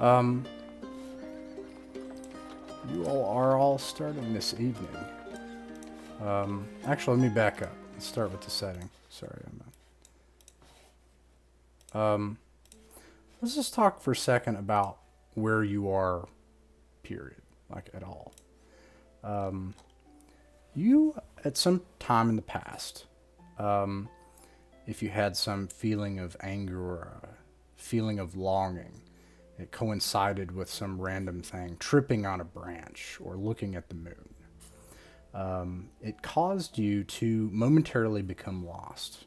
Um, you all are all starting this evening. Actually, let me back up. Let's start with the setting. Sorry, let's just talk for a second about where you are, period, like at all. You, at some time in the past, if you had some feeling of anger or a feeling of longing, it coincided with some random thing, tripping on a branch or looking at the moon. It caused you to momentarily become lost.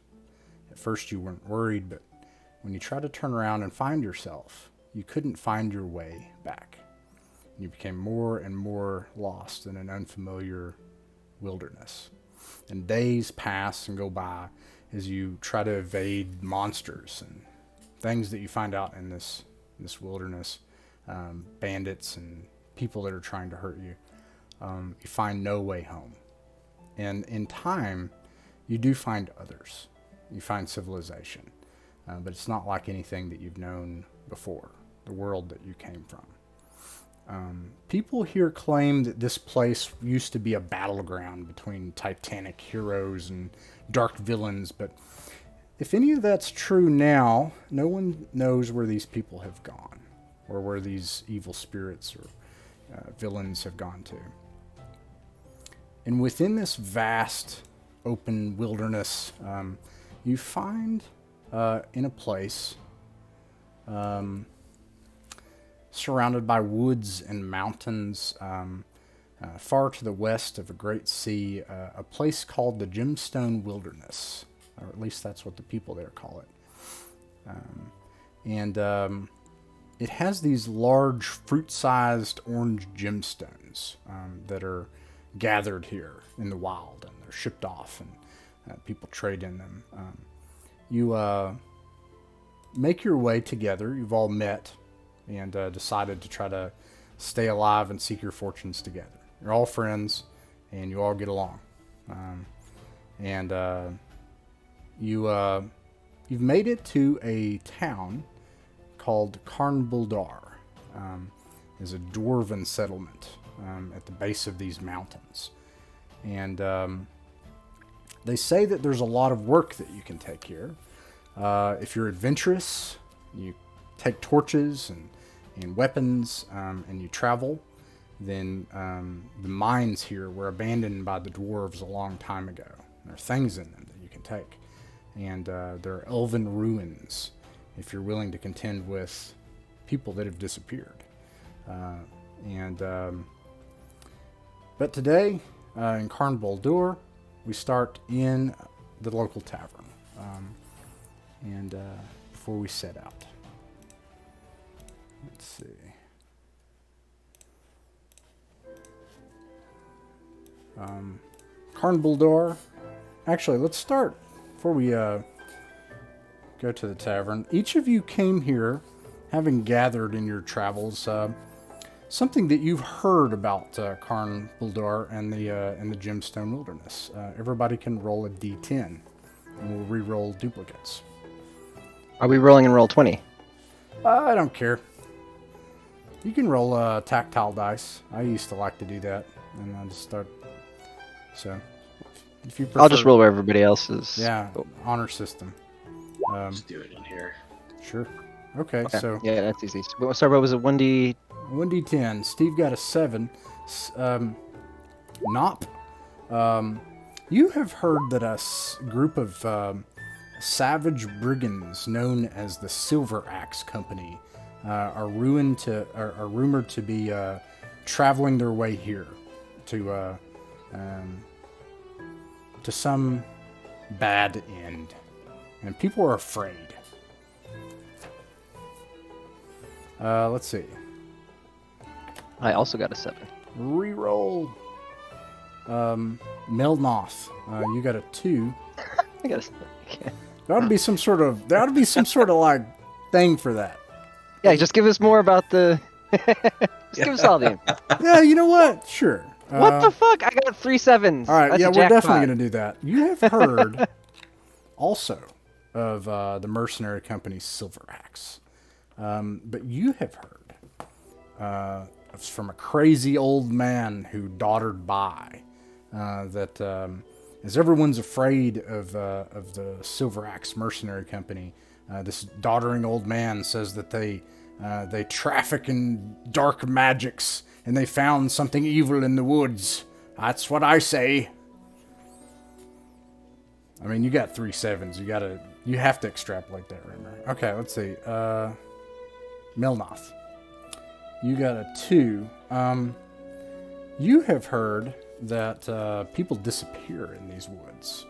At first you weren't worried, but when you tried to turn around and find yourself, you couldn't find your way back. You became more and more lost in an unfamiliar wilderness. And days pass and go by as you try to evade monsters and things that you find out in this wilderness, bandits and people that are trying to hurt you. You find no way home. And in time, you do find others. You find civilization. But it's not like anything that you've known before, the world that you came from. People here claim that this place used to be a battleground between titanic heroes and dark villains, but if any of that's true now, no one knows where these people have gone, or where these evil spirits or villains have gone to. And within this vast, open wilderness, you find in a place surrounded by woods and mountains, far to the west of a great sea, a place called the Gemstone Wilderness, or at least that's what the people there call it. It has these large fruit-sized orange gemstones that are gathered here in the wild, and they're shipped off, and people trade in them. You make your way together. You've all met and decided to try to stay alive and seek your fortunes together. You're all friends, and you all get along. You've made it to a town called Carnbuldar. Is a dwarven settlement at the base of these mountains. And they say that there's a lot of work that you can take here. If you're adventurous, you take torches and weapons, and you travel, then the mines here were abandoned by the dwarves a long time ago. There are things in them that you can take. And there are elven ruins if you're willing to contend with people that have disappeared. But today, in Carnbuldar, we start in the local tavern. Before we set out. Let's see. Carnbuldar. Actually, let's start before we go to the tavern. Each of you came here, having gathered in your travels, something that you've heard about Carnbuldar and the Gemstone Wilderness. Everybody can roll a d10, and we'll re-roll duplicates. Are we rolling in roll 20? I don't care. You can roll tactile dice. I used to like to do that, and I just start. So, if you prefer, I'll just roll where everybody else is. Yeah, honor system. Let's do it in here. Sure. Okay, so yeah, that's easy. Sorry, what was it? 1d. 1d10. Steve got a 7. Nop. You have heard that a group of savage brigands known as the Silver Axe Company are rumored to be traveling their way here to some bad end, and people are afraid. Let's see. I also got a 7. Reroll. Melnoth, you got a 2. I got a 7. Yeah. There ought to be some sort of like thing for that. Yeah, just give us more about the. Give us all the info. Yeah, you know what? Sure. What the fuck? I got 3 7s. All right, That's yeah, a we're jackpot. definitely going to do that. You have heard also of the mercenary company Silver Axe, but you have heard from a crazy old man who doddered by. As everyone's afraid of the Silver Axe Mercenary Company, this doddering old man says that they traffic in dark magics and they found something evil in the woods. That's what I say. I mean, you got 3 sevens. You have to extrapolate that, right? Okay, let's see. Milnoth. You got a 2. You have heard that people disappear in these woods.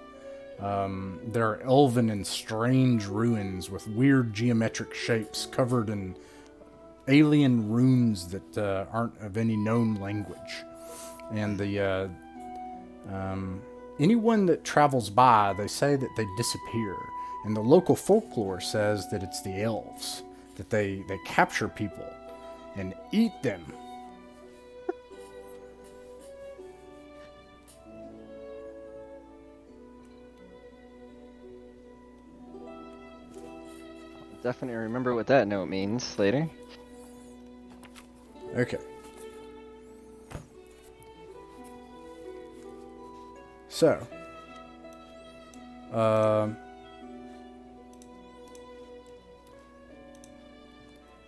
There are elven and strange ruins with weird geometric shapes covered in alien runes that aren't of any known language. And anyone that travels by, they say that they disappear. And the local folklore says that it's the elves, that they capture people and eat them. Definitely remember what that note means later. Okay. So,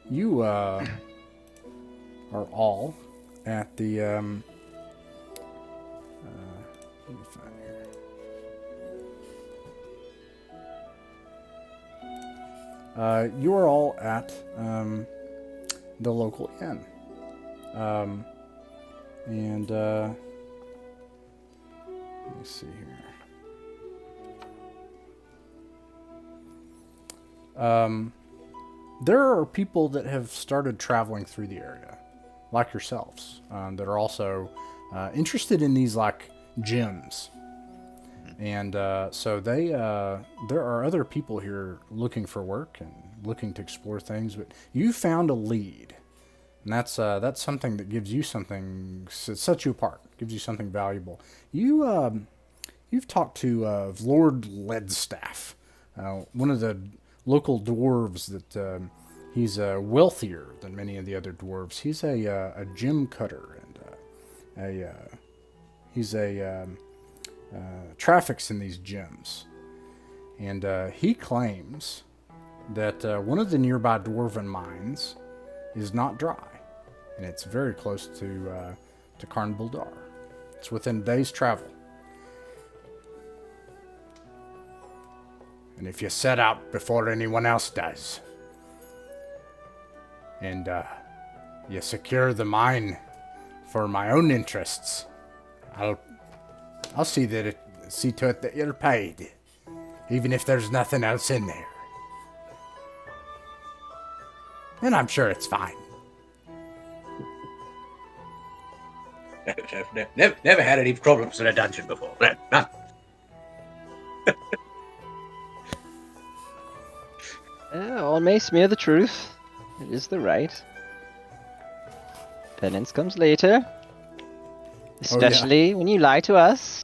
you are all at the let me find here. You are all at the local inn, and let me see here. There are people that have started traveling through the area, like yourselves, that are also interested in these like gems. And so there are other people here looking for work and looking to explore things. But you found a lead, and that's something that gives you something, sets you apart, gives you something valuable. You've talked to Lord Leadstaff, one of the local dwarves that he's wealthier than many of the other dwarves. He's a gem cutter and he's traffics in these gems. And he claims that one of the nearby dwarven mines is not dry, and it's very close to Karn Buldar. It's within a day's travel. And if you set out before anyone else does, and you secure the mine for my own interests, I'll see to it that you're paid, even if there's nothing else in there. And I'm sure it's fine. Never had any problems in a dungeon before. No, none. All may smear the truth. It is the right. Penance comes later. Especially when you lie to us.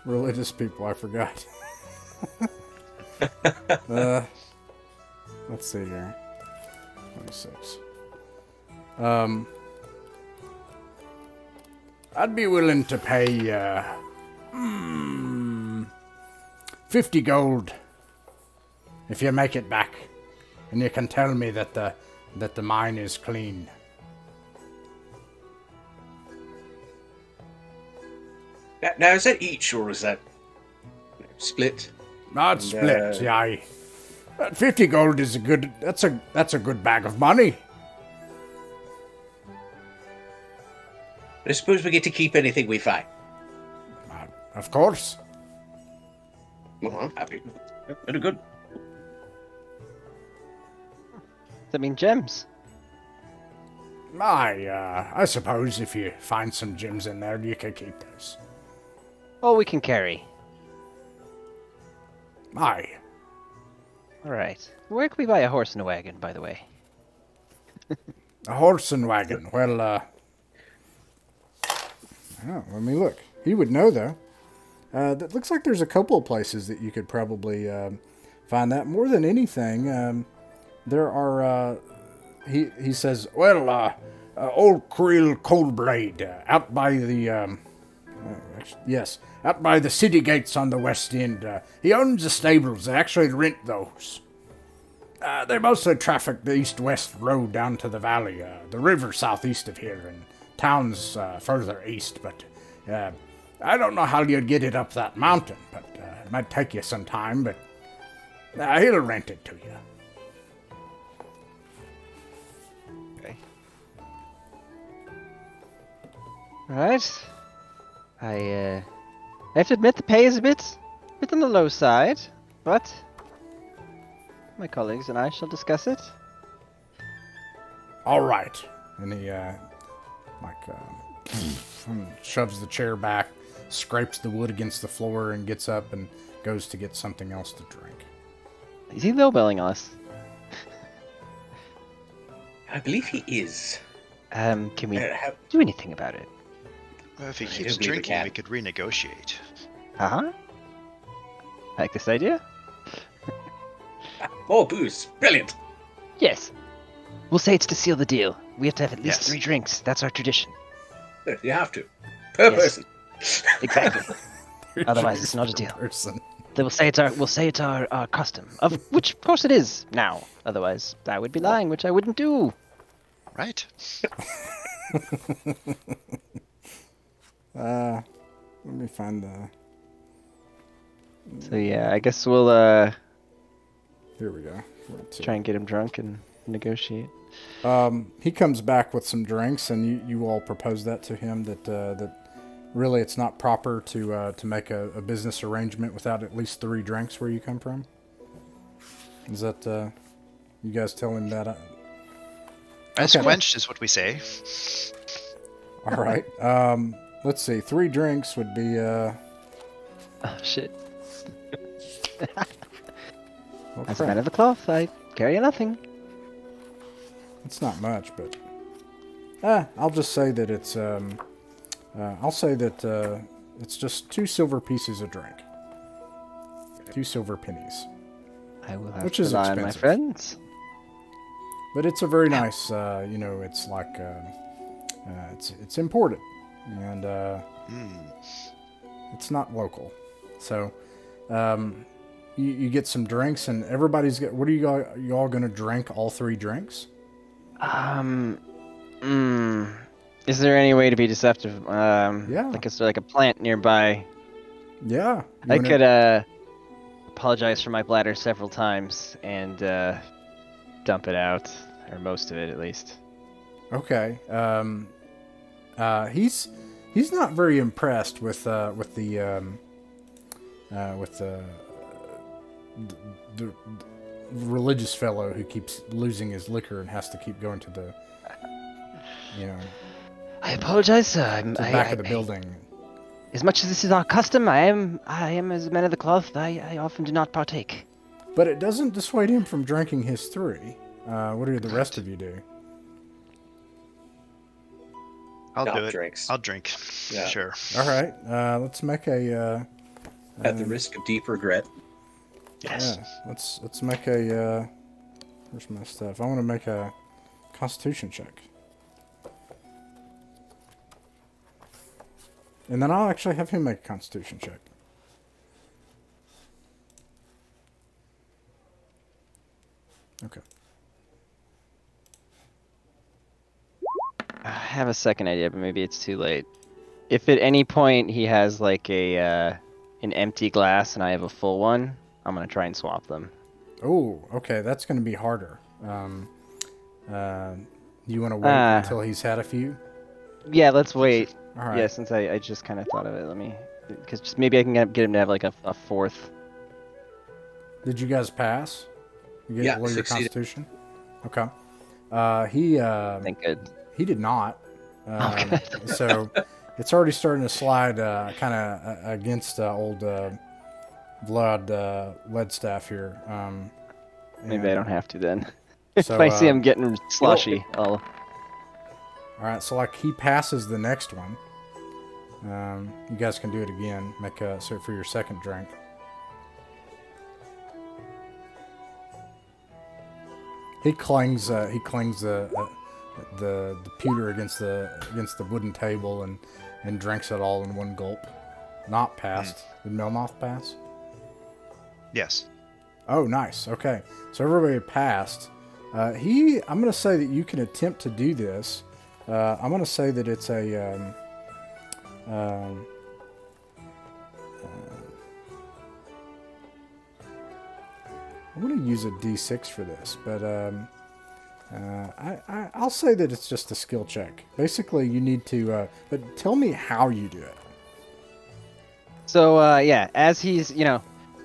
Religious people, I forgot. Let's see here. 26. I'd be willing to pay 50 gold if you make it back, and you can tell me that the mine is clean. Now, is that each, or is that split? Not split, aye. 50 gold is that's a good bag of money. I suppose we get to keep anything we find. Of course. Well, I'm happy. Very good. I mean, gems. I suppose if you find some gems in there, you can keep those. Oh, we can carry. Aye. Alright. Where can we buy a horse and a wagon, by the way? A horse and wagon. Well, oh, let me look. He would know, though. That looks like there's a couple of places that you could probably find that. More than anything, there are he says, well, old Creel Coldblade, out by the, yes, out by the city gates on the west end. He owns the stables. They actually rent those. They mostly traffic the east-west road down to the valley, the river southeast of here, and towns further east, but I don't know how you'd get it up that mountain, but it might take you some time, but he'll rent it to you. Okay. Alright. I have to admit the pay is a bit on the low side, but my colleagues and I shall discuss it. All right. And he, shoves the chair back, scrapes the wood against the floor, and gets up and goes to get something else to drink. Is he lowballing us? I believe he is. Can we do anything about it? Well, if he I keeps do believe we drinking, can. we could renegotiate. Uh-huh. Like this idea? More booze. Brilliant. Yes. We'll say it's to seal the deal. We have to have at least Yes. 3 drinks. That's our tradition. You have to. Per Yes. person. Exactly. Otherwise, it's not a deal. Person. Then we'll say it's our custom, of which of course it is now. Otherwise, I would be lying, which I wouldn't do. Right? Let me find the... So yeah, I guess we'll Here we go. try and get him drunk and negotiate. He comes back with some drinks, and you all propose that to him, that really it's not proper to make a business arrangement without at least 3 drinks where you come from. Is that you guys tell him that? As Okay. quenched is what we say. All right. Let's see. 3 drinks would be Oh shit! well, As a crap. man of the cloth, I carry nothing. It's not much, but I'll just say that it's I'll say that it's just 2 silver pieces of drink. 2 silver pennies. I will have Which to is rely on my expensive. friends. But it's a very nice, it's like, it's imported, and it's not local. So, you get some drinks, and everybody's got. What are you all gonna drink? All 3 drinks? Is there any way to be deceptive? Yeah. Like is there like a plant nearby? Yeah. I could apologize for my bladder several times and dump it out, or most of it at least. Okay. He's not very impressed with the religious fellow who keeps losing his liquor and has to keep going to the I apologize. the back of the building. As much as this is our custom, I am as a man of the cloth. I often do not partake. But it doesn't dissuade him from drinking his 3. What do the rest of you do? I'll Not do it. drinks. I'll drink. Yeah. Sure. All right. Let's make a. At the risk of deep regret. Yes. Yeah, let's make a. Where's my stuff? I want to make a Constitution check. And then I'll actually have him make a Constitution check. Okay. I have a second idea, but maybe it's too late. If at any point he has like a an empty glass and I have a full one, I'm gonna try and swap them. Oh, okay. That's going to be harder. You want to wait Ah. until he's had a few? Yeah, let's wait. All right. Yeah, since I just kind of thought of it, let me, because just maybe I can get him to have like a 4th. Did you guys pass? You get Yeah, below your succeeded. Constitution? Okay. Thank good. He did not. Okay. So it's already starting to slide kind of against old Vlad Leadstaff here. Maybe I don't have to then. So, if I see him getting slushy, I'll. All right, so like he passes the next one. You guys can do it again. Make so for your second drink. He clangs the pewter against the wooden table and drinks it all in one gulp. Not passed. Did Melmoth pass? Yes. Oh, nice. Okay, so everybody passed. I'm going to say that you can attempt to do this. I'm going to say that it's a. I'm going to use a D6 for this, but I'll say that it's just a skill check. Basically, you need to. But tell me how you do it. So yeah, as he's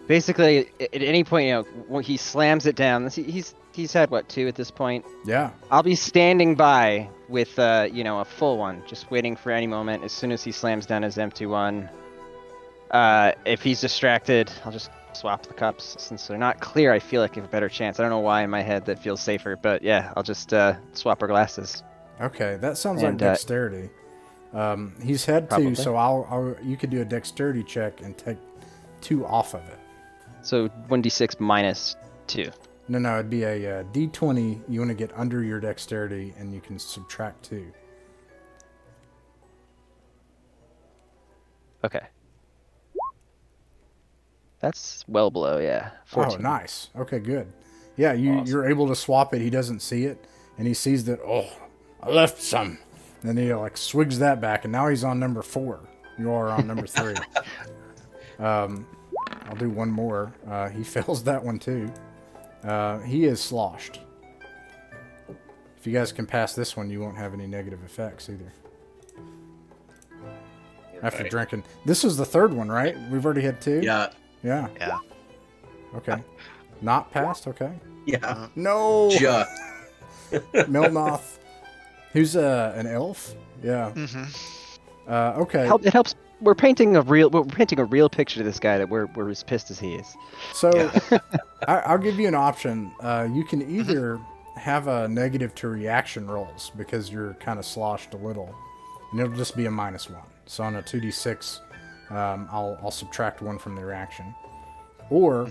basically at any point when he slams it down, he's had what, 2 at this point. Yeah. I'll be standing by with a full one, just waiting for any moment. As soon as he slams down his empty one, if he's distracted, I'll just swap the cups. Since they're not clear, I feel like I have a better chance. I don't know why in my head that feels safer, but yeah, I'll just swap our glasses. Okay, that sounds like dexterity. He's had Probably. 2, so you could do a dexterity check and take 2 off of it. So 1d6 minus 2. No, it'd be a D20. You want to get under your dexterity, and you can subtract 2. Okay. That's well below, yeah. 14. Oh, nice. Okay, good. Yeah, you're able to swap it. He doesn't see it, and he sees that, oh, I left some. Then he swigs that back, and now he's on number 4. You are on number 3. I'll do one more. He fails that one too. He is sloshed. If you guys can pass this one, you won't have any negative effects either. After drinking. This is the 3rd one, right? We've already had 2? Yeah. Yeah. Yeah. Okay. Not passed? Okay. Yeah. No! Just. Melmoth. Who's an elf? Yeah. Mm-hmm. Okay. It helps. We're painting a real picture to this guy that we're as pissed as he is. So, I'll give you an option. You can either have a negative to reaction rolls because you're kind of sloshed a little, and it'll just be a -1. So on a 2d6, I'll subtract 1 from the reaction, or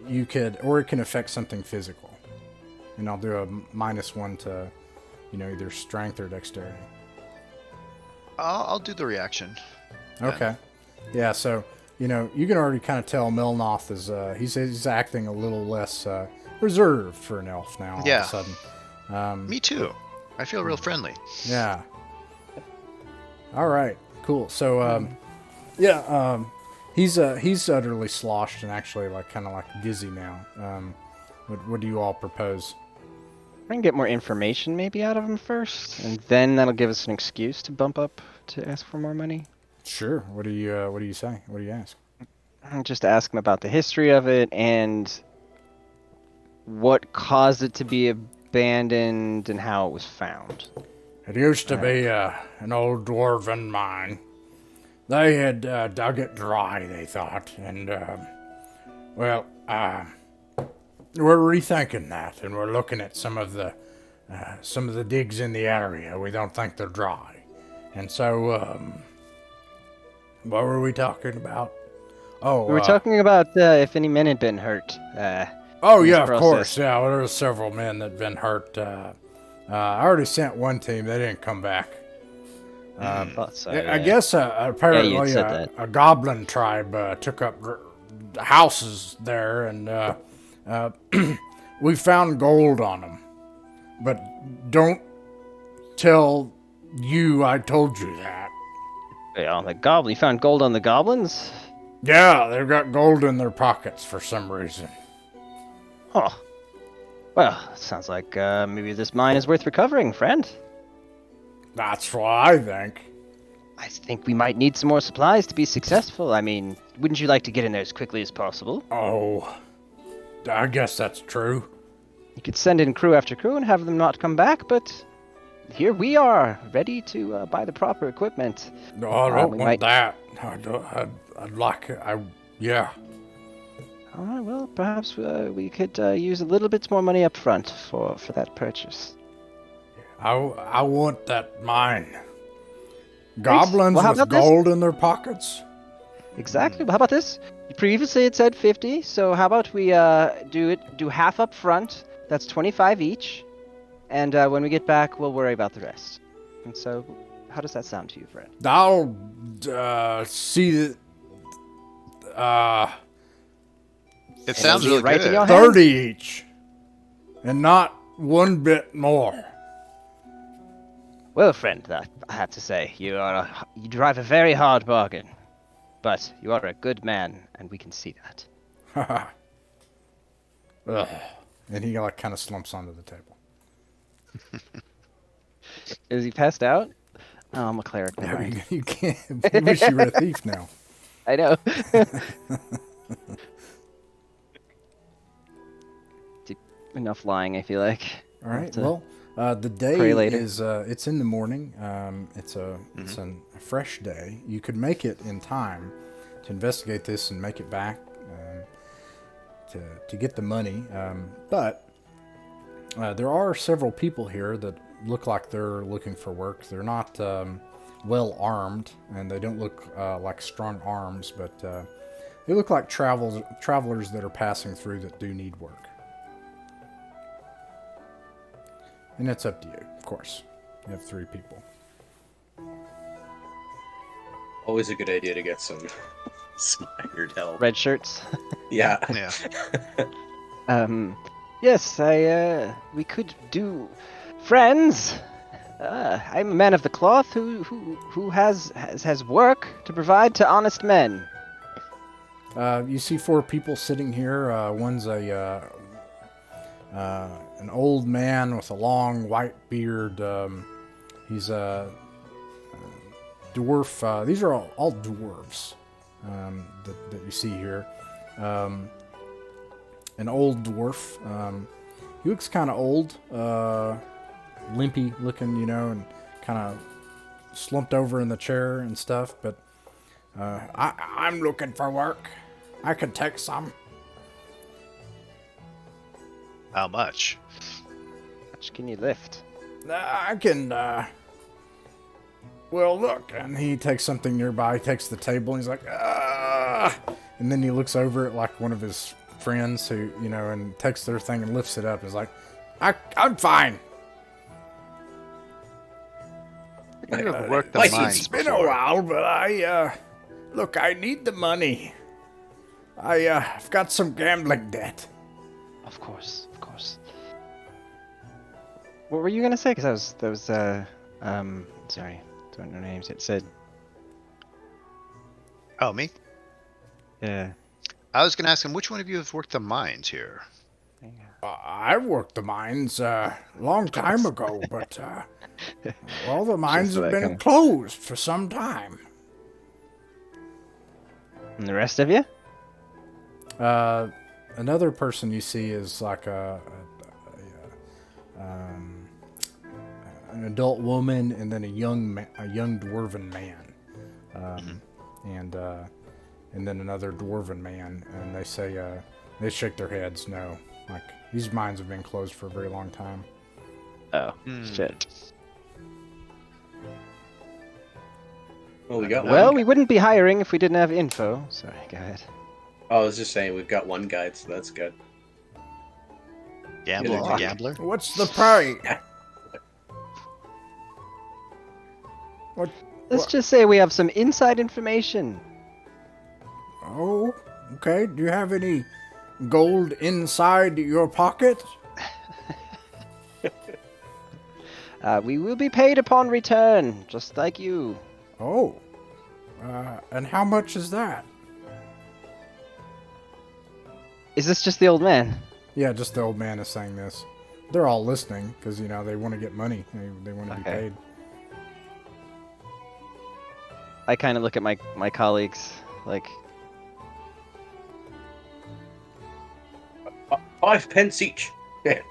it can affect something physical, and I'll do a -1 to, either strength or dexterity. I'll do the reaction. Okay. Yeah, so, you can already kind of tell Melmoth is, he's acting a little less reserved for an elf now all of a sudden. Me too. I feel real friendly. Yeah. All right, cool. So, he's utterly sloshed and actually kind of dizzy now. What do you all propose? I can get more information maybe out of him first, and then that'll give us an excuse to bump up to ask for more money. Sure. What do you say? What do you ask? Just ask him about the history of it and what caused it to be abandoned and how it was found. It used to be an old dwarven mine. They had dug it dry, they thought, and we're rethinking that, and we're looking at some of the digs in the area. We don't think they're dry, and so what were we talking about? Oh, we were talking about if any men had been hurt. Oh in yeah, this of process. course. Yeah, well, there were several men that'd been hurt. I already sent one team. They didn't come back. Thought so, I guess apparently you'd said that. a goblin tribe took up houses there, and we found gold on them. But don't tell you I told you that. Yeah, the goblin. You found gold on the goblins? Yeah, they've got gold in their pockets for some reason. Huh. Well, sounds like maybe this mine is worth recovering, friend. That's what I think. I think we might need some more supplies to be successful. I mean, wouldn't you like to get in there as quickly as possible? Oh, I guess that's true. You could send in crew after crew and have them not come back, but here we are, ready to buy the proper equipment. No, I don't we want might- that. I'd like it. Yeah. All right, well, perhaps we could use a little bit more money up front for that purchase. I want that mine. Goblins Well, how with about this? gold in their pockets? Exactly. Well, how about this? You previously had said 50, so how about we do half up front, That's 25 each, and when we get back, we'll worry about the rest. And so, how does that sound to you, friend? I'll see that. It sounds it'll be really right in good. your hand. 30 each, and not one bit more. Well, friend, I have to say, you drive a very hard bargain, but you are a good man, and we can see that. Haha. Ugh. And he like kind of slumps onto the table. Is he passed out? Oh, I'm a cleric. No, Never mind. you can't. You wish you were a thief now. I know. Enough lying, I feel like. All I'll right. have to Well, the day pray later. is it's in the morning. It's a fresh day. You could make it in time to investigate this and make it back to get the money. But there are several people here that look like they're looking for work. They're not well armed, and they don't look like strong arms, but they look like travelers that are passing through that do need work. And it's up to you, of course. You have 3 people. Always a good idea to get some hired help. red shirts. Yeah. Yeah. Yes, we could do friends. I'm a man of the cloth who has work to provide to honest men. You see 4 people sitting here. One's an old man with a long white beard. He's a dwarf. These are all dwarves that you see here. An old dwarf. He looks kind of old, limpy looking, and kind of slumped over in the chair and stuff. But I'm looking for work. I could take some. How much? How much can you lift? I can, well, look. And he takes something nearby, he takes the table, and he's like, ah! And then he looks over at, like, one of his friends who, and takes their thing and lifts it up. He's like, I'm fine. You have worked the Like, mines It's been before. a while, but look, I need the money. I've got some gambling debt. Of course. What were you gonna say? Because that was sorry, don't know names. It said, Oh, me? yeah. I was going to ask him, which one of you have worked the mines here? I worked the mines a long time ago, but well, the mines have been closed for some time. And the rest of you? Another person you see is like an adult woman, and then a young dwarven man, and then another dwarven man, and they say they shake their heads no, like these mines have been closed for a very long time. Oh, shit. Well, we got Well, one. we wouldn't be hiring if we didn't have info. Sorry, go ahead. I was just saying we've got one guide, so that's good. Gambler? Yeah. Gambler? What's the pay? What? Let's just say we have some inside information. Oh, okay. Do you have any gold inside your pocket? We will be paid upon return, just like you. Oh, and how much is that? Is this just the old man? Yeah, just the old man is saying this. They're all listening because they want to get money. They want to be Okay. paid. I kind of look at my colleagues like, 5 pence each. Yeah.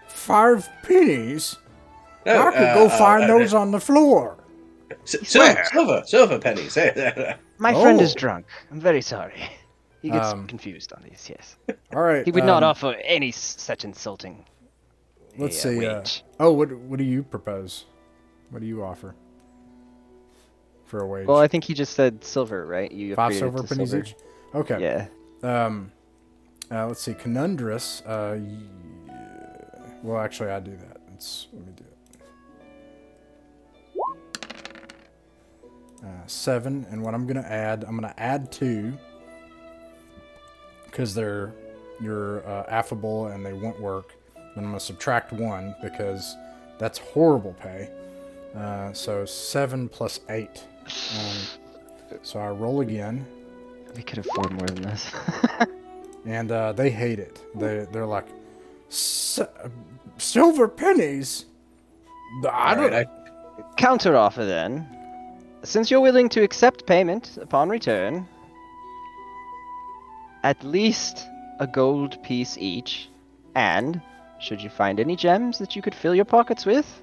5 pennies? No, I could go find those on the floor. Silver pennies. my friend Oh. is drunk. I'm very sorry. He gets Um, confused on these, yes. All right. He would not offer any such insulting Let's see. wage. What do you propose? What do you offer for a wage? Well, I think he just said silver, right? You 5 upgraded silver to pennies silver. each. Okay. Yeah. Let's see, Conundrous. Well, actually, I do that. Let me do it. 7, and what I'm gonna add 2 because you're affable and they won't work. Then I'm gonna subtract 1 because that's horrible pay. So 7 plus 8. So I roll again. We could afford more than this. And they hate it. They're like, silver pennies. I don't. Alright, Counter offer then. Since you're willing to accept payment upon return, at least a gold piece each, and should you find any gems that you could fill your pockets with,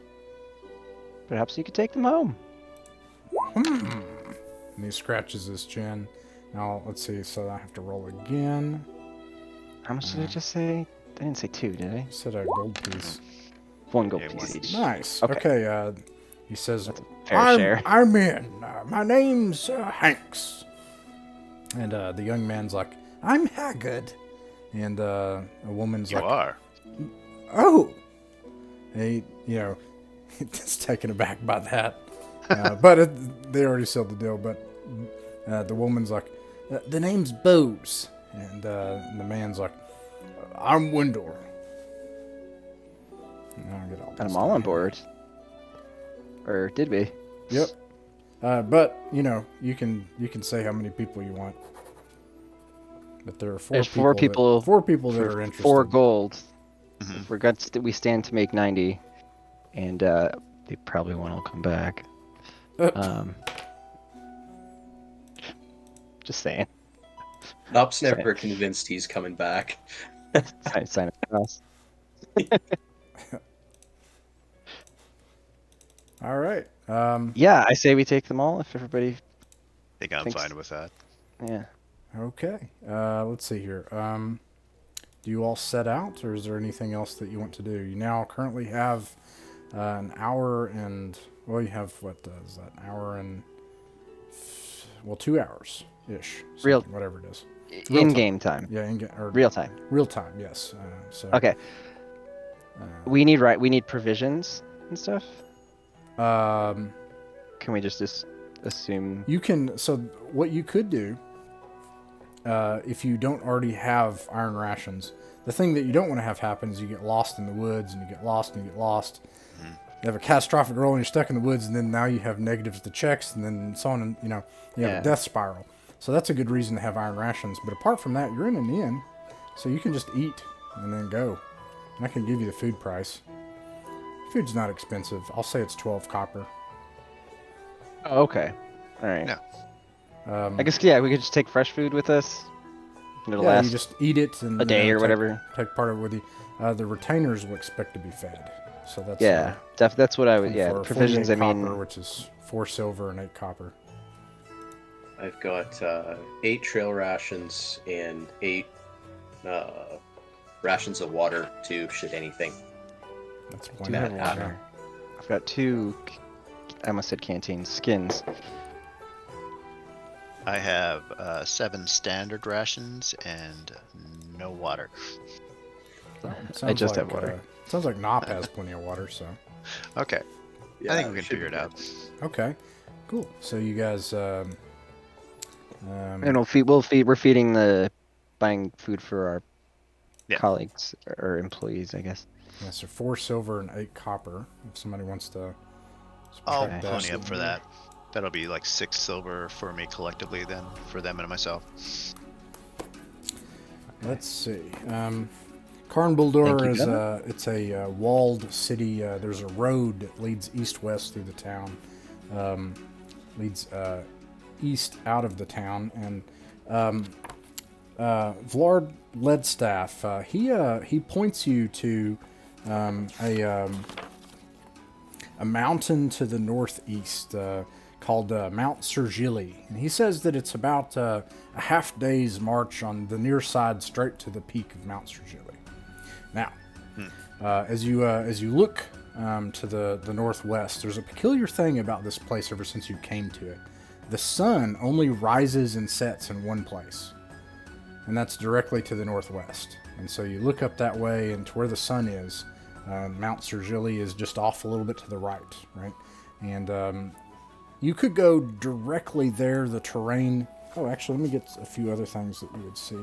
perhaps you could take them home. And he scratches his chin. Now let's see. So I have to roll again. How much did I just say? I didn't say 2, did I? I said a gold piece. 1 gold Yeah, piece one. each. Nice. Okay. Okay. He says, Fair share. I'm in. My name's Hanks. And the young man's like, I'm Haggard. And a woman's You like, are. oh. And he, just taken aback by that. But they already sealed the deal. But the woman's like, the name's Bose. And the man's like, I'm Wendell. And I'm all on board. Or did we? Yep. But you can say how many people you want. But there are There's 4 people. Four people that for are interested. 4 gold. Mhm. We stand to make 90, and they probably won't all come back. Just saying. Nop's never convinced he's coming back. Sign it across. All right. Yeah, I say we take them all if everybody. I think I'm Thanks. fine with that. Yeah. Okay. Let's see here. Do you all set out, or is there anything else that you want to do? You now currently have an hour and you have what is that? An hour and 2 hours ish. Real- whatever it is. In-game time. Yeah, or Real time. real time. Yes. So. Okay. We need provisions and stuff. Can we just assume? You can. So what you could do, if you don't already have iron rations, the thing that you don't want to have happen is you get lost in the woods and you get lost and you get lost. Mm-hmm. You have a catastrophic roll and you're stuck in the woods, and then now you have negatives to checks, and then so on, and you have Yeah. a death spiral. So that's a good reason to have iron rations. But apart from that, you're in an inn, so you can just eat and then go. And I can give you the food price. Food's not expensive. I'll say it's 12 copper. Oh, okay. All right. No. I guess we could just take fresh food with us. And it'll Yeah, last you just eat it and a day or whatever. Take part of it with you. The retainers will expect to be fed, so that's that's what I would. Yeah, for the provisions. 48 I mean, copper, which is 4 silver and 8 copper. I've got 8 trail rations and 8 rations of water too, should anything. That's do plenty. have Bad water. habit. I've got 2. I almost said canteens. Skins. I have 7 standard rations and no water. I just have water. Sounds like Nop has plenty of water. So Okay. Yeah, I think we can should figure it be out. okay, cool. So you guys, And we're feeding buying food for our Yeah. colleagues or employees, I guess. yeah, so 4 silver and 8 copper. If somebody wants to, I'll subtract that. pony up for that. That'll be like 6 silver for me collectively then, for them and myself. Let's see. Thank Carnbuldor you, is Devin. it's a walled city. There's a road that leads east-west through the town. Leads east out of the town, and Vlad Ledstaff he points you to a mountain to the northeast called Mount Sergili, and he says that it's about a half day's march on the near side straight to the peak of Mount Sergili. Now, as you look to the northwest, there's a peculiar thing about this place ever since you came to it. The sun only rises and sets in one place. and that's directly to the northwest. And so you look up that way, and to where the sun is, Mount Sergili is just off a little bit to the right, right? And you could go directly there. The terrain... Oh, actually, let me get a few other things that you would see.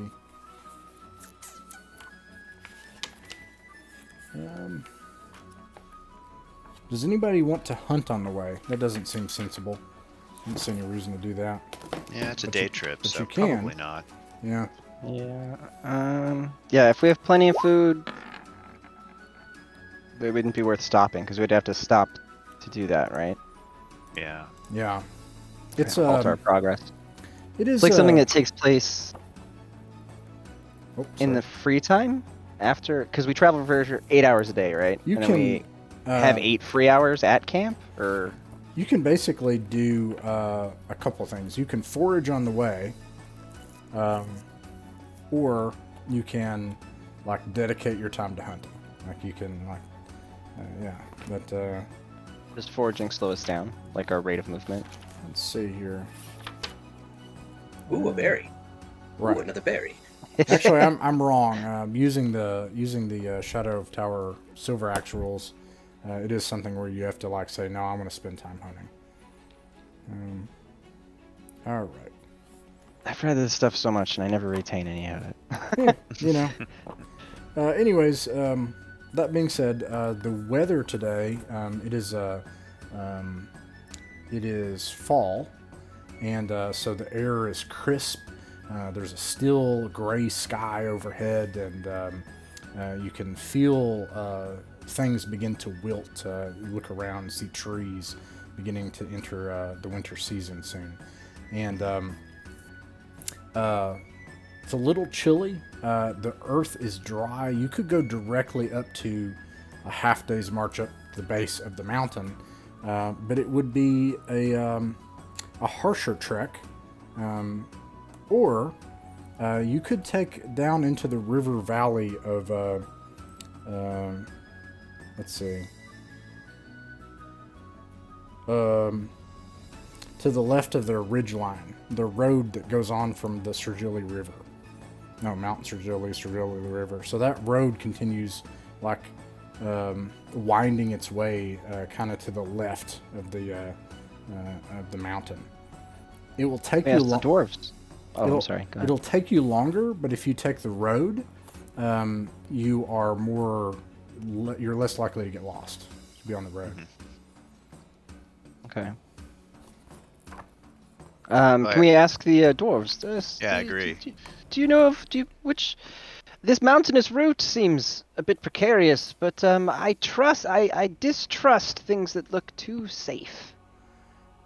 Does anybody want to hunt on the way? That doesn't seem sensible. I don't see any reason to do that. Yeah, it's a But day you- trip, but so you can. probably not. Yeah. Yeah, if we have plenty of food, it wouldn't be worth stopping because we'd have to stop to do that, right? Yeah. Yeah. It's Alter our progress. it is It's like something that takes place oh, in the sorry. free time after, because we travel for 8 hours a day, right? You and can then we have uh, 8 free hours at camp, or You can basically do a couple things. You can forage on the way, or you can like dedicate your time to hunting. Like you can like, yeah. But does foraging slow us down, like our rate of movement? let's see here. Ooh, a berry. Ooh, Right. another berry. Actually, I'm wrong. Using the Shadow of Tower Silver Axe rules, it is something where you have to like say, no, I'm going to spend time hunting. All right. I've read this stuff so much and I never retain any of it. You know. Anyways, that being said, the weather today, it is fall, and so the air is crisp. There's a still gray sky overhead, and you can feel things begin to wilt. You look around and see trees beginning to enter the winter season soon. And it's a little chilly. The earth is dry. You could go directly up to a half day's march up the base of the mountain, but it would be a harsher trek. Or you could take down into the river valley of, let's see, to the left of the ridge line, the road that goes on from the Sergili River. No, Mount Sergili River. So that road continues like winding its way kind of to the left of the mountain. It will take you Yes, the long. dwarves. Oh, It'll- I'm sorry. Go ahead. It'll take you longer, but if you take the road, you are you're less likely to get lost. To be on the road. Okay. But- Can we ask the dwarves? Yeah, I agree. Do you know of which? This mountainous route seems a bit precarious, but I distrust things that look too safe.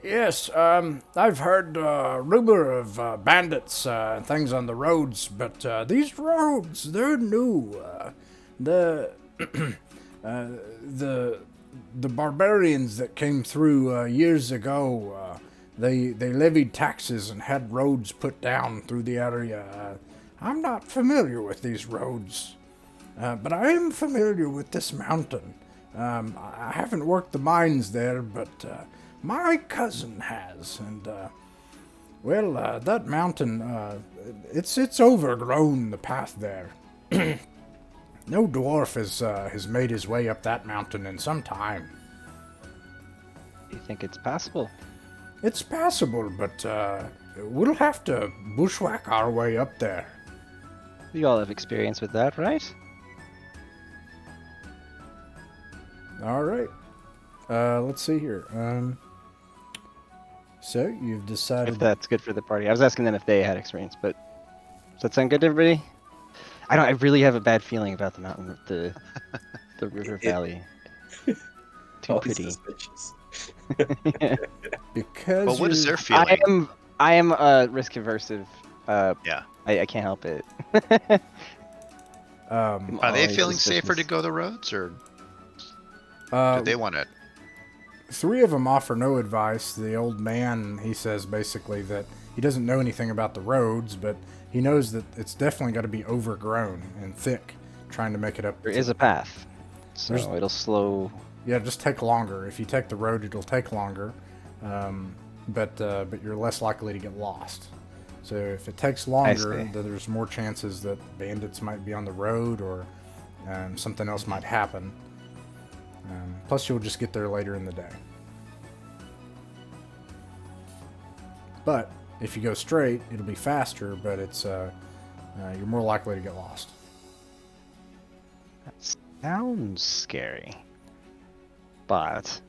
Yes, I've heard rumor of bandits and things on the roads, but these roads, they're new. The the barbarians that came through years ago, they levied taxes and had roads put down through the area. I'm not familiar with these roads, but I am familiar with this mountain. I haven't worked the mines there, but my cousin has, and well, that mountain, it's overgrown the path there. No dwarf has made his way up that mountain in some time. Do you think it's possible? It's passable, but we'll have to bushwhack our way up there. We all have experience with that, right? All right. Let's see here. So you've decided. If that's good for the party. I was asking them if they had experience, but does that sound good to everybody? I really have a bad feeling about the mountain, the river valley. Too Oh, pretty. suspicious. Because Well, what is you- their feeling? I am risk aversive. Yeah. I can't help it. Um, Are they Always feeling safer to suspicious. go the roads, or uh, do they want to? three of them offer no advice. The old man, he says basically that he doesn't know anything about the roads, but he knows that it's definitely got to be overgrown and thick, trying to make it up. There is a path, so There's- it'll slow. Yeah, just take longer. If you take the road, it'll take longer, but you're less likely to get lost. So if it takes longer, see. then there's more chances that bandits might be on the road or something else might happen. Plus, you'll just get there later in the day. But if you go straight, it'll be faster, but it's you're more likely to get lost. That sounds scary. But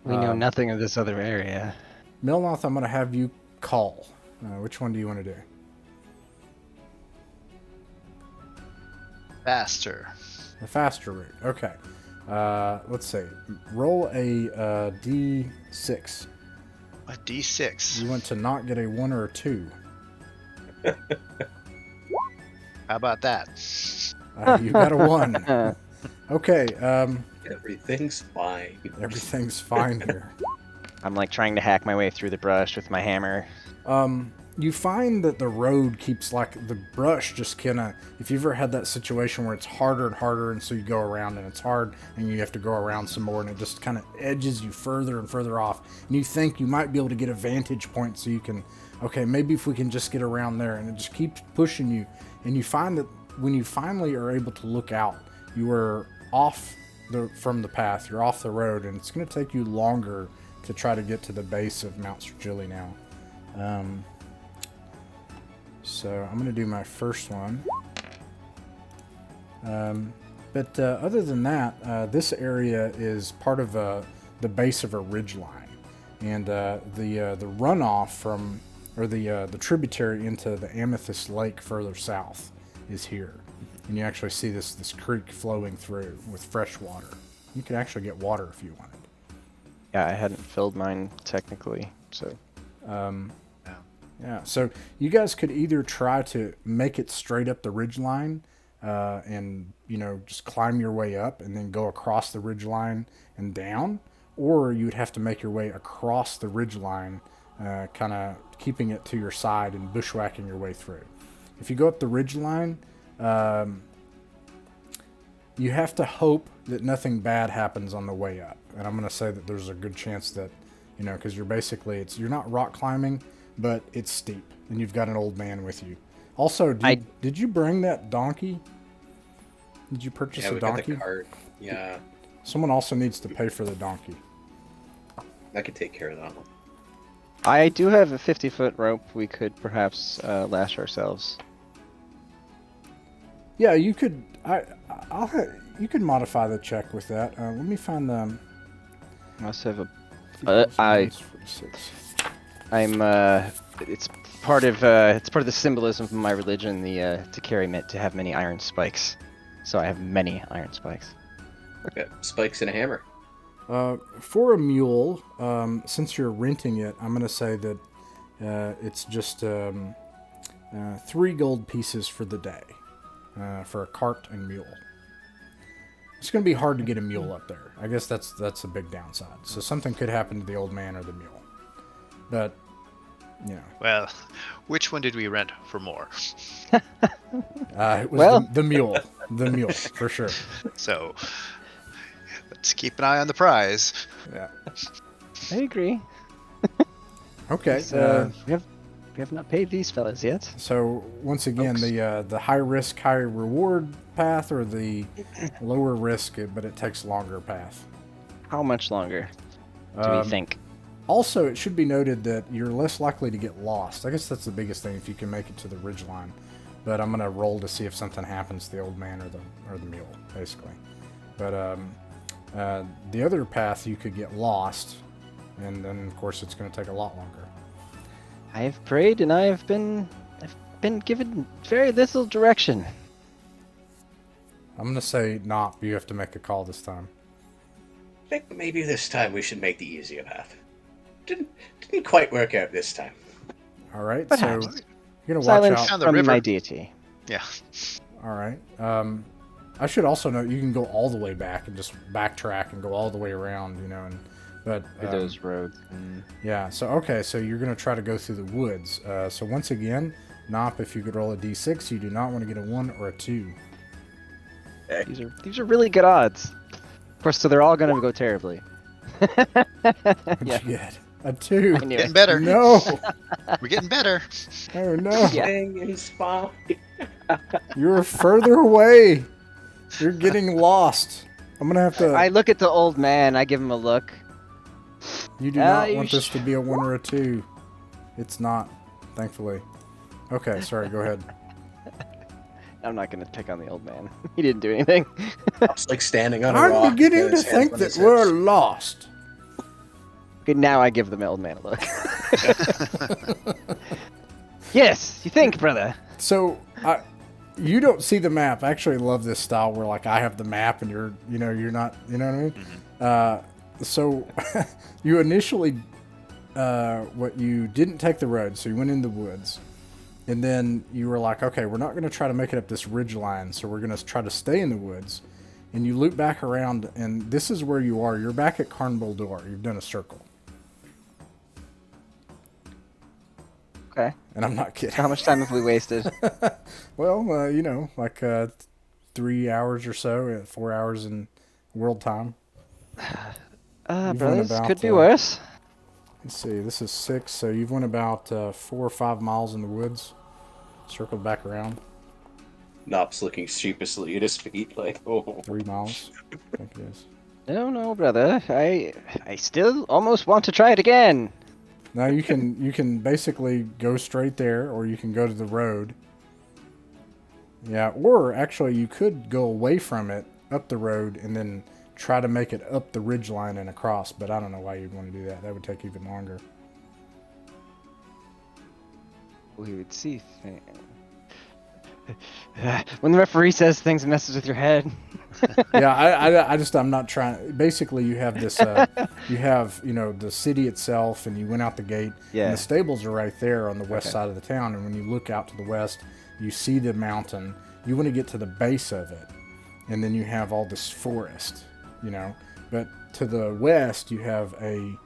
we know nothing of this other area. Milnoth, I'm going to have you call. Which one do you want to do? Faster. The faster route. Okay. Let's see. Roll a D6. A D6. You want to not get a 1 or a 2. How about that? You got a 1. Okay. Everything's fine. Everything's fine here. I'm like trying to hack my way through the brush with my hammer. You find that the road keeps like the brush just kind of. If you've ever had that situation where it's harder and harder, and so you go around and it's hard, and you have to go around some more, and it just kind of edges you further and further off. And you think you might be able to get a vantage point, so you can, okay, maybe if we can just get around there, and it just keeps pushing you. And you find that when you finally are able to look out, you are off from the path. You're off the road, and it's going to take you longer to try to get to the base of Mount Strigili now. So I'm going to do my first one. But other than that, this area is part of the base of a ridge line. And the runoff from, or the tributary into the Amethyst Lake further south is here. And you actually see this creek flowing through with fresh water. You can actually get water if you wanted. Yeah, I hadn't filled mine technically, so. Yeah, so you guys could either try to make it straight up the ridge line and, just climb your way up and then go across the ridge line and down, or you'd have to make your way across the ridge line, kind of keeping it to your side and bushwhacking your way through. If you go up the ridge line, you have to hope that nothing bad happens on the way up. And I'm going to say that there's a good chance that, because you're not rock climbing, but it's steep, and you've got an old man with you. Also, did you bring that donkey? Did you purchase a donkey? Got the cart. Yeah. Someone also needs to pay for the donkey. I could take care of that one. I do have a 50-foot rope. We could perhaps lash ourselves. Yeah, you could. You could modify the check with that. Let me find the. I also have a. It's part of the symbolism of my religion, to carry to have many iron spikes. So I have many iron spikes. Okay, spikes and a hammer. For a mule, since you're renting it, I'm gonna say that it's just 3 gold pieces for the day, for a cart and mule. It's gonna be hard to get a mule up there. I guess that's a big downside. So something could happen to the old man or the mule. But, Well, which one did we rent for more? it was the mule. The mule, for sure. So, let's keep an eye on the prize. Yeah. I agree. Okay. We have not paid these fellas yet. So, once again, the high risk, high reward path, or the lower risk, but it takes longer path? How much longer do we think? Also, it should be noted that you're less likely to get lost. I guess that's the biggest thing if you can make it to the ridgeline. But I'm gonna roll to see if something happens to the old man or the mule, basically. But the other path you could get lost, and then of course it's gonna take a lot longer. I have prayed and I've been given very little direction. I'm gonna say not. You have to make a call this time. I think maybe this time we should make the easier path. Didn't quite work out this time. All right, Perhaps. so you're gonna watch Silence out. Down the from river. my deity. Yeah. All right. I should also note you can go all the way back and just backtrack and go all the way around, but Through those roads. yeah. So okay, so you're gonna try to go through the woods. So once again, Nop, if you could roll a d6, you do not want to get a 1 or a 2. These are really good odds. Of course, so they're all gonna go terribly. What'd Yeah. you get? A 2. I knew Getting it. better. No. We're getting better. Oh no. Yeah. Thing inspired. You're further away. You're getting lost. I'm gonna have to. I look at the old man. I give him a look. You do Yeah, not you want this to be a 1 or a 2. It's not, thankfully. Okay, sorry. Go ahead. I'm not gonna pick on the old man. He didn't do anything. It's like standing on a I'm rock. beginning with to his hands think on that his we're hips. lost. Okay, now I give the old man a look. Yes, you think, brother? So, you don't see the map. I actually love this style where, like, I have the map and you're not, you know what I mean? So, you initially, you didn't take the road, so you went in the woods. And then you were like, okay, we're not going to try to make it up this ridge line, so we're going to try to stay in the woods. And you loop back around, and this is where you are. You're back at Carnbull. You've done a circle. Okay. And I'm not kidding. How much time have we wasted? Well, like 3 hours or so, 4 hours in world time. You've Brother, went this about, could be worse. Let's see, this is 6, so you've went about 4 or 5 miles in the woods, circled back around, Nop's looking sheepishly at his feet, like, oh. 3 miles, I think it is. No, brother. I still almost want to try it again. Now you can basically go straight there, or you can go to the road. Yeah, or actually you could go away from it, up the road, and then try to make it up the ridge line and across, but I don't know why you'd want to do that. That would take even longer. We would see things. When the referee says things, it messes with your head. Yeah, I'm not trying. Basically, you have this, you have, the city itself, and you went out the gate, Yeah. and the stables are right there on the west side of the town, and when you look out to the west, you see the mountain. You want to get to the base of it, and then you have all this forest, but to the west, you have the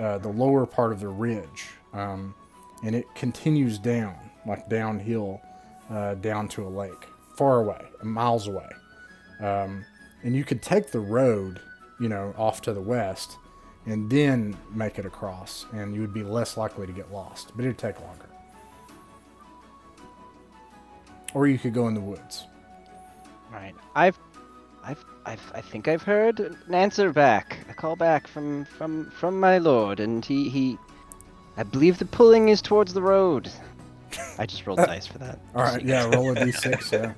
lower part of the ridge, and it continues down, like downhill, down to a lake, far away, miles away. And you could take the road, off to the west, and then make it across, and you would be less likely to get lost, but it'd take longer. Or you could go in the woods. Right. I think I've heard an answer back, a call back from my lord, and he I believe the pulling is towards the road. I just rolled dice for that. All right, yeah, roll a d6, yeah.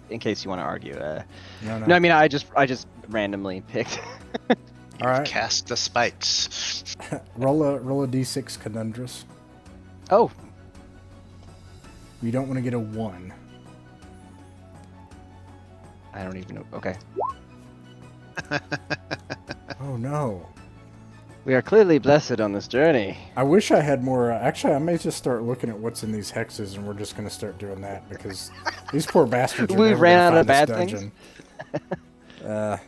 In case you want to argue. No. No, I mean I just randomly picked. All right, Cast the spikes. roll a d6 conundrous. Oh, You don't want to get a 1. I don't even know. Okay. Oh no. We are clearly blessed on this journey. I wish I had more. Actually, I may just start looking at what's in these hexes, and we're just going to start doing that because these poor bastards. Are We never ran gonna out of find bad this dungeon.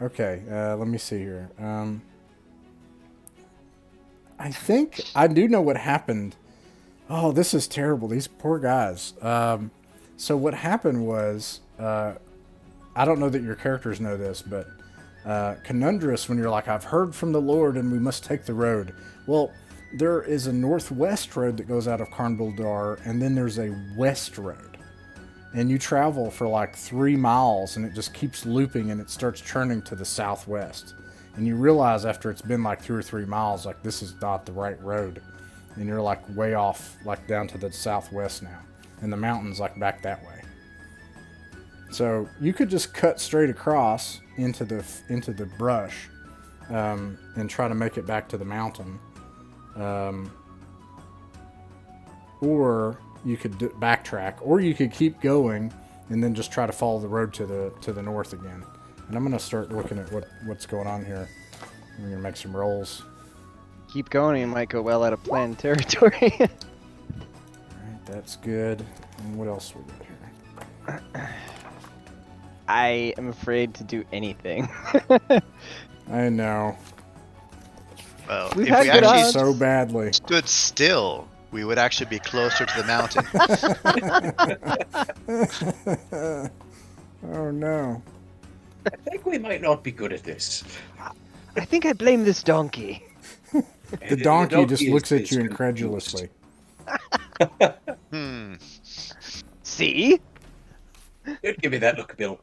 Okay, let me see here. I think I do know what happened. Oh, this is terrible. These poor guys. So what happened was, I don't know that your characters know this, but conundrous, when you're like, I've heard from the Lord and we must take the road. Well, there is a northwest road that goes out of Carnbull, and then there's a west road. And you travel for like 3 miles, and it just keeps looping, and it starts turning to the southwest. And you realize after it's been like 2 or 3 miles, like this is not the right road. And you're like way off, like down to the southwest now. And the mountain's like back that way. So you could just cut straight across into the brush, and try to make it back to the mountain. Or you could backtrack, or you could keep going and then just try to follow the road to the north again. And I'm gonna start looking at what's going on here. I'm gonna make some rolls. Keep going, you might go well out of planned territory. All right, that's good. And what else we got here? I am afraid to do anything. I know. Well, We've if had we good actually odds. So badly. stood still, we would actually be closer to the mountain. Oh no. I think we might not be good at this. I think I blame this donkey. The donkey just is- looks at is you confused. incredulously. See? Don't give me that look, Bill.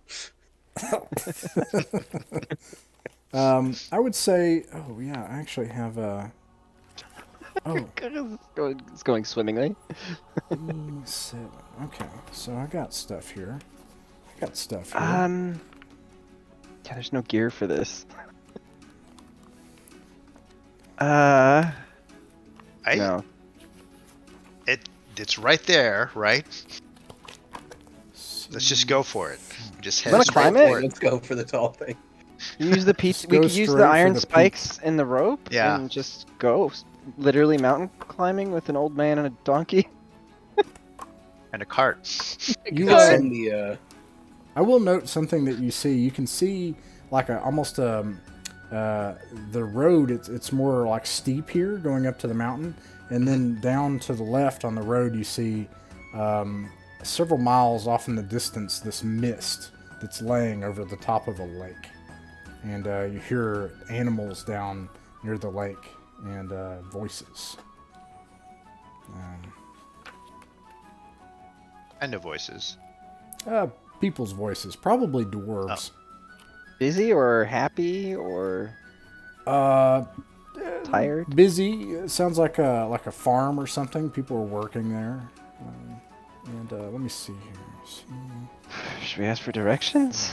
I would say, oh yeah, I actually have a. Oh, It's going swimmingly. 7. Okay, so I got stuff here. I got stuff here. Yeah, there's no gear for this. No. It's right there, right? Let's just go for it. Just head wanna straight climb it? for it. Let's go for the tall thing. You use the Just we go could use straight the for iron the peak. spikes in the rope Yeah. and just go. Literally mountain climbing with an old man and a donkey. And a cart. You, It's in the I will note something that you see. You can see like almost the road. It's more like steep here, going up to the mountain, and then down to the left on the road, you see several miles off in the distance this mist that's laying over the top of a lake, and you hear animals down near the lake and voices. Kind of voices. People's voices, probably dwarves. Busy or happy or tired? Busy. It sounds like a farm or something. People are working there. Let me see here. Should we ask for directions?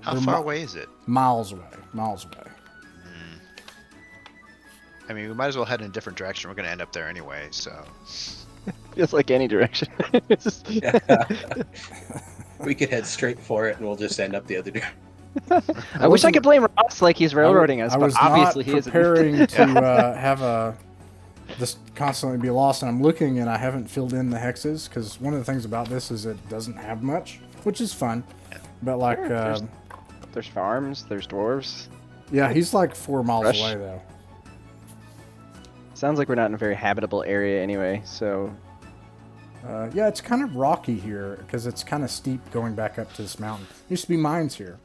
How They're far away is it? Miles away. Miles away. I mean, we might as well head in a different direction. We're going to end up there anyway, so. Feels like any direction. It's just- we could head straight for it, and we'll just end up the other direction. I wish I could blame Ross like he's railroading us, I but was obviously not he isn't. preparing to have just constantly be lost, and I'm looking and I haven't filled in the hexes because one of the things about this is it doesn't have much, which is fun. But like, There's farms, there's dwarves. yeah, he's like 4 miles Rush. away though. Sounds like we're not in a very habitable area anyway, so Yeah, it's kind of rocky here because it's kind of steep going back up to this mountain. Used to be mines here.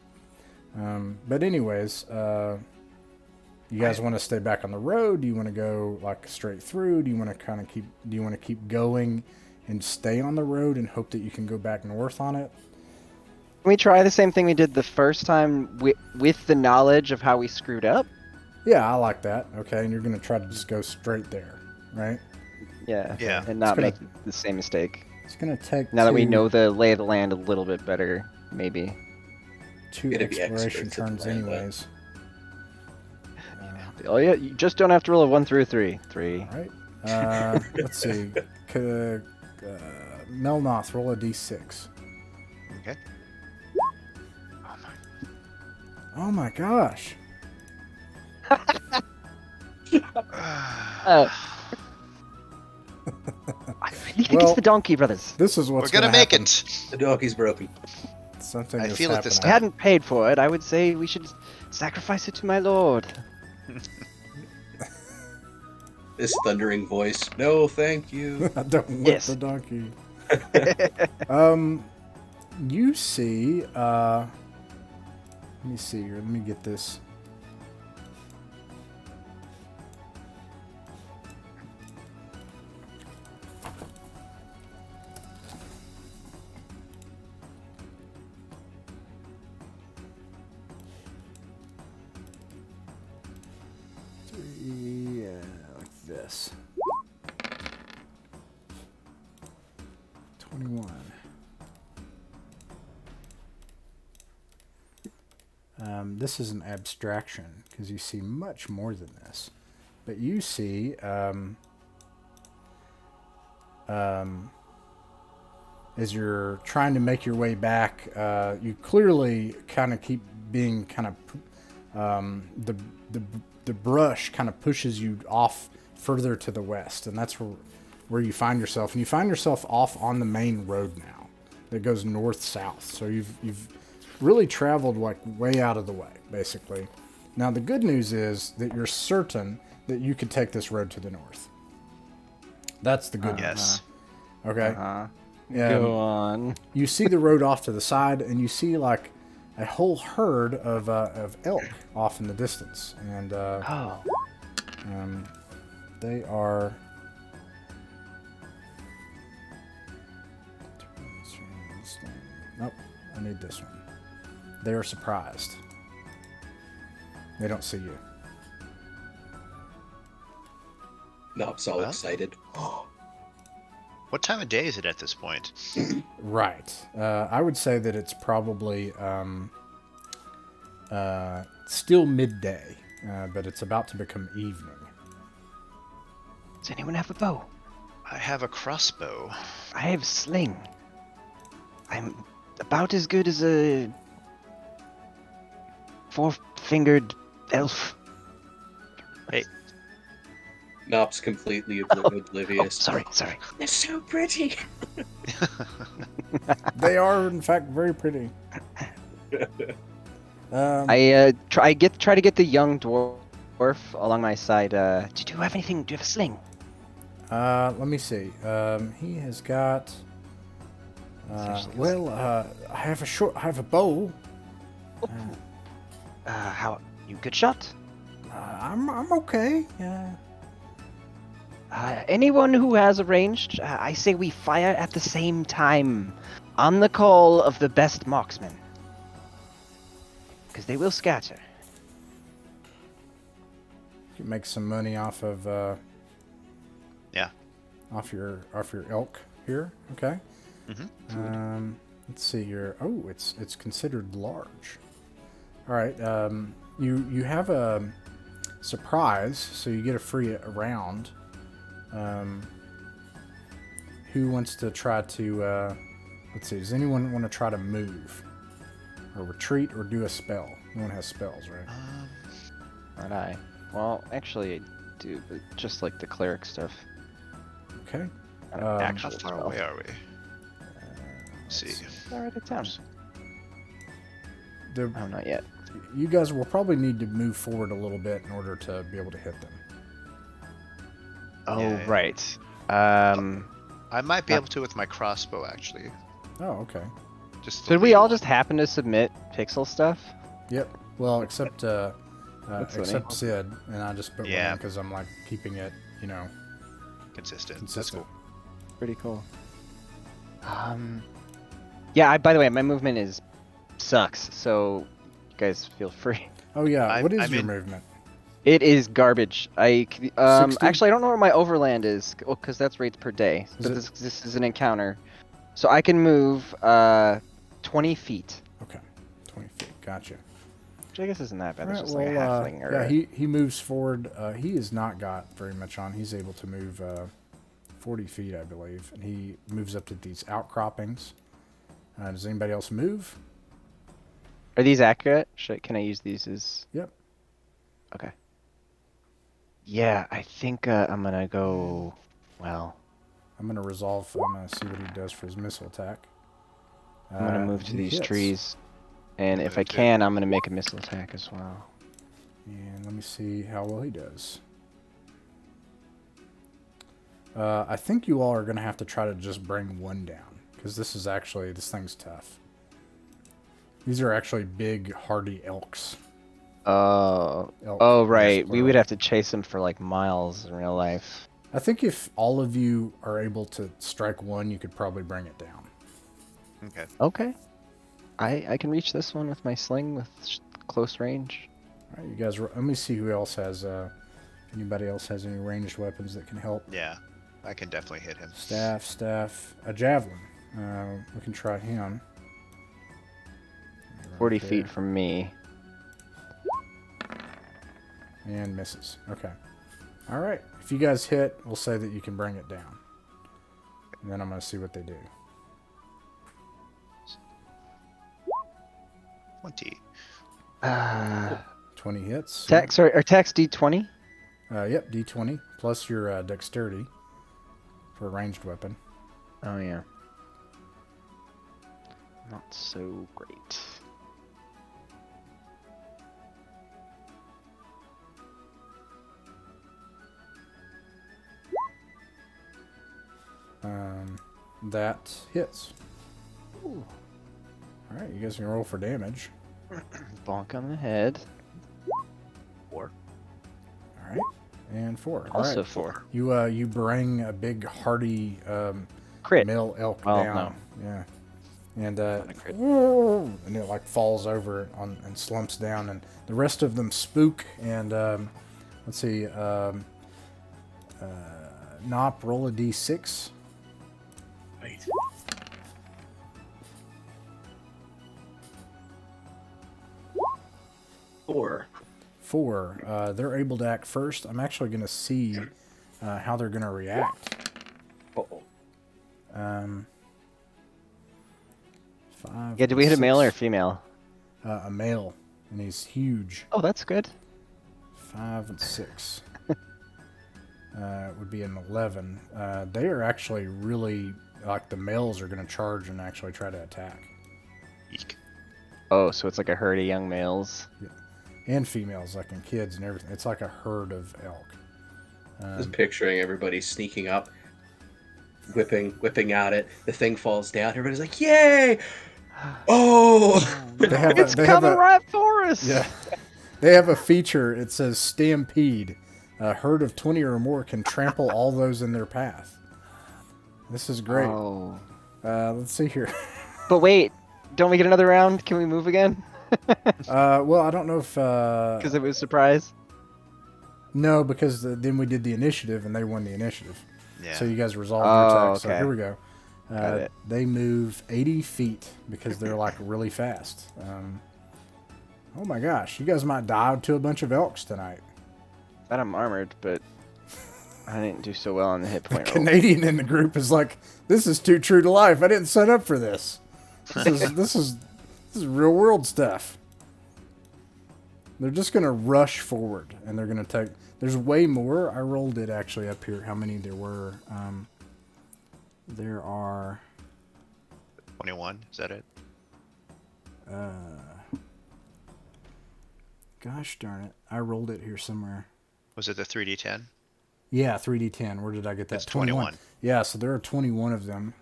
But anyways, you guys want to stay back on the road? Do you want to go like straight through? Do you want to kind of keep going and stay on the road and hope that you can go back north on it? can we try the same thing we did the first time with the knowledge of how we screwed up? Yeah, I like that. Okay, and you're going to try to just go straight there, right? Yeah. Yeah. And not gonna- make the same mistake. It's going to take Now that we two- know the lay of the land a little bit better, maybe. 2 Gotta be exploration experts at the turns land, anyways. Oh yeah, you just don't have to roll a 1 through 3. 3. Right. Let's see. Melnoth, roll a d6. Okay. Oh my gosh. I really think Well, it's the donkey, brothers. This is We're what's going to gonna make happen. it. The donkey's broken. Something I is feel it this If I happening. hadn't paid for it, I would say we should sacrifice it to my lord. This thundering voice. No, thank you. I don't want Yes. the donkey. You see, let me see here. Let me get this. Yeah, like this. 21. This is an abstraction because you see much more than this. But you see, as you're trying to make your way back, you clearly kind of keep being kind of the brush kind of pushes you off further to the west, and that's where you find yourself. And you find yourself off on the main road now that goes north-south. So you've really traveled like way out of the way, basically. Now the good news is that you're certain that you could take this road to the north. That's the good news. Yes. Okay. Go on. You see the road off to the side, and you see like a whole herd of elk off in the distance, and Oh. They are. Nope, I need this one. They are surprised. They don't see you. Nop's all Well. excited. What time of day is it at this point? Right. I would say that it's probably still midday, but it's about to become evening. Does anyone have a bow? I have a crossbow. I have sling. I'm about as good as a four-fingered elf. Hey, Nop's completely Oh, oblivious. sorry. They're so pretty. They are, in fact, very pretty. I try to get the young dwarf along my side. Do you have anything? Do you have a sling? Let me see. He has got. I have a bow. How you good shot? I'm okay. Yeah. Anyone who has a ranged, I say we fire at the same time, on the call of the best marksman, because they will scatter. You can make some money off of. yeah. Off your elk here. Okay. Mm-hmm. Let's see here. Oh, it's considered large. All right. You have a surprise, so you get a free round. Who wants to try to? Let's see. Does anyone want to try to move, or retreat, or do a spell? No one has spells, right? Aren't I? Well, actually, I do, but just like the cleric stuff. Okay. Not an How How actual far spell. away are we? Let's see. They're right at town. The, Oh, not yet. you guys will probably need to move forward a little bit in order to be able to hit them. Oh, Yeah. right. I might be able to with my crossbow, actually. Oh, okay. Just Did we all just happen to submit pixel stuff? Yep. Well, except That's funny. except Sid, and I just put one Yeah. in because I'm like keeping it, consistent. That's consistent. cool. Pretty cool. Yeah. By the way, my movement sucks, so you guys feel free. Oh yeah. What is I'm your in- movement? It is garbage. 60? Actually, I don't know where my overland is, because that's rates per day. Is But it- this is an encounter, so I can move 20 feet, Okay. 20 feet. Gotcha. which I guess isn't that bad. All It's right, just like a halfling or yeah, he moves forward. He has not got very much on. He's able to move 40 feet, I believe, and he moves up to these outcroppings. Does anybody else move? Are these accurate? Can I use these as? Yep. Okay. Yeah, I think I'm gonna go. Well, I'm gonna resolve. I'm gonna see what he does for his missile attack. I'm gonna move to He these hits. trees, and I'm if I gonna do- can, I'm gonna make a missile attack as well. And let me see how well he does. I think you all are going to have to try to just bring one down. Because this thing's tough. These are actually big, hardy elks. Elk, Oh yes, right, we would plural. have to chase them for like miles in real life. I think if all of you are able to strike one, you could probably bring it down. Okay. Okay. I can reach this one with my sling with close range. All right, you guys, let me see who else has, anybody else has any ranged weapons that can help. Yeah, I can definitely hit him. Staff, a javelin. We can try him. 40 Right feet there. from me. And misses. Okay. All right. If you guys hit, we'll say that you can bring it down. And then I'm going to see what they do. 20. 20 hits. Tax or tax D20. Yep, D20 plus your dexterity for a ranged weapon. Oh yeah. Not so great. That hits. All right, you guys can roll for damage. Bonk on the head. 4. All right. and 4. All Also right. 4. You bring a big hardy Crit. male elk Well, down. no. Yeah. And Not a crit. and it like falls over and slumps down, and the rest of them spook. And let's see, Nop, roll a d6. Right. Four. 4. They're able to act first. I'm actually going to see how they're going to react. Uh-oh. 5. Yeah, did we hit a male or a 6. female? A male, and he's huge. Oh, that's good. 5 and 6. Would be an 11. They are actually really, like, the males are going to charge and actually try to attack. Eek. Oh, so it's like a herd of young males. And females, like in kids and everything. It's like a herd of elk. Just picturing everybody sneaking up, whipping at it. The thing falls down. Everybody's like, "Yay! Oh!" They have It's they have coming right for us! Yeah. They have a feature. It says Stampede. A herd of 20 or more can trample all those in their path. This is great. Oh. Let's see here. But wait, don't we get another round? Can we move again? Well, I don't know if... Because it was a surprise. No, because then we did the initiative and they won the initiative. Yeah. So you guys resolved your attack. So okay. here we go. Got it. They move 80 feet because they're like really fast. Oh my gosh, you guys might die to a bunch of elks tonight. But I'm armored, but I didn't do so well on the hit The point roll. Canadian in the group is like, this is too true to life. I didn't sign up for this. This is real world stuff. They're just gonna rush forward and they're gonna take. There's way more. I rolled it actually up here. How many there were? There are. 21. Is that it? Gosh darn it! I rolled it here somewhere. Was it the 3d10? Yeah, 3d10. Where did I get that? It's 21. Yeah, so there are 21 of them.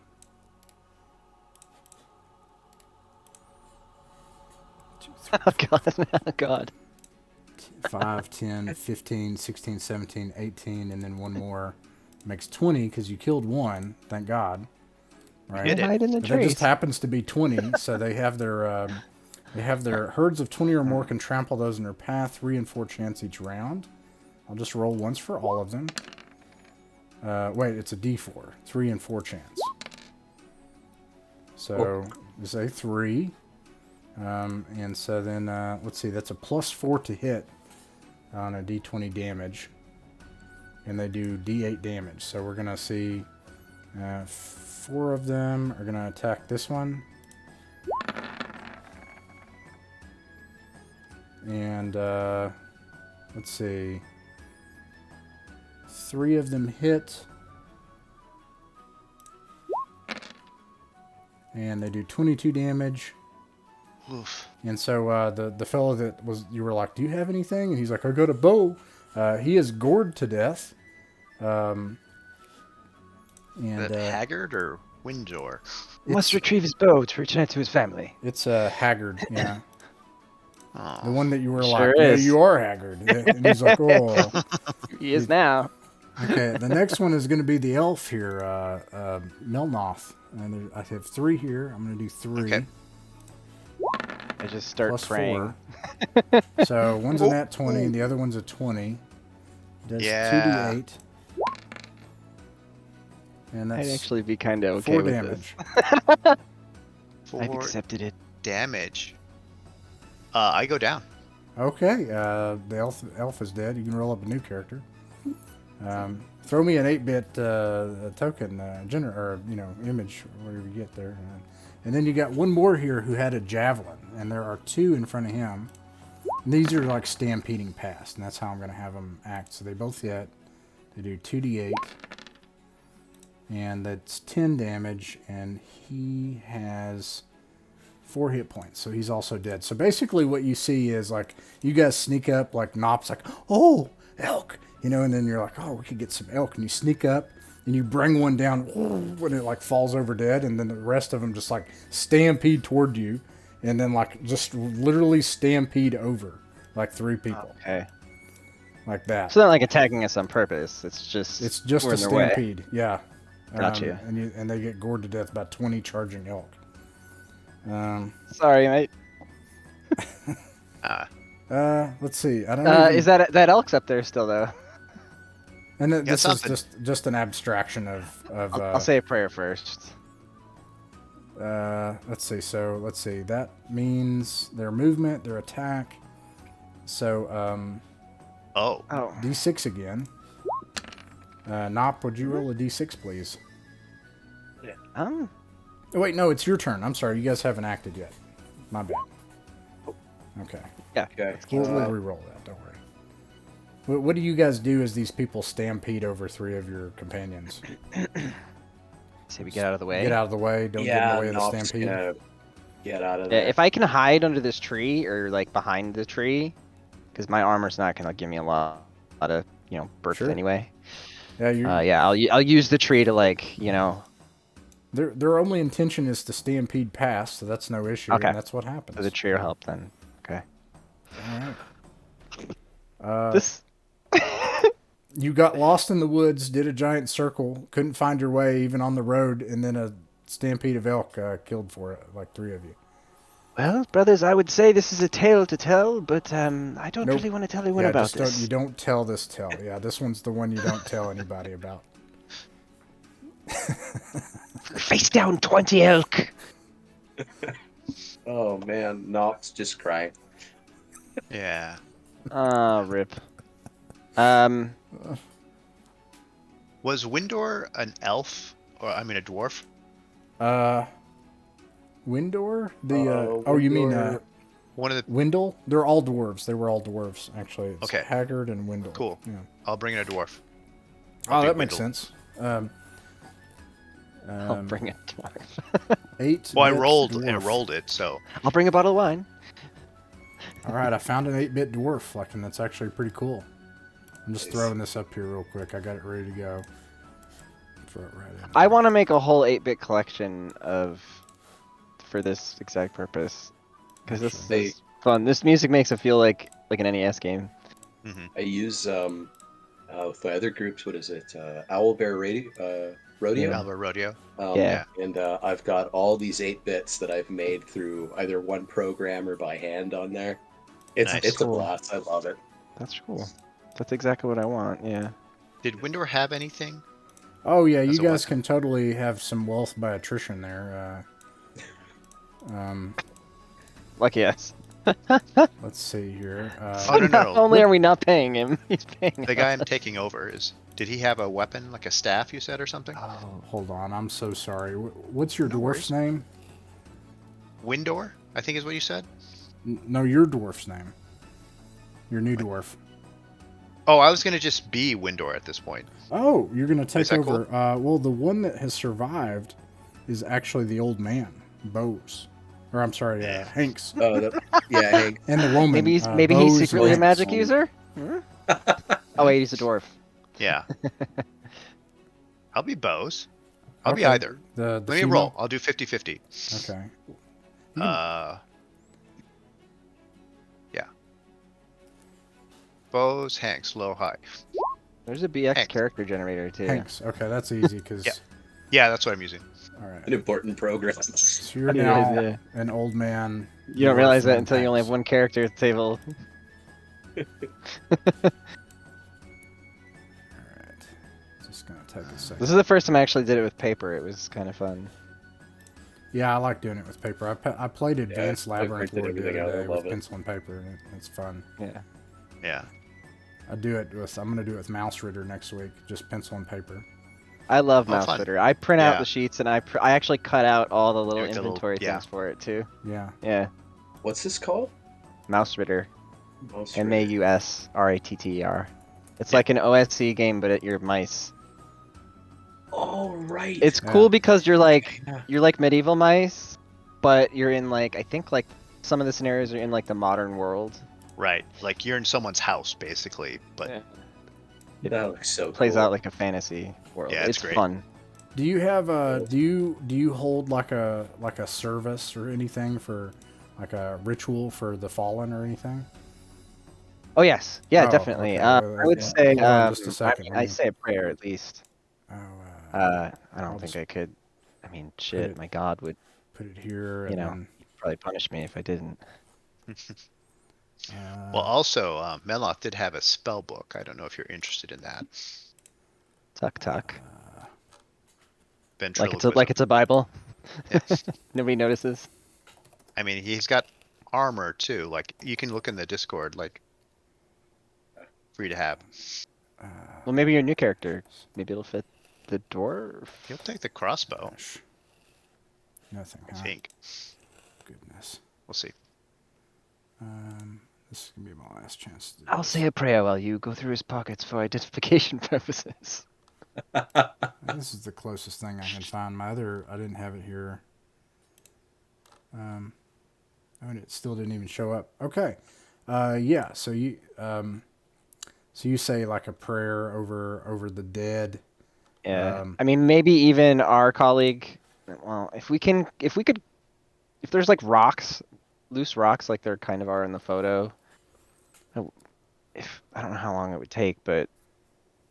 Oh god, oh god. 5, 10, 15, 16, 17, 18, and then one more makes 20 because you killed one. Thank God. Right? Hit it. Hide in the But that trees. just happens to be 20, so they have their herds of 20 or more can trample those in their path. 3 and 4 chance each round. I'll just roll once for all of them. Wait, it's a D4. 3 and 4 chance. So you say 3. And so then, let's see, that's a +4 to hit on a D20 damage. And they do D8 damage. So we're going to see 4 of them are going to attack this one. And let's see, 3 of them hit. And they do 22 damage. Oof. And so the fellow that was, you were like, do you have anything? And he's like, I got a bow. He is gored to death. And Is that Haggard or Windor? Must retrieve his bow to return it to his family. it's Haggard, yeah. Oh. The one that you were Sure like, yeah, is. you are Haggard. And he's like, oh. He is now. Okay, the next one is going to be the elf here, Melnoth. And I have 3 here. I'm going to do 3. Okay. I just start Plus praying. 4. So one's a nat 20, and the other one's a 20. Does Yeah. 2d8. And I'd that's actually be kind of okay 4 with damage. this. 4 I've accepted it. damage. I go down. Okay, the elf is dead. You can roll up a new character. Throw me an 8-bit token, or image, whatever you get there. And then you got one more here who had a javelin, and there are 2 in front of him. And these are like stampeding past, and that's how I'm going to have them act. So they both hit. They do 2d8, and that's 10 damage, and he has 4 hit points, so he's also dead. So basically what you see is like you guys sneak up, like Nop's like, oh, elk, and then you're like, oh, we could get some elk, and you sneak up and you bring one down when it like falls over dead, and then the rest of them just like stampede toward you, and then like just literally stampede over like 3 people. Okay. like that. It's not like attacking us on purpose. It's just a we're in their way. stampede. Yeah. Gotcha. And they get gored to death by 20 charging elk. Sorry, mate. Let's see. I don't know. Is that elk's up there still though? And this is something. just an abstraction of. I'll say a prayer first. Let's see. So let's see. That means their movement, their attack. So Oh. D6 again. Nop, would you roll a D6, please? Oh, wait, no, it's your turn. I'm sorry, you guys haven't acted yet. My bad. Okay. Yeah. Okay. We'll re-roll that. Don't worry. What do you guys do as these people stampede over 3 of your companions? Say we get out of the way. Get out of the way. Don't get in the way of the Nop's stampede. gonna get out of Yeah, there. if I can hide under this tree or like behind the tree, because my armor's not gonna give me a lot of berth Sure. anyway. Yeah, I'll use the tree to Their only intention is to stampede past, so that's no issue. Okay. And that's what happens. So the tree will help then. Okay. All right. This. You got lost in the woods, did a giant circle, couldn't find your way even on the road, and then a stampede of elk killed for it, like 3 of you. Well, brothers, I would say this is a tale to tell, but I don't Nope. really want to tell anyone Yeah, about just this. you don't tell this tale. Yeah, this one's the one you don't tell anybody about. Face down, 20 elk. Oh man, Nop's just crying. Yeah. Ah, rip. Was Windor an elf? Or, I mean, a dwarf? Windor? You mean Windor. One of the... Windle? They're all dwarves. They were all dwarves, actually. It's Okay. Haggard and Windle. Cool. Yeah. I'll bring in a dwarf. Oh, be that makes Windle. sense. I'll bring a dwarf. 8. Well, I bit rolled dwarf. and rolled it, so... I'll bring a bottle of wine. All right, I found an 8-bit dwarf, and that's actually pretty cool. I'm just Nice. throwing this up here real quick. I got it ready to go. Throw it right in. I want to make a whole 8-bit collection for this exact purpose, because this They- is fun. This music makes it feel like an NES game. Mhm. I use with my other groups. What is it? Owl Bear Rodeo. Alba Rodeo. Yeah. And I've got all these 8-bits that I've made through either one program or by hand on there. It's Nice. it's Cool. a blast. I love it. That's cool. That's exactly what I want. Yeah. Did Windor have anything? Oh, yeah, you As a guys weapon. can totally have some wealth by attrition there. Lucky us. Let's see here. Oh, no. Not only are we not paying him, he's paying The us. guy I'm taking over is... Did he have a weapon, like a staff, you said, or something? Oh, hold on. I'm so sorry. What's your No dwarf's worries. name? Windor, I think is what you said? No, your dwarf's name. Your new dwarf. Oh, I was going to just be Windor at this point. Oh, you're going to take Is that over. Well, the one that has survived is actually the old man, Bose. Or I'm sorry, Hanks. Yeah, hey, And the woman. Maybe he's Bose secretly a Hanks. magic user. Oh wait, he's a dwarf. Yeah. I'll be Bose. I'll be Okay. either. The Let me female? roll. I'll do 50-50. Okay. Yeah. Bose, Hanks, low, high. There's a BX Hanks. character generator too. Hanks. Okay, that's easy because. Yeah. Yeah, that's what I'm using. All right. an important program. So you're Yeah, now yeah. an old man. You don't dwarf realize that named until you only have Hanks. one character at the table. Alright. Just gonna take a second. This is the first time I actually did it with paper. It was kind of fun. Yeah, I like doing it with paper. I played Advanced I Labyrinth printed Lord the everything other out. I day love with it. pencil and paper, and it's fun. Yeah. Yeah. I'm gonna do it with Mouse Ritter next week, just pencil and paper. I love Oh, Mouse fun. Ritter. I print out Yeah. the sheets and I actually cut out all the little Like the little- inventory yeah. things for it too. Yeah. Yeah. What's this called? Mouse Ritter. Mouse MAUSRATTER. It's like an OSC game, but at your mice. Oh right. It's Yeah. cool because you're like Yeah. medieval mice, but you're in like I think like some of the scenarios are in like the modern world. Right. Like you're in someone's house, basically. But Yeah. That looks so Plays cool. out like a fantasy world. Yeah, it's it's great. fun. Do you have do you hold like a service or anything for like a ritual for the fallen or anything? Oh yes, yeah, Oh, definitely. okay. I would say, Hold on just a I second. mean, Let I me- say a prayer at least. Oh, I I'll don't think just I could. I mean, put shit, it my God would, put it here, you and know, then probably punish me if I didn't. Well, also, Melloth did have a spell book. I don't know if you're interested in that. Tuck tuck. Ventriloquism. Like it's a Bible. Yes. Nobody notices. I mean, he's got armor too. Like, you can look in the Discord, like, free to have. Well, maybe your new character. Maybe it'll fit the dwarf. He'll take the crossbow, gosh, nothing. I Huh? think. Goodness. We'll see. This is gonna be my last chance to do I'll this. say a prayer while you go through his pockets for identification purposes. This is the closest thing I can find. My other, I didn't have it here. Oh, and it still didn't even show up. Okay. Yeah. So you say like a prayer over the dead. Yeah. I mean, maybe even our colleague. Well, if there's like rocks, loose rocks, like there kind of are in the photo. I don't know how long it would take, but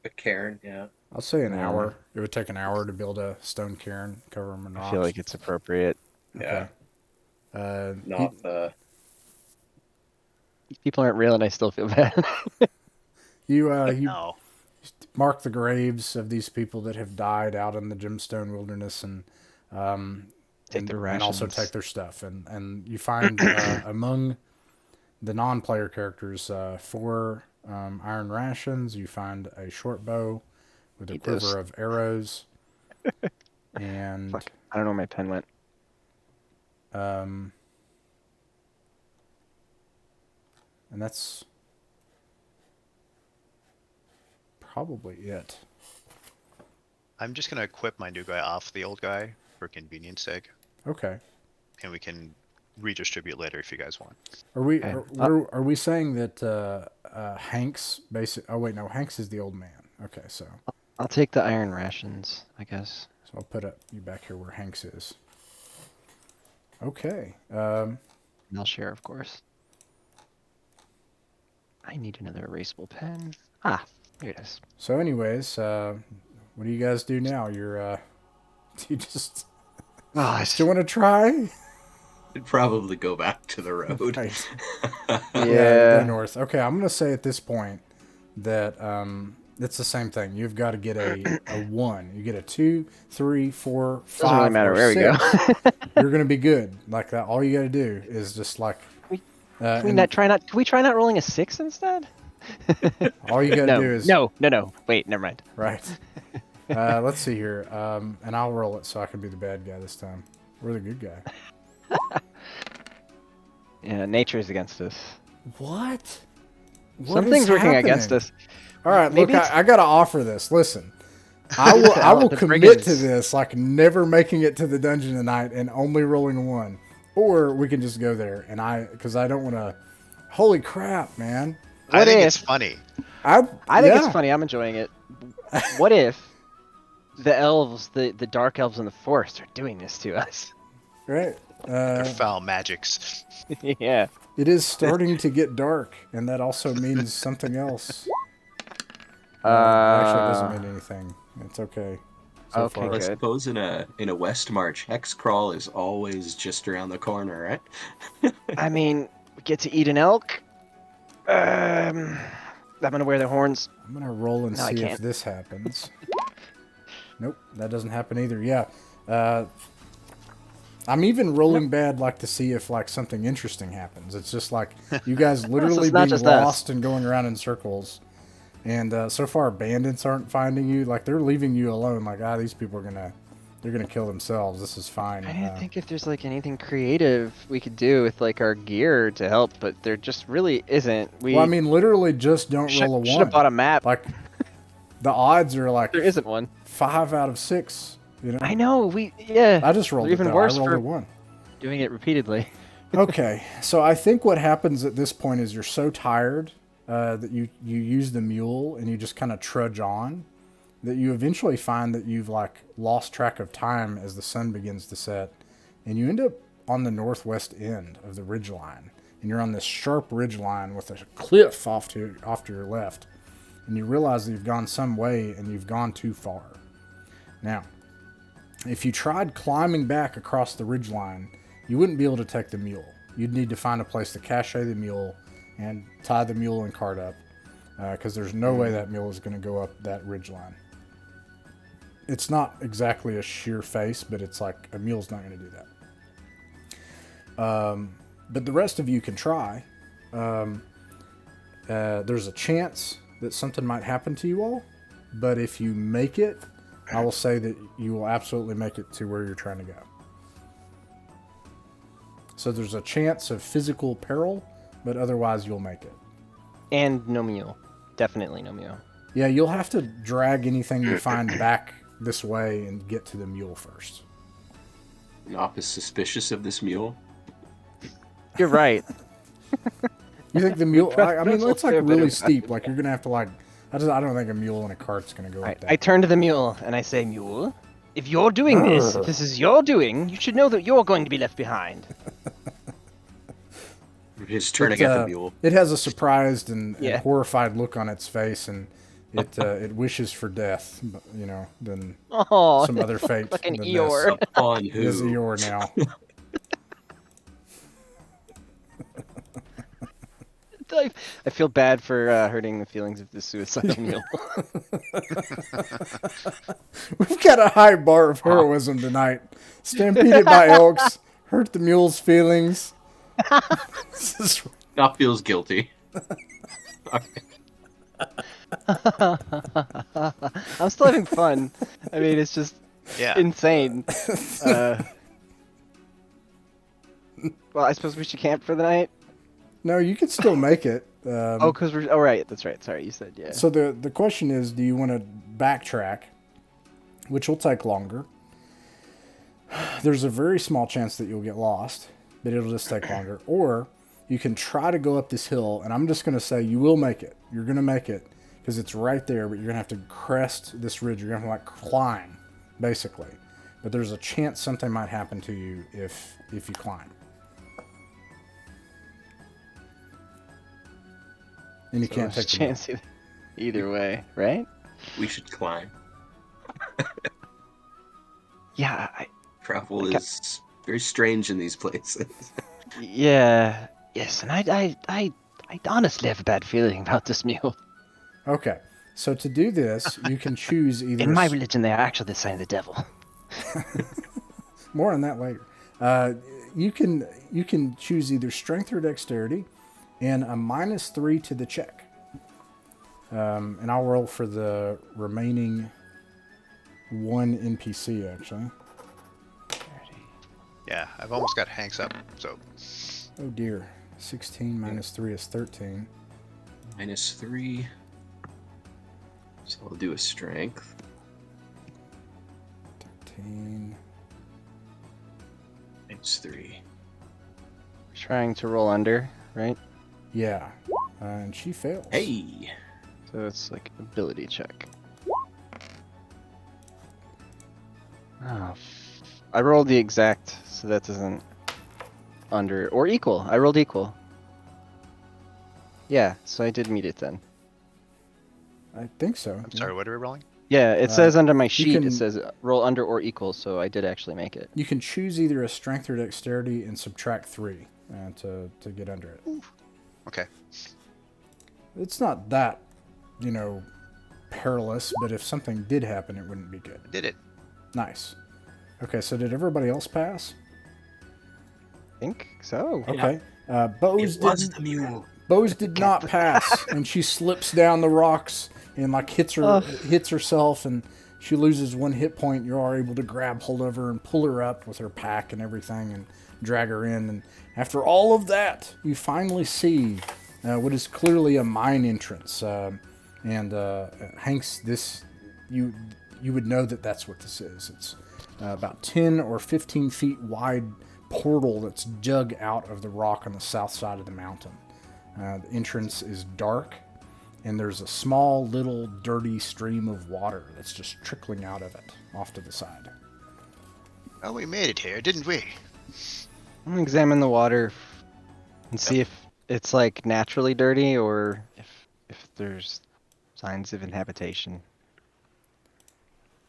A cairn, yeah. I'll say an Yeah. hour. It would take an hour to build a stone cairn, cover them in rocks. I feel like it's appropriate. Yeah. Okay. Not People aren't real, and I still feel bad. You No. mark the graves of these people that have died out in the gemstone wilderness, and Take their and also rations. take their stuff, and you find among the non-player characters 4 iron rations. You find a short bow with a Eat quiver those. of arrows, and Fuck, I don't know where my pen went. and that's probably it. I'm just gonna equip my new guy off the old guy for convenience sake, Okay. and we can redistribute later if you guys want. Are we Okay. are we saying that Hanks basic? Oh wait, no, Hanks is the old man. Okay, so I'll take the iron rations, I guess. I'll put you back here where Hanks is. Okay. And I'll share, of course. I need another erasable pen. Ah, here it is. So, anyways, what do you guys do now? You're do you just Oh, still want to try? I'd probably go back to the road. Right. yeah. Go north. Okay, I'm gonna say at this point that it's the same thing. You've got to get a 1. You get a 2, 3, 4, 5, Doesn't really matter or where 6. we go. You're gonna be good. Like that. All you got to do is just like. Can we try not rolling a 6 instead? All you got to No, do is no. Wait, never mind. right. Let's see here. And I'll roll it so I can be the bad guy this time. We're the good guy. Yeah, nature is against us. What? Something's working against us. All right, Maybe look, it's- I got to offer this. Listen, I will The commit brigands. to this, like never making it to the dungeon tonight and only rolling a 1. Or we can just go there, and because I don't want to. Holy crap, man! I What think if- it's funny. I think it's yeah. funny. I'm enjoying it. What if the elves, the dark elves in the forest, are doing this to us? Right. They're foul magics. Yeah. It is starting to get dark, and that also means something else. Actually, it doesn't mean anything. It's okay. So Okay, far. I good. suppose in a West March, Hex Crawl is always just around the corner, right? I mean, we get to eat an elk. I'm gonna wear the horns. I'm gonna roll and No, I see if can't. this happens. Nope, that doesn't happen either. Yeah. I'm even rolling bad, like to see if like something interesting happens. It's just like you guys literally it's not being just us. lost and going around in circles. And so far, bandits aren't finding you. Like they're leaving you alone. Like these people are they're gonna kill themselves. This is fine. I didn't think if there's like anything creative we could do with like our gear to help, but there just really isn't. Well, I mean, literally, just don't roll a 1. should have bought a map. Like the odds are like There isn't one. 5 out of 6. You know. I know. Yeah. I just rolled They're it. even Though. worse I rolled for a 1. doing it repeatedly. Okay, so I think what happens at this point is you're so tired that you use the mule and you just kind of trudge on that you eventually find that you've like lost track of time as the sun begins to set, and you end up on the northwest end of the ridgeline, and you're on this sharp ridge line with a cliff off to your left, and you realize that you've gone some way and you've gone too far. Now, if you tried climbing back across the ridge line, you wouldn't be able to take the mule. You'd need to find a place to cache the mule and tie the mule and cart up, because there's no way that mule is going to go up that ridge line. It's not exactly a sheer face, but it's like a mule's not going to do that. But the rest of you can try. There's a chance that something might happen to you all, but if you make it, I will say that you will absolutely make it to where you're trying to go. So there's a chance of physical peril, but otherwise you'll make it. And no mule. Definitely no mule. Yeah, you'll have to drag anything you find back this way and get to the mule first. Nop is suspicious of this mule. You're right. You think the mule? I mean, it's like Fair bit really of- steep. Like you're gonna have to like. I don't think a mule in a cart's gonna go up that. I turn to the mule and I say, Mule, if you're doing this, if this is your doing, you should know that you're going to be left behind. He's turning at the mule. It has a surprised and Yeah. horrified look on its face, and it wishes for death. You know, than Oh, some other fate. like an than Eeyore. Upon This. It is who? Eeyore now. I feel bad for hurting the feelings of the suicidal mule. We've got a high bar of heroism tonight. Stampeded by elks, hurt the mule's feelings. This is Nop feels guilty. I'm still having fun. I mean, it's just Yeah. insane. Well, I suppose we should camp for the night. No, you could still make it. Oh, because we're. Oh, right. That's right. Sorry, you said yeah. So the question is, do you want to backtrack, which will take longer? There's a very small chance that you'll get lost, but it'll just take longer. Or you can try to go up this hill, and I'm just going to say you will make it. You're going to make it because it's right there, but you're going to have to crest this ridge. You're going to have to like climb, basically. But there's a chance something might happen to you if you climb. And you can't There's take a the chance either way, right? We should climb. Yeah. Travel is very strange in these places. Yeah. Yes, and I honestly have a bad feeling about this mule. Okay, so to do this, you can choose either. In my religion, they are actually the sign of the devil. More on that later. You can choose either strength or dexterity, and a -3 to the check. And I'll roll for the remaining one NPC actually. Yeah, I've almost got Hanks up, so Oh dear, 16 -3 is 13. -3. So I'll do a strength. 13. -3. Trying to roll under, right? Yeah, and she fails. Hey! So it's like ability check. Oh, I rolled the exact, so that doesn't under or equal. I rolled equal. Yeah, so I did meet it then. I think so. I'm sorry, what are we rolling? Yeah, it says under my sheet, can- it says roll under or equal, so I did actually make it. You can choose either a strength or dexterity and subtract 3 to get under it. Okay. It's not that, perilous, but if something did happen, it wouldn't be good. Did it. Nice. Okay, so did everybody else pass? I think so. Okay. Bose It was didn't. the mule. Bose did not pass, and she slips down the rocks and hits herself, and she loses 1 hit point. You are able to grab hold of her and pull her up with her pack and everything, and drag her in. And after all of that, you finally see what is clearly a mine entrance. And Hanks, you would know that that's what this is. It's about 10 or 15 feet wide portal that's dug out of the rock on the south side of the mountain. The entrance is dark, and there's a small, little, dirty stream of water that's just trickling out of it off to the side. Well, we made it here, didn't we? I'm gonna examine the water And see if it's like naturally dirty or if there's signs of inhabitation.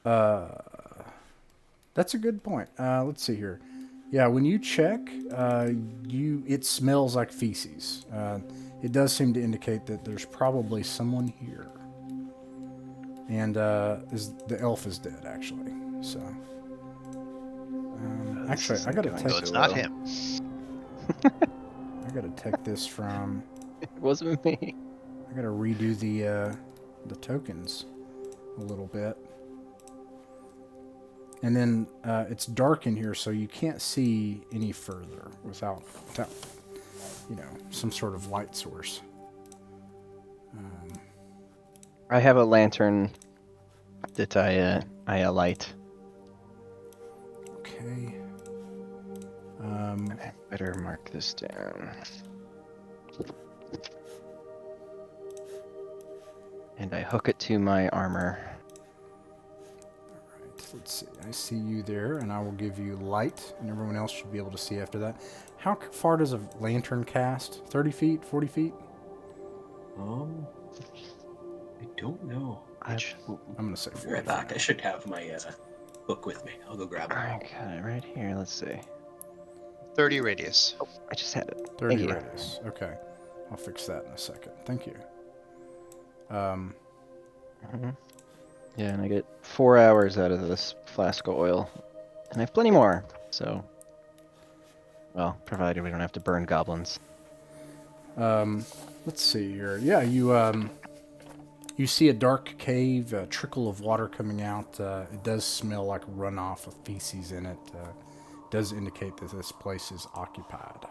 That's a good point. Let's see here. Yeah, when you check, it smells like feces. It does seem to indicate that there's probably someone here, and the elf is dead actually. So, actually, I gotta going take. So it's not him. I gotta take this from. It wasn't me. I gotta redo the tokens a little bit. And then it's dark in here, so you can't see any further without some sort of light source. I have a lantern that I light. Okay. I better mark this down. And I hook it to my armor. Let's see. I see you there, and I will give you light, and everyone else should be able to see after that. How far does a lantern cast? 30 feet? 40 feet? I don't know. I'm going to say 40 Right back. I should have my book with me. I'll go grab it. I got it right here. Let's see. 30 radius. Oh, I just had it. 30 Thank you. radius. Okay. I'll fix that in a second. Thank you. Yeah, and I get 4 hours out of this flask of oil. And I have plenty more, so... Well, provided we don't have to burn goblins. Let's see here. Yeah, you see a dark cave, a trickle of water coming out. It does smell like runoff with feces in it. Does indicate that this place is occupied.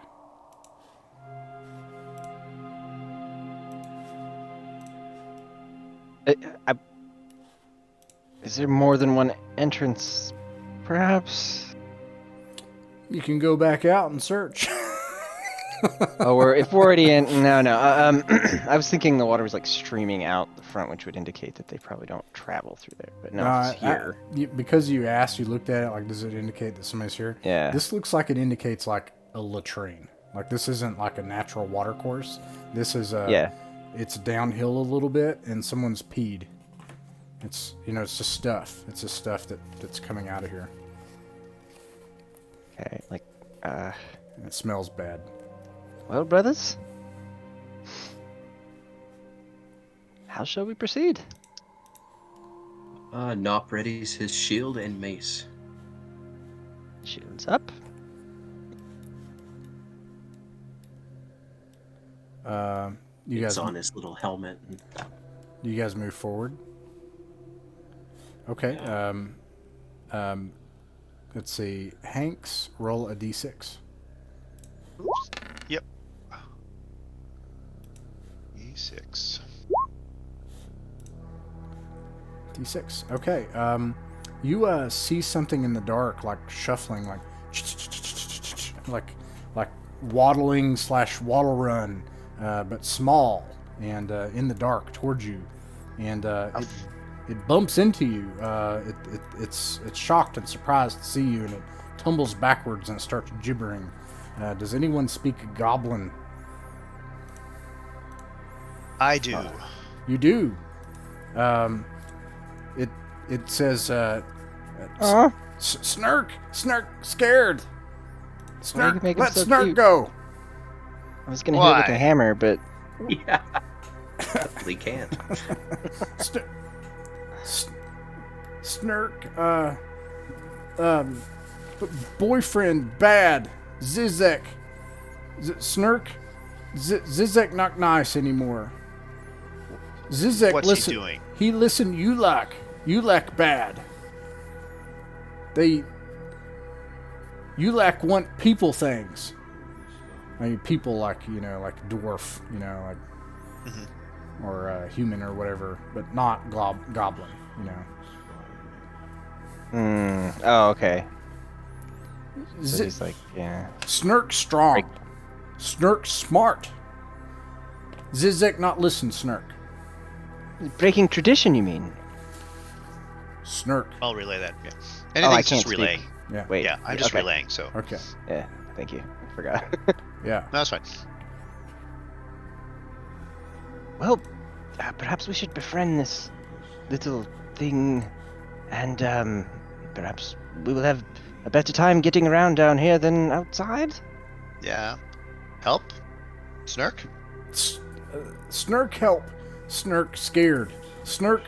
Is there more than one entrance, perhaps? You can go back out and search. Oh, if we're already in... No. I was thinking the water was like streaming out the front, which would indicate that they probably don't travel through there. But no, it's here. Because you asked, you looked at it, like, does it indicate that somebody's here? Yeah. This looks like it indicates, like, a latrine. Like, this isn't, like, a natural water course. This is Yeah. It's downhill a little bit, and someone's peed. It's, it's just stuff. It's just stuff that's coming out of here. Okay, like, And it smells bad. Well, brothers, how shall we proceed? Nop readies his shield and mace. Shields up. You It's guys on his little helmet. Do you guys move forward? Okay. Let's see. Hanks, roll a d6. Yep. E6. D6. Okay. You see something in the dark, like shuffling, like waddling / waddle run, but small and in the dark towards you, and it bumps into you. It's shocked and surprised to see you, and it tumbles backwards and it starts gibbering. Does anyone speak Goblin? I do. You do. It says, Snurk, scared. Why are you Snurk, making let so Snurk cute? go. I was gonna hit it with Why? a hammer, but Yeah. Definitely can't. Snurk, boyfriend, bad, Zizek. Snurk, Zizek not nice anymore. Zizek, What's listen. he doing? He listened Yulak bad. Yulak want people things. I mean, people like dwarf, or human or whatever, but not goblin, Oh, okay. So Z- he's like, yeah. Snurk strong. Snurk smart. Zizek not listen, Snurk. Breaking tradition, you mean? Snurk. I'll relay that. Yeah. I Anything's can't just relaying. Yeah. Wait. Yeah, I'm just okay. relaying. So Okay. Yeah, thank you. I forgot. Yeah. no, that's fine. Well, perhaps we should befriend this little thing, and perhaps we will have a better time getting around down here than outside. Yeah. Help? Snark? Snark, help! Snark, scared. Snark,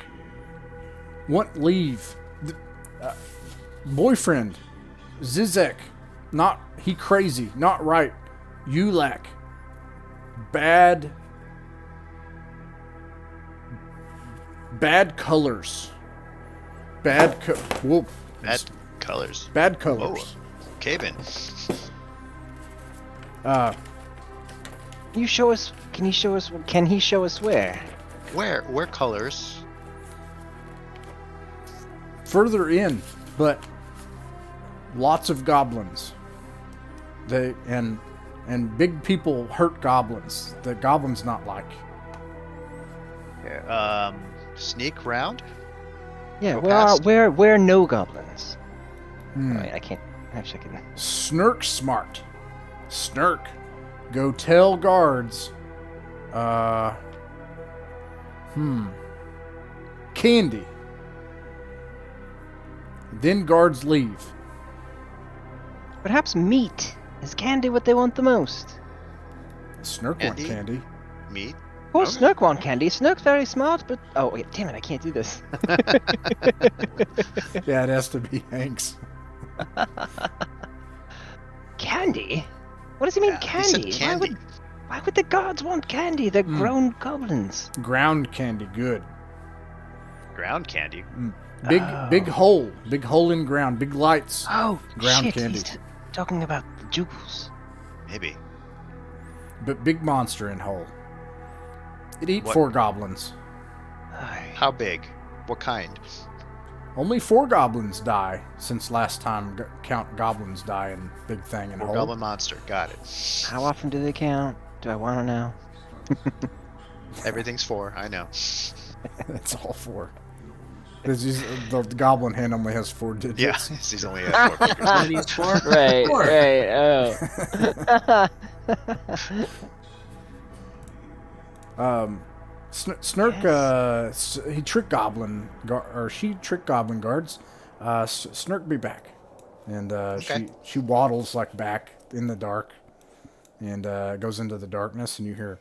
want leave. Boyfriend, Zizek, not he crazy, not right. Ulak, bad colors. Bad Colors. Bad Whoa. colors. Caven. Can he show us where? Where colors? Further in, but lots of goblins. They and big people hurt goblins. The goblins not like. Sneak round? Yeah, Go where past. where no goblins? Hmm. Wait, I can't. Actually, I can. Snark smart. Snark, go tell guards. Candy. Then guards leave. Perhaps meat. Is candy what they want the most? Snark want Candy? candy. Meat? Of course, Okay. Snurk want candy. Snurk's very smart, but wait, damn it, I can't do this. Yeah, it has to be Hanks. Candy? What does he mean, Yeah, he said candy? candy. Why would the guards want candy? They're grown goblins. Ground candy, good. Ground candy? Big hole in ground, big lights. Oh, Ground shit, candy. he's talking about the jewels. Maybe. But big monster in hole. It eat What? 4 goblins. How big? What kind? Only 4 goblins die since last time count goblins die in big thing in Or hole. goblin monster. Got it. How often do they count? Do I want to know? Everything's 4. I know. That's all 4. The goblin hand only has 4 digits. Yeah. He's only at 4 fingers. What are these for? Right, Four. right. Oh. Snark, he tricked goblin, or she tricked goblin guards. Snark be back, and Okay. she waddles like back in the dark, and goes into the darkness, and you hear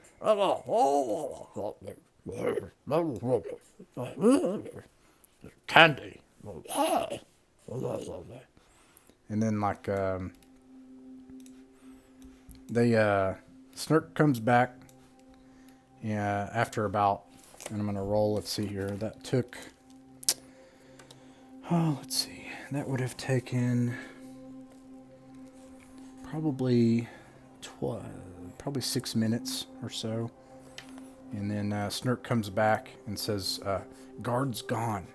candy, and then like Snark comes back. Yeah, after about, and I'm gonna roll. Let's see here. That took. Oh, let's see. That would have taken probably 6 minutes or so, and then Snark comes back and says, "Guard's gone.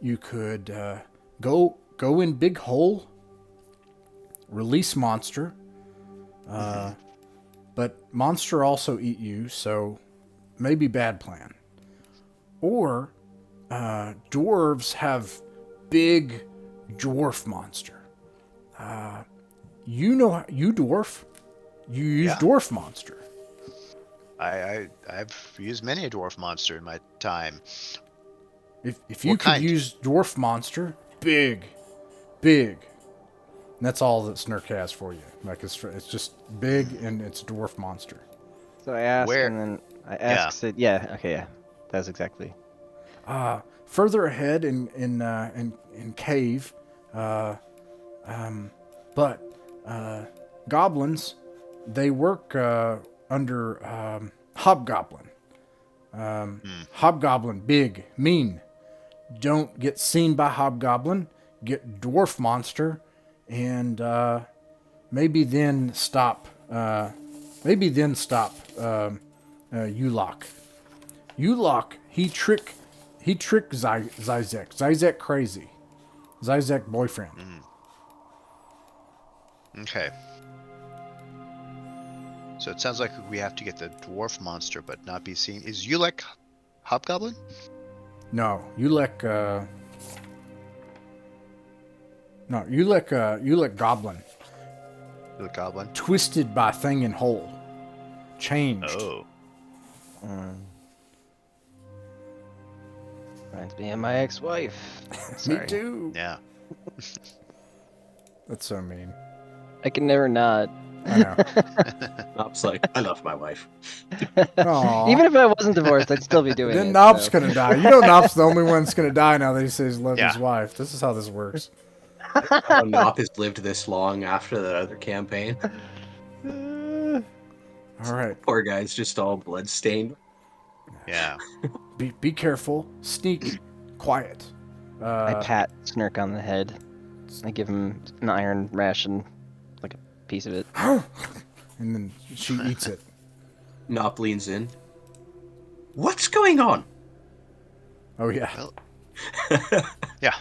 You could go in big hole. Release monster. But monster also eat you, so maybe bad plan. Or dwarves have big dwarf monster. You dwarf, you use Yeah. dwarf monster. I've used many a dwarf monster in my time. If you What could kind? use dwarf monster, big. And that's all that Snark has for you. Like it's just big and it's dwarf monster. So I asked, Where- and then I asked it. Yeah, okay, yeah. That's exactly. Further ahead in cave, but goblins, they work under hobgoblin. Hobgoblin, big, mean. Don't get seen by hobgoblin. Get dwarf monster, and maybe then stop. Ulok. Ulok, he tricked Zizek. Zizek crazy. Zizek boyfriend. Okay. So it sounds like we have to get the dwarf monster, but not be seen. Is Ulek hobgoblin? No, Ulek. No, Ulek goblin. Ulek goblin. Twisted by thing in hole. changed. Oh. Reminds me of my ex-wife. Me Sorry. too. Yeah. That's so mean. I can never not. I know. Nop's like, I love my wife. Aw. Even if I wasn't divorced, I'd still be doing Then it. Nop's so. gonna die. You know Nop's the only one that's gonna die now that he says he loved his Yeah. wife. This is how this works. How Nop has lived this long after that other campaign. All right. Poor guy's just all bloodstained. Yeah. Be careful. Sneak. Quiet. I pat Snurk on the head. I give him an iron ration, like a piece of it. And then she eats it. Nop leans in. What's going on? Oh yeah. Well, yeah.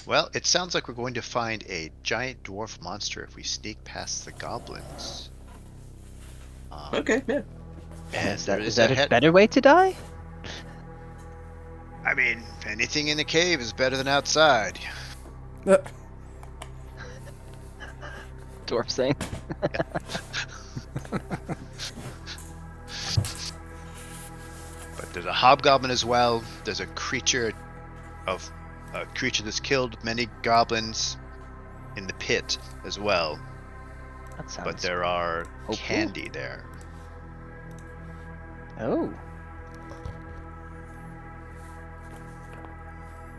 Well, it sounds like we're going to find a giant dwarf monster if we sneak past the goblins. Okay, yeah. And Is there that a better way to die? I mean, anything in the cave is better than outside. Dwarf saying. But there's a hobgoblin as well. There's a creature that's killed many goblins in the pit as well. That sounds. But there are hopeful. candy there. Oh.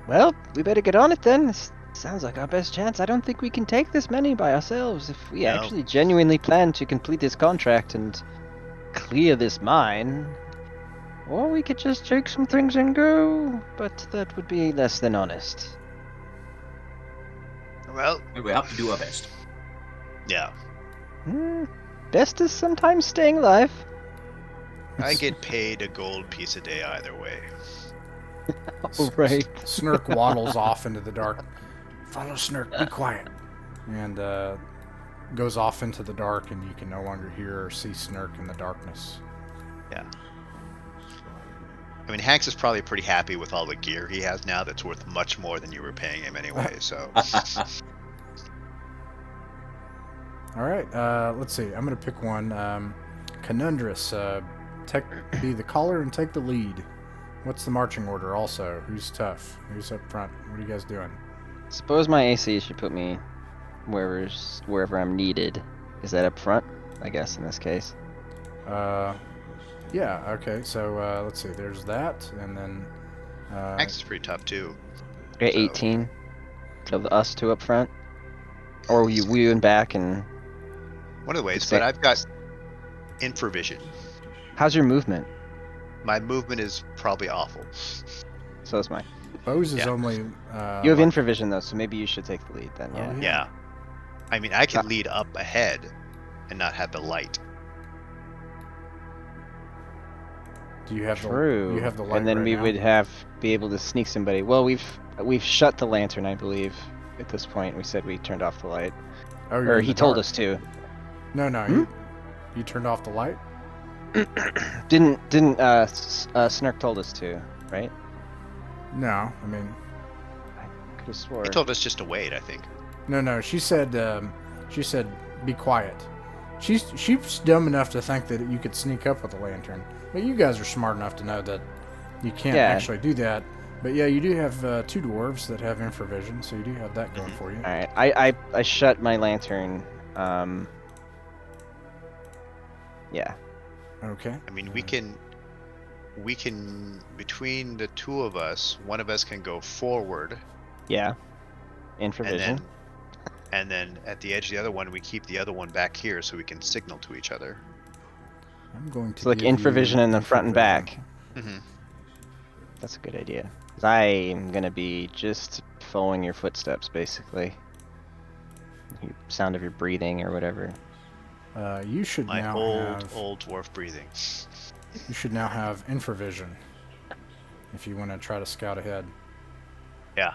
Well, we better get on it then. This sounds like our best chance. I don't think we can take this many by ourselves if we No. actually genuinely plan to complete this contract and clear this mine. Or we could just take some things and go, but that would be less than honest. Well, We have to do our best. yeah. Best is sometimes staying alive. I get paid a gold piece a day either way. Oh, right. Snurk waddles off into the dark. Follow Snurk. Be quiet. And goes off into the dark, and you can no longer hear or see Snurk in the darkness. Yeah. I mean, Hanks is probably pretty happy with all the gear he has now that's worth much more than you were paying him anyway, so... All right. Let's see. I'm gonna pick one. Conundrus. Be the caller and take the lead. What's the marching order? Also, who's tough? Who's up front? What are you guys doing? Suppose my AC should put me wherever I'm needed. Is that up front? I guess in this case. Yeah. Okay. So let's see. There's that, and then. Hanks is pretty tough, too. Okay, 18 of us two up front, or we and back and. One of the ways, Say- but I've got infravision. How's your movement? My movement is probably awful. So is mine. Bose is Yeah. only. You have like- infravision though, so maybe you should take the lead then. Oh, Yeah. yeah. Yeah. I mean, I can lead up ahead and not have the light. Do you have True. the? You have the light. and then right we now? would be able to sneak somebody. Well, we've shut the lantern, I believe. At this point, we said we turned off the light, Oh, you're or in he the told dark. us to. No, no. Hmm? You turned off the light. Didn't Snurk told us to, right? No, I mean, Could have swore. He told us just to wait, I think. no. She said be quiet. She's dumb enough to think that you could sneak up with a lantern, but you guys are smart enough to know that you can't Yeah. actually do that. But yeah, you do have two dwarves that have infravision, so you do have that going for you. All right, I shut my lantern. Yeah. Okay. I mean, we can between the two of us, one of us can go forward, Yeah. and Infravision. then at the edge of the other one, we keep the other one back here so we can signal to each other. I'm going to. So like give you infravision in the front and back. Mm-hmm. That's a good idea. 'Cause I am gonna be just following your footsteps, basically. Sound of your breathing or whatever. You should My now old have. dwarf breathing. You should now have infravision. If you want to try to scout ahead. Yeah.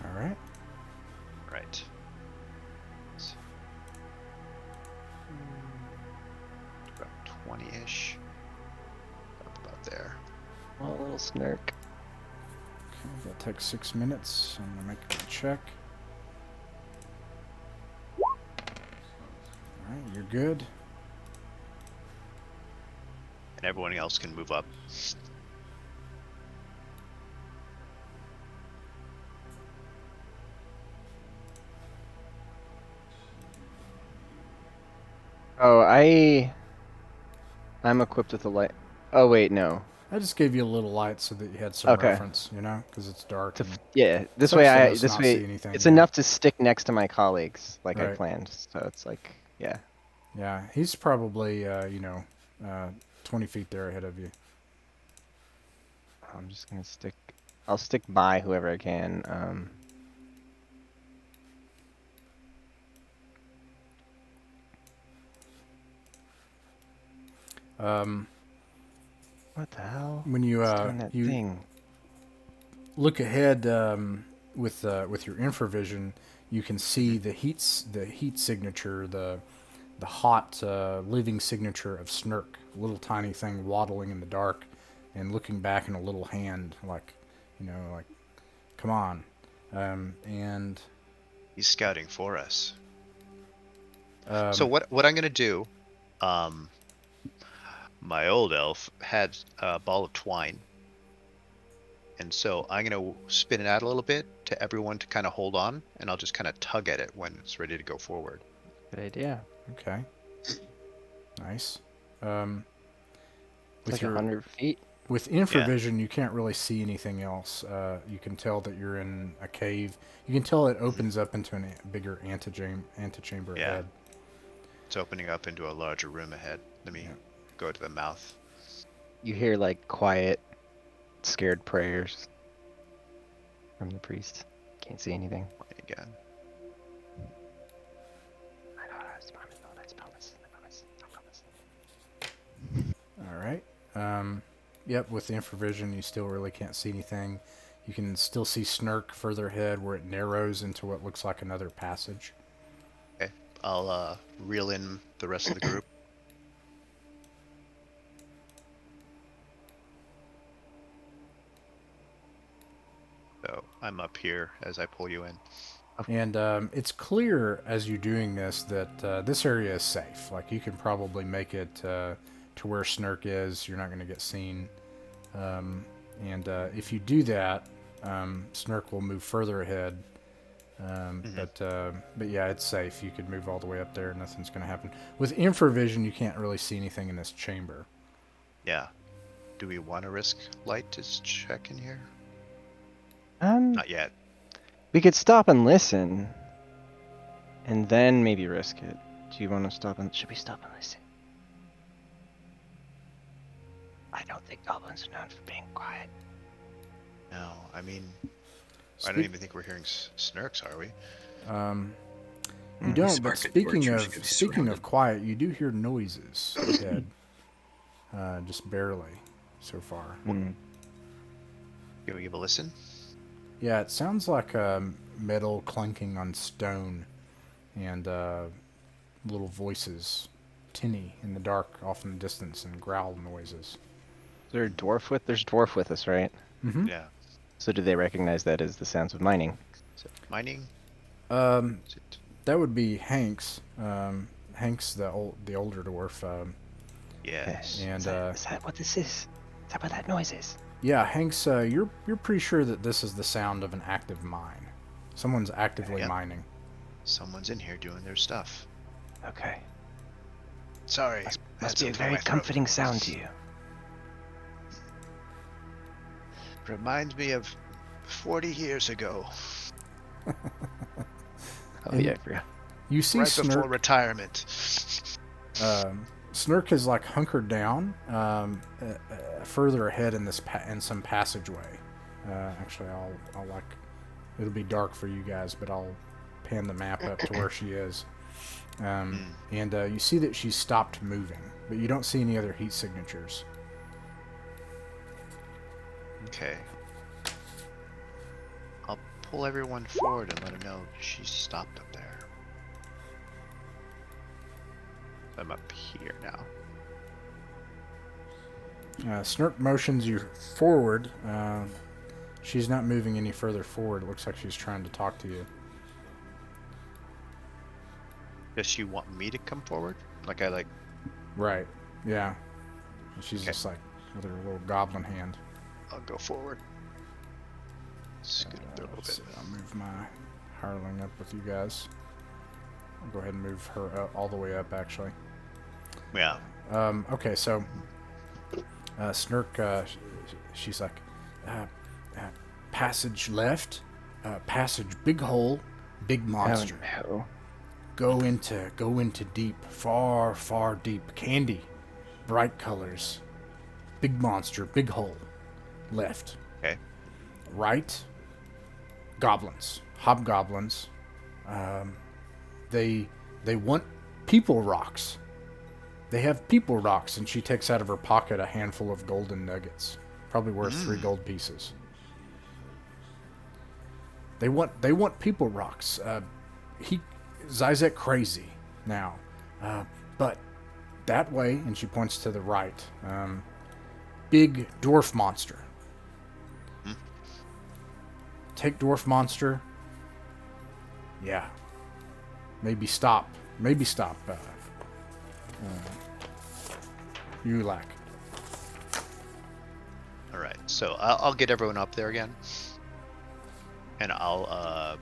All right. Right. About 20-ish. About there. Oh, a little Snurk. Okay, that takes 6 minutes. I'm gonna make a check. All right, you're good. And everyone else can move up. Oh, I'm equipped with a light. Oh wait, no. I just gave you a little light so that you had some Okay. reference, you know, because it's dark. And Yeah, this sucks way for us this not way see anything, it's yeah. enough to stick next to my colleagues like I Right. planned. So it's like, yeah. Yeah, he's probably 20 feet there ahead of you. I'm just gonna I'll stick by whoever I can. What the hell? When you It's doing that you thing. look ahead with your infravision, you can see the heat signature, the hot living signature of Snurk, a little tiny thing waddling in the dark, and looking back in a little hand, like, like, come on, and He's scouting for us. um, So what I'm gonna do, my old elf had a ball of twine. And so I'm gonna spin it out a little bit to everyone to kind of hold on, and I'll just kind of tug at it when it's ready to go forward. Good idea. okay, nice. It's like 100 feet. With infravision, you can't really see anything else. You can tell that you're in a cave. You can tell it opens up into a bigger antechamber Yeah. ahead. It's opening up into a larger room ahead. Let me go to the mouth. You hear like quiet, scared prayers from the priest. Can't see anything. Again. All right. Yep, with the infravision, you still really can't see anything. You can still see Snurk further ahead where it narrows into what looks like another passage. Okay. I'll reel in the rest of the group. So I'm up here as I pull you in. And it's clear as you're doing this that this area is safe. Like, you can probably make it to where Snurk is. You're not going to get seen. And if you do that, Snurk will move further ahead. But yeah, it's safe. You could move all the way up there. Nothing's going to happen. With infravision, you can't really see anything in this chamber. Yeah. Do we want to risk light to check in here? Not yet. We could stop and listen, and then maybe risk it. Do you want to stop and? Should we stop and listen? I don't think goblins are known for being quiet. No, I mean, I don't even think we're hearing snurks, are we? You don't. But speaking of quiet, you do hear noises ahead. Just barely, so far. Mm. Can we give a listen? Yeah, it sounds like metal clanking on stone, and little voices, tinny in the dark, off in the distance, and growl noises. Is there a dwarf with? There's a dwarf with us, right? Mm-hmm. Yeah. So do they recognize that as the sounds of mining? Is it mining? That would be Hank's. Hank's the older dwarf. Yes. And is that what this is? Is that what that noise is? Yeah, Hank's. You're pretty sure that this is the sound of an active mine. Someone's actively mining. Someone's in here doing their stuff. Okay. Sorry. Must be a very comforting sound to you. Reminds me of 40 years ago. Oh yeah, I forgot. You see right Snurk before retirement. Snurk is like hunkered down further ahead in this in some passageway. Actually, I'll like it'll be dark for you guys, but I'll pan the map up to where she is. And you see that she's stopped moving, but you don't see any other heat signatures. Okay. I'll pull everyone forward and let them know she's stopped up there. I'm up here now. Snurk motions you forward. She's not moving any further forward. It looks like she's trying to talk to you. Does she want me to come forward? Right. Yeah. And she's Okay. just like with her little goblin hand. I'll go forward. Scoot up there a Let's little see, bit. I'll move my hireling up with you guys. I'll go ahead and move her up, all the way up, actually. Yeah. Okay, so Snurk, she's like, uh, passage left, passage big hole, big monster. Oh, no. Go into deep, far, far deep. Candy, bright colors, big monster, big hole. Left. Okay. Right. Goblins, hobgoblins. They want people rocks. They have people rocks, and she takes out of her pocket a handful of golden nuggets, probably worth 3 gold pieces. They want people rocks. Zizek crazy now, but that way, and she points to the right. Big dwarf monster. Take dwarf monster. Yeah. Maybe stop. Ulak. All right. So I'll get everyone up there again, and I'll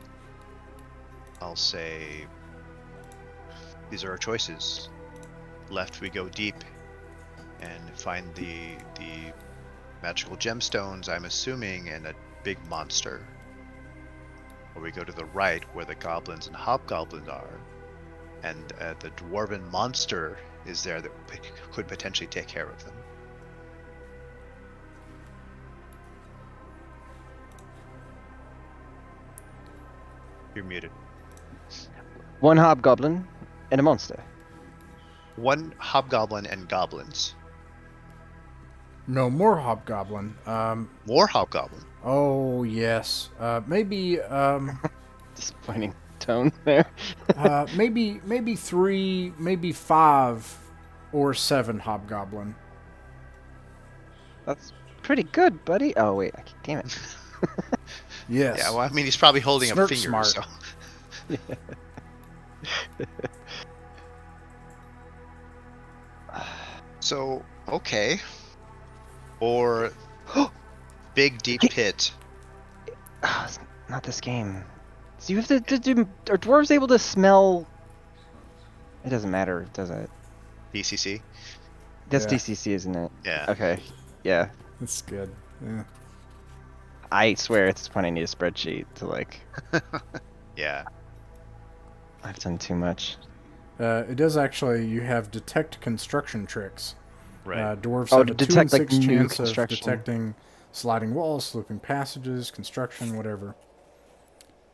say these are our choices. Left, we go deep and find the magical gemstones, I'm assuming, and a big monster. Or we go to the right, where the goblins and hobgoblins are, and the dwarven monster is there that could potentially take care of them. You're muted. One hobgoblin and a monster. One hobgoblin and goblins. No more hobgoblin. More hobgoblin. Oh yes. Maybe. Disappointing tone there. Maybe 3, maybe 5, or 7 hobgoblin. That's pretty good, buddy. Oh wait, damn it. Yes. Yeah, well, I mean, he's probably holding up Snurk's fingers. smart. So. So, okay. Or big deep pit. Oh, it's not this game. So you have to do. Are dwarves able to smell? It doesn't matter, does it? BCC. That's Yeah. DCC, isn't it? Yeah. Okay. Yeah. That's good. Yeah. I swear at this point I need a spreadsheet to like. Yeah. I've done too much. It does actually. You have detect construction tricks. Right. Dwarves Oh, have to a 2 in detect, like, 6 new chance of construction. detecting sliding walls, sloping passages, construction, whatever.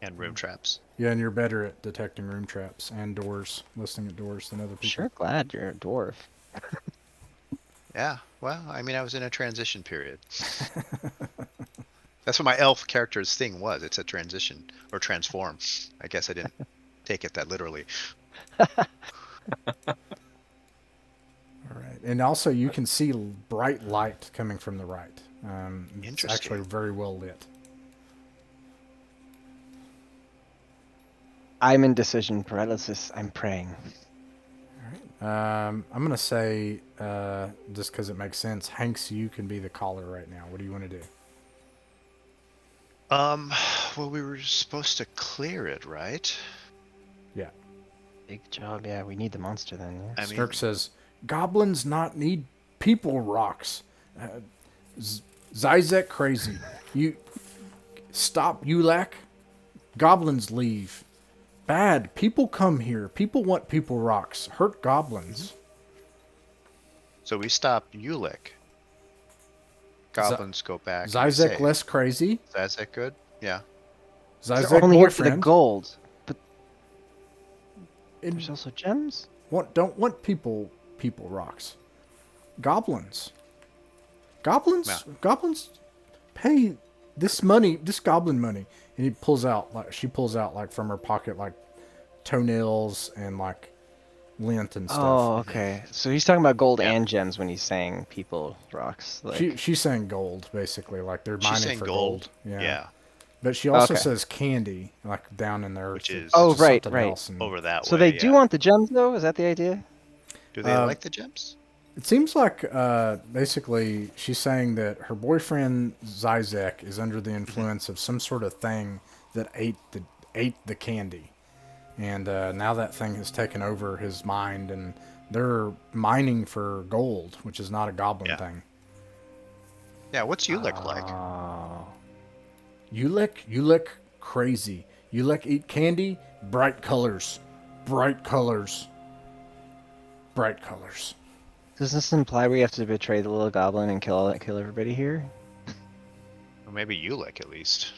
And room traps. Yeah, and you're better at detecting room traps and doors, listening at doors than other people. Sure, glad you're a dwarf. Yeah. Well, I mean, I was in a transition period. That's what my elf character's thing was. It's a transition or transform. I guess I didn't take it that literally. All right, and also you can see bright light coming from the right. It's actually Interesting. very well lit. I'm in decision paralysis. I'm praying. I'm gonna say, just because it makes sense, Hanks, you can be the caller right now. What do you want to do? Well, we were supposed to clear it, right? Yeah. Big job. Yeah, we need the monster then. Yeah. I mean, Snurk says, "Goblins not need people rocks. Zizek crazy. You stop, Ulak. Goblins leave. Bad. People come here. People want people rocks. Hurt goblins. so we stopped Ulick. Goblins go back. and Zizek say, less crazy. Zizek good? Yeah. Zizek Only here for the boyfriend. gold, but And there's also gems. don't want people rocks. Goblins. Goblins. Yeah. Goblins pay this money. This goblin money. And he pulls out she pulls out like from her pocket like toenails and like lint and stuff. Oh, okay. So he's talking about gold Yeah. and gems when he's saying people rocks. Like, She's saying gold basically, like they're She's mining saying for gold. gold. Yeah. But she also Okay. says candy, like down in there, Which is Oh, just right, something right. else, and over that so way. they do yeah. want the gems though. Is that the idea? Do they Uh, like the gems? It seems like basically she's saying that her boyfriend Zizek is under the influence of some sort of thing that ate the candy, and now that thing has taken over his mind, and they're mining for gold, which is not a goblin Yeah. thing. Yeah, what's Ulick like? Oh. Ulick crazy. Ulick eat candy, bright colors, bright colors, bright colors. Does this imply we have to betray the little goblin and kill everybody here? Or maybe Ulick at least.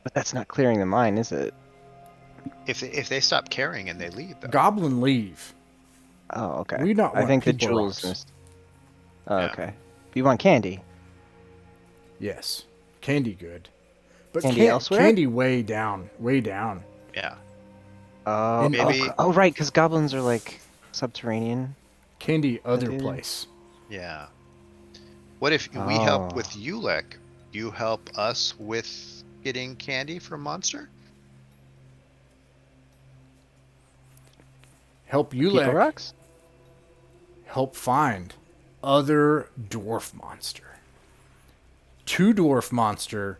But that's not clearing the mine, is it? If they stop caring and they leave, though. Goblin leave. Oh, okay. We not I want think the people jewels. rocks. Oh, Yeah. okay. You want candy? Yes, candy good, but Candy elsewhere? candy way down, way down. Yeah. Oh, Maybe- oh, right, because goblins are like subterranean. Candy other is- place. Yeah. What if we help Oh. with Ulick? You help us with getting candy from Monster? Help People Ulick rocks? help find other dwarf monster. 2 dwarf monster.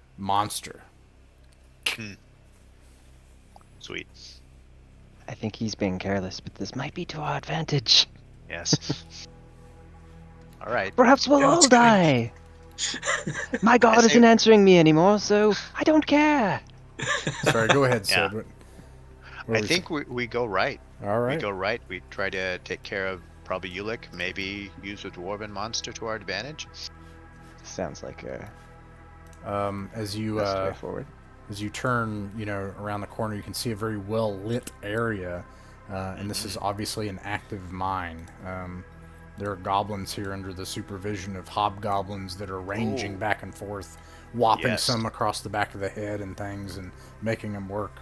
Sweet. I think he's being careless, but this might be to our advantage. Yes. All right. Perhaps we'll all die. My god say- isn't answering me anymore, so I don't care. Sorry, go ahead, Sid. Yeah. What I were we think we go right. saying? All right. We go right. We try to take care of probably Ulick. Maybe use a dwarven monster to our advantage. Sounds like a As you best way forward. as you turn, around the corner, you can see a very well lit area, and this is obviously an active mine. There are goblins here under the supervision of hobgoblins that are ranging Ooh. back and forth, whopping Yes. some across the back of the head and things, and making them work.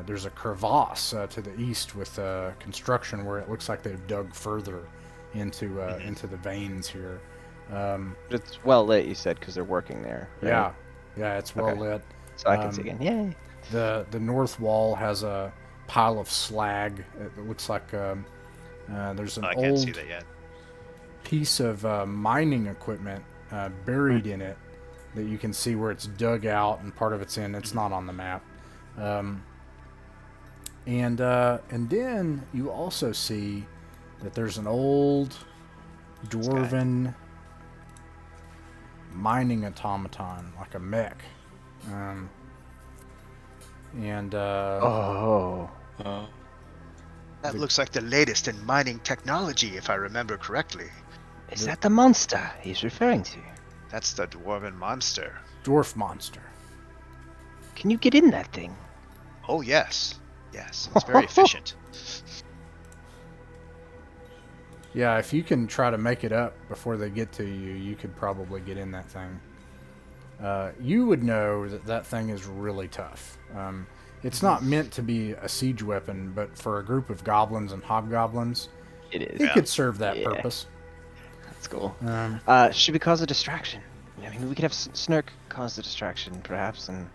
There's a crevasse to the east with construction where it looks like they've dug further into the veins here. It's well lit, you said, because they're working there. Right? Yeah, it's well Okay. lit. So I can see again. Yay. The north wall has a pile of slag. It looks like there's an I can't see old that yet. piece of mining equipment buried in it that you can see where it's dug out and part of it's in. It's not on the map. And then you also see that there's an old dwarven mining automaton, like a mech. Oh. That looks like the latest in mining technology, if I remember correctly. Is that the monster he's referring to? That's the dwarven monster. Dwarf monster. Can you get in that thing? Oh yes, yes, it's very efficient. Yeah, if you can try to make it up before they get to you, you could probably get in that thing. You would know that that thing is really tough. It's not meant to be a siege weapon, but for a group of goblins and hobgoblins, It is. it could serve that Yeah. purpose. That's cool. Um, Should we cause a distraction? I mean, we could have Snurk cause the distraction, perhaps, and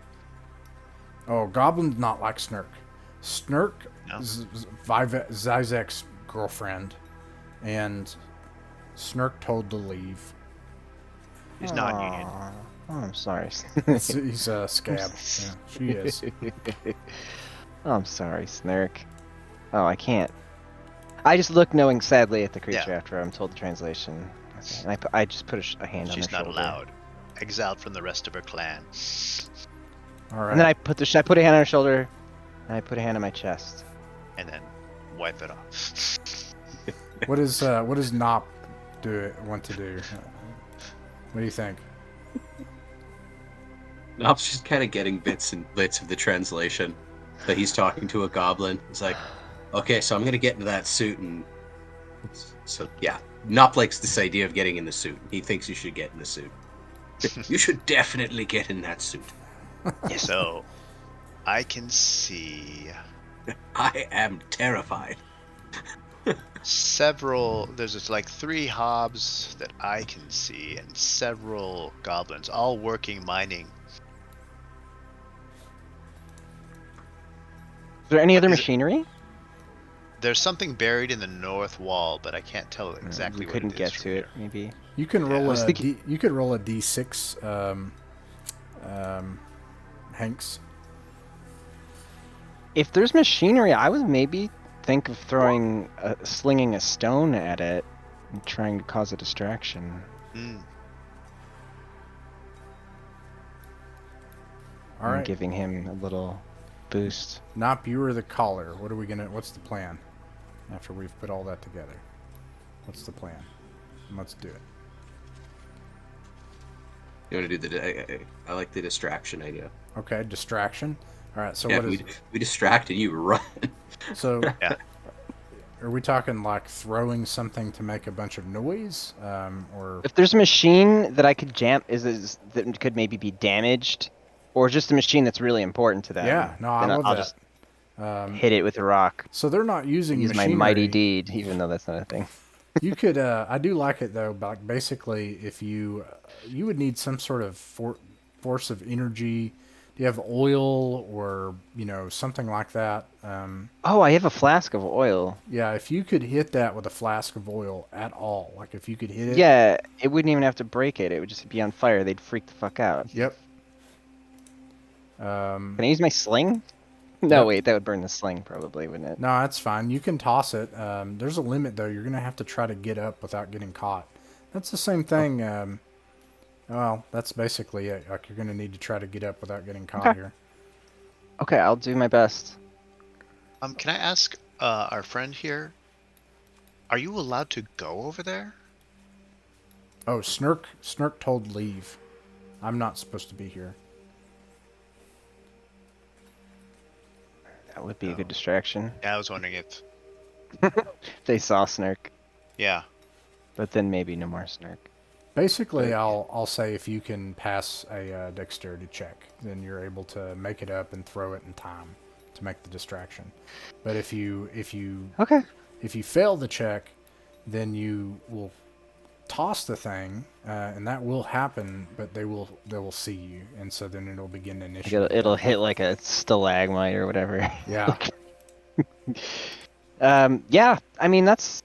oh, goblins not like Snurk. Snurk No? is Zizek's girlfriend, and Snurk told to leave. He's non-union. Aw. Oh, I'm sorry. He's a scab. Yeah, she is. Oh, I'm sorry, Snurk. Oh, I can't. I just look knowing sadly at the creature Yeah. after I'm told the translation. Okay. And I just put a hand on She's her not shoulder. allowed. Exiled from the rest of her clan. All right. And then I put a hand on her shoulder, and I put a hand on my chest. And then wipe it off. What does Nop want to do? What do you think? Nop's just kind of getting bits and bits of the translation, but he's talking to a goblin. He's like, okay, so I'm going to get into that suit. And so, yeah, Nop likes this idea of getting in the suit. He thinks you should get in the suit. You should definitely get in that suit. So, I can see I am terrified. there's just like 3 hobs that I can see, and several goblins, all working mining. Is there any other Is it- machinery? There's something buried in the north wall, but I can't tell exactly We what couldn't it is get from to here. it, maybe. You can Yeah. I roll was a thinking- you could roll a d6, Hanks. If there's machinery, I would maybe think of slinging a stone at it and trying to cause a distraction. Hmm. All and right. giving him a little boost. Nop, you are the caller. What's the plan? After we've put all that together, what's the plan? And let's do it. You want to do I like the distraction idea. Okay, distraction. All right. So Yeah, what is? we distracted you, run. So Yeah. are we talking like throwing something to make a bunch of noise, or If there's a machine that I could jam, that could maybe be damaged, or just a machine that's really important to them. yeah? No, I then love I'll that. just hit it with a rock. So they're not using Use my machinery. mighty deed, even though that's not a thing. You could. I do like it though. But basically, if you would need some sort of force of energy. Do you have oil or something like that? Oh, I have a flask of oil. Yeah, if you could hit that with a flask of oil at all, like if you could hit it. Yeah, it wouldn't even have to break it. It would just be on fire. They'd freak the fuck out. Yep. Can I use my sling? No, Yep. wait, that would burn the sling probably, wouldn't it? No, that's fine. You can toss it. There's a limit though. You're gonna have to try to get up without getting caught. That's the same thing. Well, that's basically it. Like you're gonna need to try to get up without getting caught Okay. here. Okay, I'll do my best. Can I ask our friend here? Are you allowed to go over there? Oh, Snurk told leave. I'm not supposed to be here. That would be a good distraction. Yeah, I was wondering if. They saw Snark, Yeah. but then maybe no more Snark. Basically, I'll say if you can pass a dexterity check, then you're able to make it up and throw it in time to make the distraction. But if you Okay. fail the check, then you will toss the thing, and that will happen. But they will see you, and so then it'll begin to Like initiate. it'll hit like a stalagmite or whatever. Yeah. Yeah. I mean that's.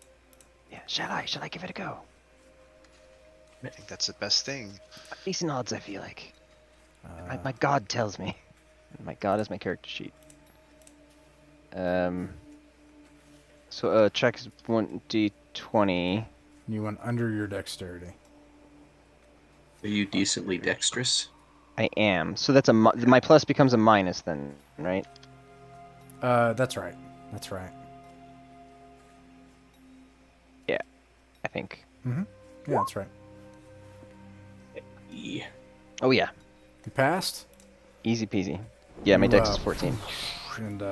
Yeah. Shall I give it a go? I think that's the best thing. Decent odds, I feel like. My god tells me. My god is my character sheet. So check is 1d20. You went under your dexterity. Are you decently dexterous? I am. So that's my plus becomes a minus then, right? That's right. That's right. I think. Yeah, that's right. Yeah. Oh yeah, You passed. easy peasy. Yeah, my dex is Wow. 14. And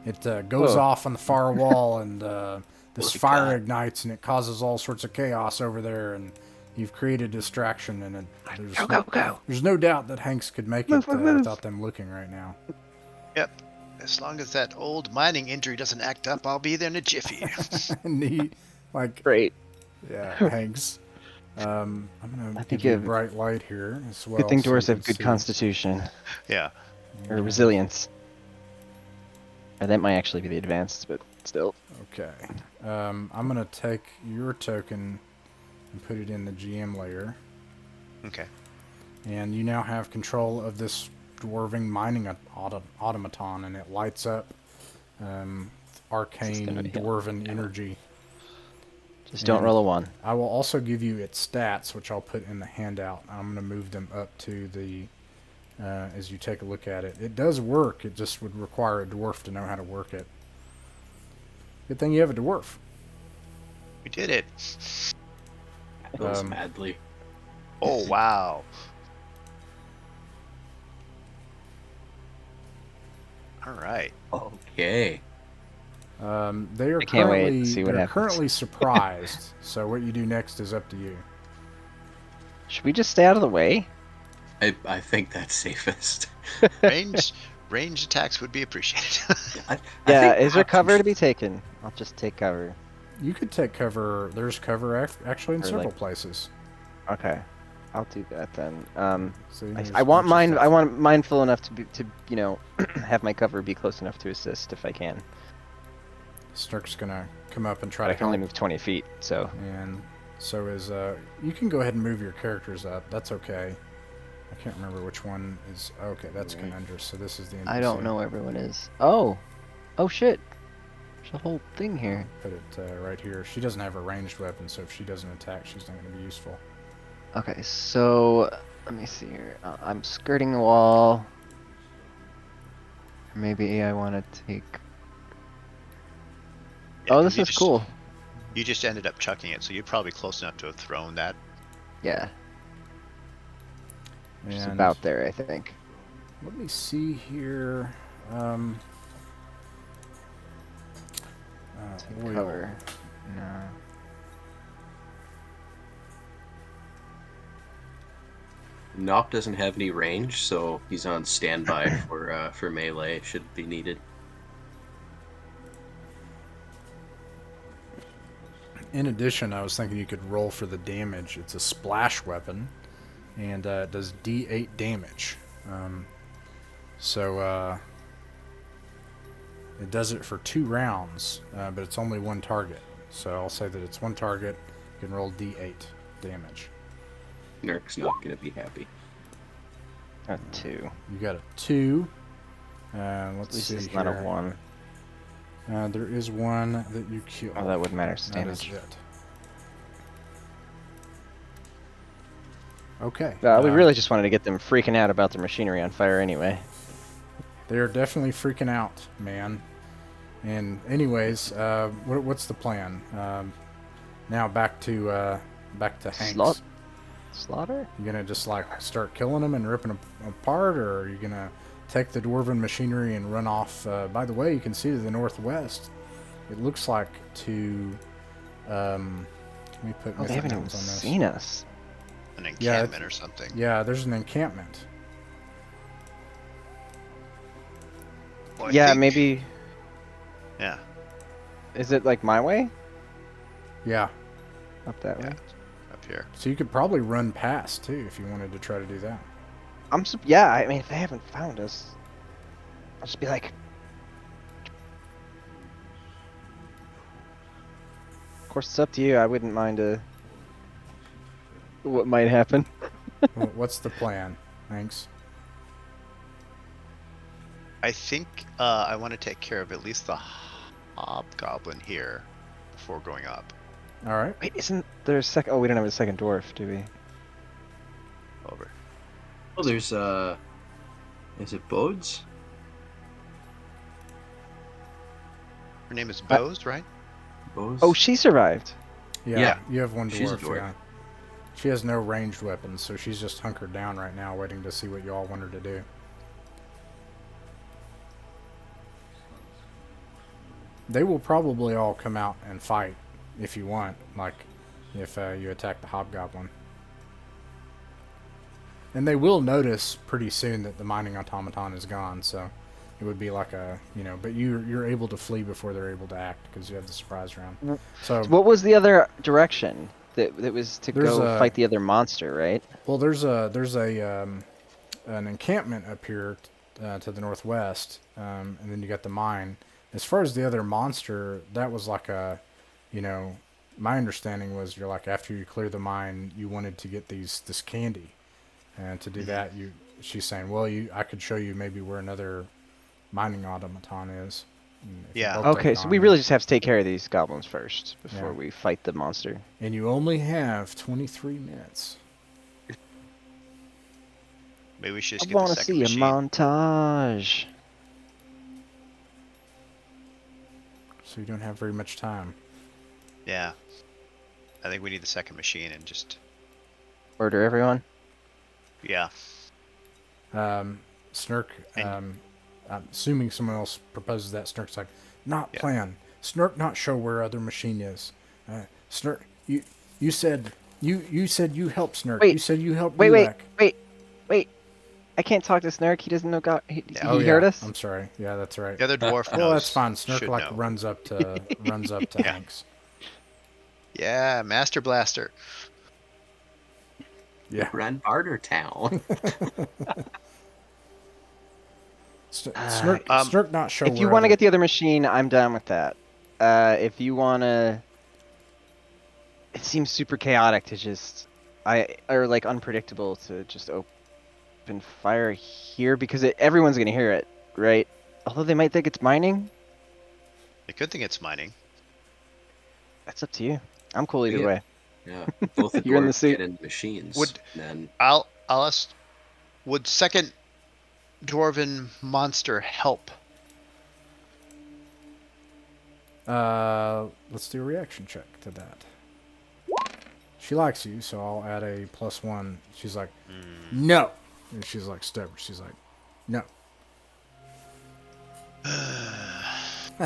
it goes Whoa. off on the far wall, and this Holy fire cow. ignites, and it causes all sorts of chaos over there. And you've created distraction, and Go. there's no doubt that Hanks could make Move, it move, move. without them looking right now. Yep. As long as that old mining injury doesn't act up, I'll be there in a jiffy. And he, like, Great. yeah, Hanks. I'm gonna I give think you you a have- bright light here as well. Good thing so you dwarves have can good see. constitution Yeah. or resilience. Or that might actually be the advanced, but still. Okay. I'm gonna take your token and put it in the GM layer. Okay. And you now have control of this dwarven mining automaton, and it lights up arcane gonna be- dwarven energy. Just don't And roll a 1. I will also give you its stats, which I'll put in the handout. I'm going to move them up to the as you take a look at it. It does work. It just would require a dwarf to know how to work it. Good thing you have a dwarf. We did it. Goes Um, madly. Oh, wow. All right. Okay. They are I can't wait to currently see what they're happens. currently surprised. So what you do next is up to you. Should we just stay out of the way? I think that's safest. Range attacks would be appreciated. I Yeah, think is there perhaps cover we to be taken? I'll just take cover. You could take cover. There's cover actually in Or, several like- places. Okay. I'll do that then. See, I want mine. I want mindful enough to have my cover be close enough to assist if I can. Snurk's gonna come up and try But I to can only help. move 20 feet, so And so is you can go ahead and move your characters up. That's okay. I can't remember which one is. Okay, that's Right. Conundrus. So this is the NPC. I don't know where everyone is. Oh shit! There's a whole thing here. Put it right here. She doesn't have a ranged weapon, so if she doesn't attack, she's not going to be useful. Okay, so let me see here. I'm skirting the wall. Maybe I want to take. Yeah, Oh, 'cause this you is just- cool. You just ended up chucking it, so you're probably close enough to have thrown that. Yeah, just And about there, I think. let me see here. Take oil. cover. No. Nop doesn't have any range, so he's on standby for melee should be needed. In addition, I was thinking you could roll for the damage. It's a splash weapon, and it does D8 damage. So it does it for 2 rounds, but it's only one target. So I'll say that it's one target. You can roll D8 damage. Nurk's not going to be happy. A 2. You got a 2. At Let's least see it's here. not a 1. There is one that you kill. Oh, that wouldn't matter. It's That is damage. it. Okay. We really just wanted to get them freaking out about their machinery on fire anyway. They're definitely freaking out, man. And anyways, what's the plan? Now back to Hanks. Slaughter? You gonna just like start killing them and ripping them apart, or are you gonna take the dwarven machinery and run off? By the way, you can see to the northwest. It looks like to. Let me put. Oh, they haven't even notes on this. seen us. An Yeah, encampment or something. Yeah, there's an encampment. Well, I Yeah, think- maybe. Yeah. Is it like my way? Yeah, Up that Yeah. way? Up here. so you could probably run past too if you wanted to try to do that. Yeah, I mean, if they haven't found us, I'll just be like. Of course, it's up to you. I wouldn't mind what might happen. What's the plan? Thanks. I think I want to take care of at least the hobgoblin here before going up. All right. Wait, isn't there a second? Oh, we don't have a second dwarf, do we? Over. Oh, there's is it Bodes? Her name is Bose, right? Bose? Oh, she survived. Yeah, Yeah, you have one she's a dwarf. dwarf. Yeah. She has no ranged weapons, so she's just hunkered down right now, waiting to see what you all want her to do. They will probably all come out and fight if you want, like if you attack the hobgoblin. And they will notice pretty soon that the mining automaton is gone, so it would be like a, but you're able to flee before they're able to act because you have the surprise round. So, What was the other direction? That was to There's go a- fight the other monster, right? well, there's an encampment up here to the northwest, and then you got the mine. As far as the other monster, that was like a, my understanding was you're like after you clear the mine, you wanted to get this candy, and to do that, she's saying, well, I could show you maybe where another mining automaton is. And if you Yeah. both Okay, take so on we it- really just have to take care of these goblins first before Yeah. we fight the monster. And you only have 23 minutes. Maybe we should just I get the want to second see a machine. montage. So you don't have very much time. Yeah. I think we need the second machine and just Order everyone. yeah. Snurk, And- I'm assuming someone else proposes that. Snurk's like, not Yeah. plan. Snurk not show where other machine is. Snurk, you said you said you help Snurk. Wait, You said you help Wait. Gulak. I can't talk to Snark. He doesn't know. He Oh, heard yeah, us. I'm sorry. Yeah, that's right. The other dwarf knows. Well, that's fine. Snurk should like know. runs up to Yeah. Hanks. Yeah, Master Blaster. Yeah. Run Barter Town. Snurk, Um, Snurk not show. If you where want to other- get the other machine, I'm down with that. if you wanna, it seems super chaotic to just, or like unpredictable to just open fire here because everyone's gonna hear it, right? Although they might think it's mining. The good thing it's mining. That's up to you. I'm cool either Yeah. way. Yeah, both the You're in the dwarves suit. get in the machines. Would- Then I'll ask. Would second dwarven monster help? Let's do a reaction check to that. She likes you, so I'll add a +1. She's like, no. And she's like stubborn. She's like, no.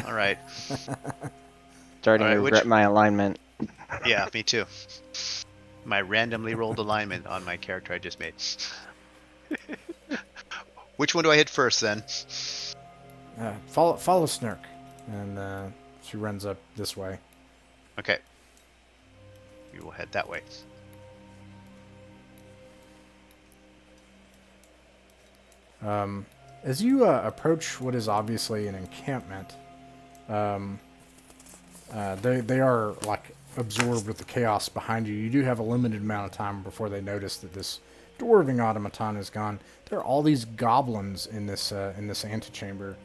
All right. Starting Alright, to which- regret my alignment. Yeah, me too. My randomly rolled alignment on my character I just made. Which one do I hit first then? Follow Snurk. And she runs up this way. Okay. We will head that way. As you approach what is obviously an encampment, they are like absorbed with the chaos behind you. You do have a limited amount of time before they notice that this dwarving automaton is gone. There are all these goblins in this antechamber,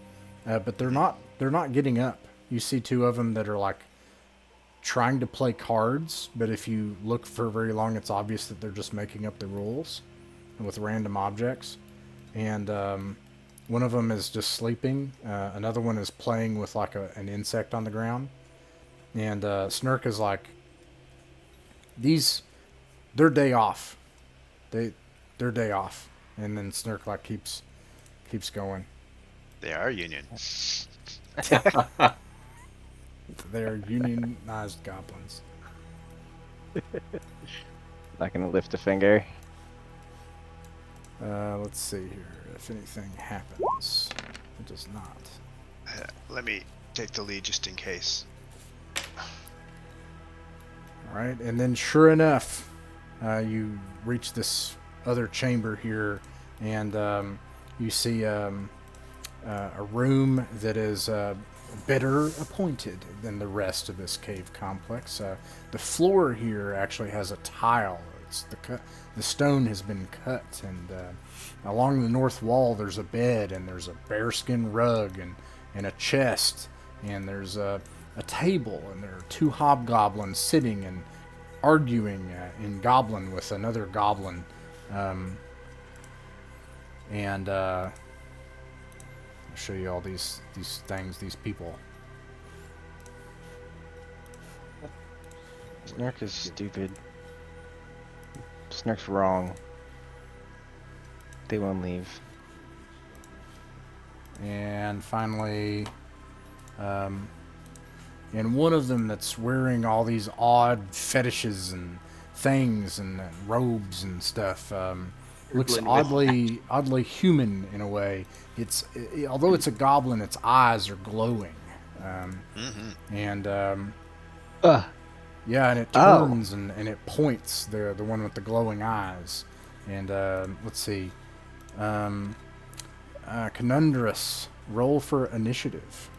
but they're not getting up. You see two of them that are like trying to play cards, but if you look for very long, it's obvious that they're just making up the rules with random objects. And one of them is just sleeping. Another one is playing with like an insect on the ground. And Snurk is like, their day off. Their day off. And then Snurk like keeps going. They are union. They're unionized goblins. Not gonna lift a finger. Let's see here. If anything happens, it does not. Let me take the lead just in case. All right, and then sure enough, you reach this other chamber here, and you see a room that is better appointed than the rest of this cave complex. The floor here actually has a tile. It's the stone has been cut, and along the north wall there's a bed, and there's a bearskin rug, and a chest, and there's a table, and there are two hobgoblins sitting and arguing in goblin with another goblin, and I'll show you all these things, these people. Snark is stupid. Snark's wrong. They won't leave. And finally, and one of them that's wearing all these odd fetishes and things and robes and stuff, looks oddly human in a way. Although it's a goblin, its eyes are glowing, and yeah, and it turns and it points, the one with the glowing eyes. And let's see, Conundrous, roll for initiative.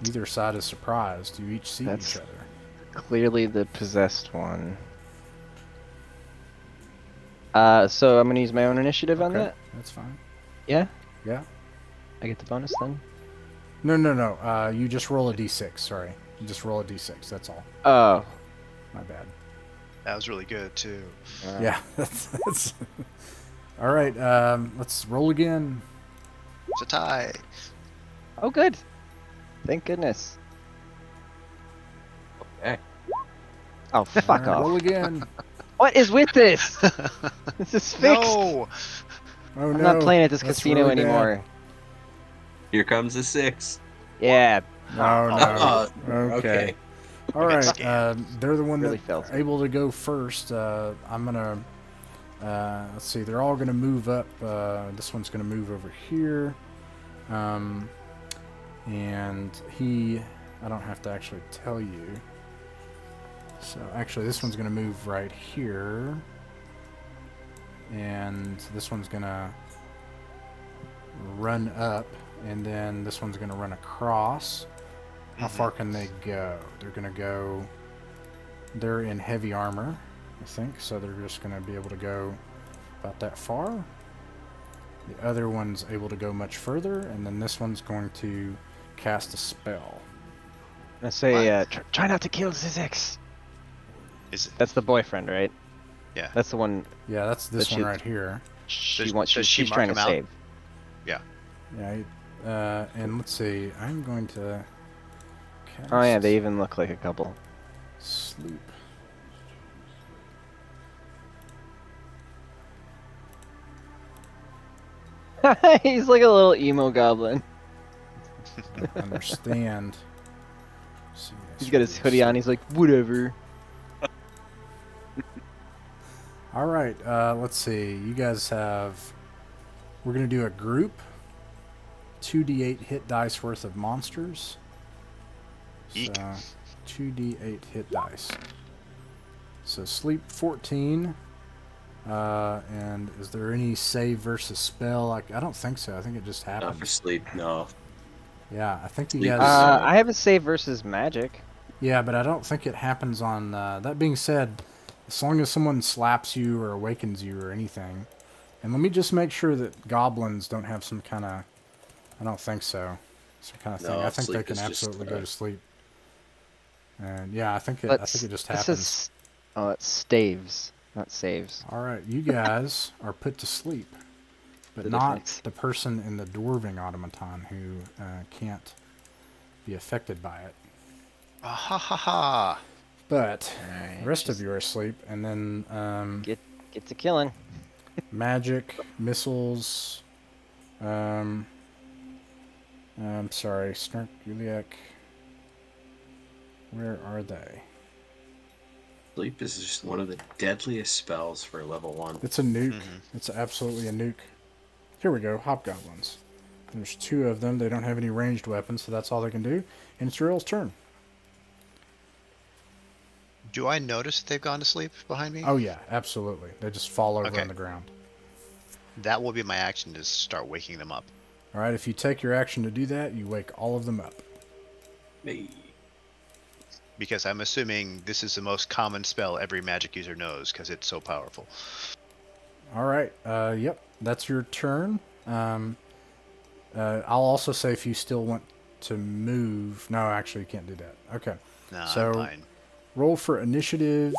Either side is surprised. You each see each other. Clearly the possessed one. So I'm gonna use my own initiative on that. That's fine. Yeah, Yeah. I get the bonus then. No. You just roll a d6. Sorry, you just roll a d6. That's all. Oh, My bad. That was really good too. Yeah. That's all right. Let's roll again. It's a tie. oh, good. Thank goodness. okay. Oh, fuck All right, off. roll again. What is with this? This is fixed. No. Oh no. I'm not playing at this That's casino really bad. anymore. Here comes a 6. Yeah, No. Okay. All got right. scammed. They're the one Really that felt are able to go first. I'm gonna. Let's see. They're all gonna move up. This one's gonna move over here. And I don't have to actually tell you. So actually, this one's gonna move right here. And this one's gonna run up, and then this one's gonna run across. How far can they go? They're gonna go. They're in heavy armor, I think, so they're just gonna be able to go about that far. The other one's able to go much further, and then this one's going to cast a spell. I say, try not to kill Zizix. Is it? That's the boyfriend, right? Yeah. That's the one Yeah, that's this That one she- right here. Does she she's mark trying him to out? save. Yeah, and let's see. I'm going to cast Oh yeah, they even look like a couple. sleep. He's like a little emo goblin. Understand. See, He's got his hoodie on. He's like, whatever. All right, let's see. You guys have. We're gonna do a group. 2d8 hit dice worth of monsters. Eek. So, 2d8 hit dice. So sleep 14. And is there any save versus spell? I don't think so. I think it just Not for happens. sleep, no. Yeah, I think you Sleep guys. is, I have a save versus magic. Yeah, but I don't think it happens on. That being said, as long as someone slaps you or awakens you or anything, and let me just make sure that goblins don't have some kind of. I don't think so. Some kind of thing. No, I think they sleep can is just, absolutely go to sleep. And yeah, I think it. But I think it just this happens. is- Oh, it's staves, not saves. All right, you guys are put to sleep, but The not difference. the person in the dwarving automaton who can't be affected by it. Ah, ha ha ha. But Alright, the rest of just you are asleep, and then get to killing. magic, missiles. I'm sorry, Snark, Yuliak. Where are they? Sleep is just one of the deadliest spells for level 1. It's a nuke. It's absolutely a nuke. Here we go, hobgoblins. There's 2 of them. They don't have any ranged weapons, so that's all they can do. And it's Uriel's turn. Do I notice that they've gone to sleep behind me? Oh yeah, absolutely. They just fall over Okay. on the ground. That will be my action to start waking them up. All right, if you take your action to do that, you wake all of them up. Me. Because I'm assuming this is the most common spell every magic user knows because it's so powerful. All right. Yep, that's your turn. I'll also say if you still want to move. No, actually, you can't do that. Okay. Nah, So- I'm fine. Roll for initiative.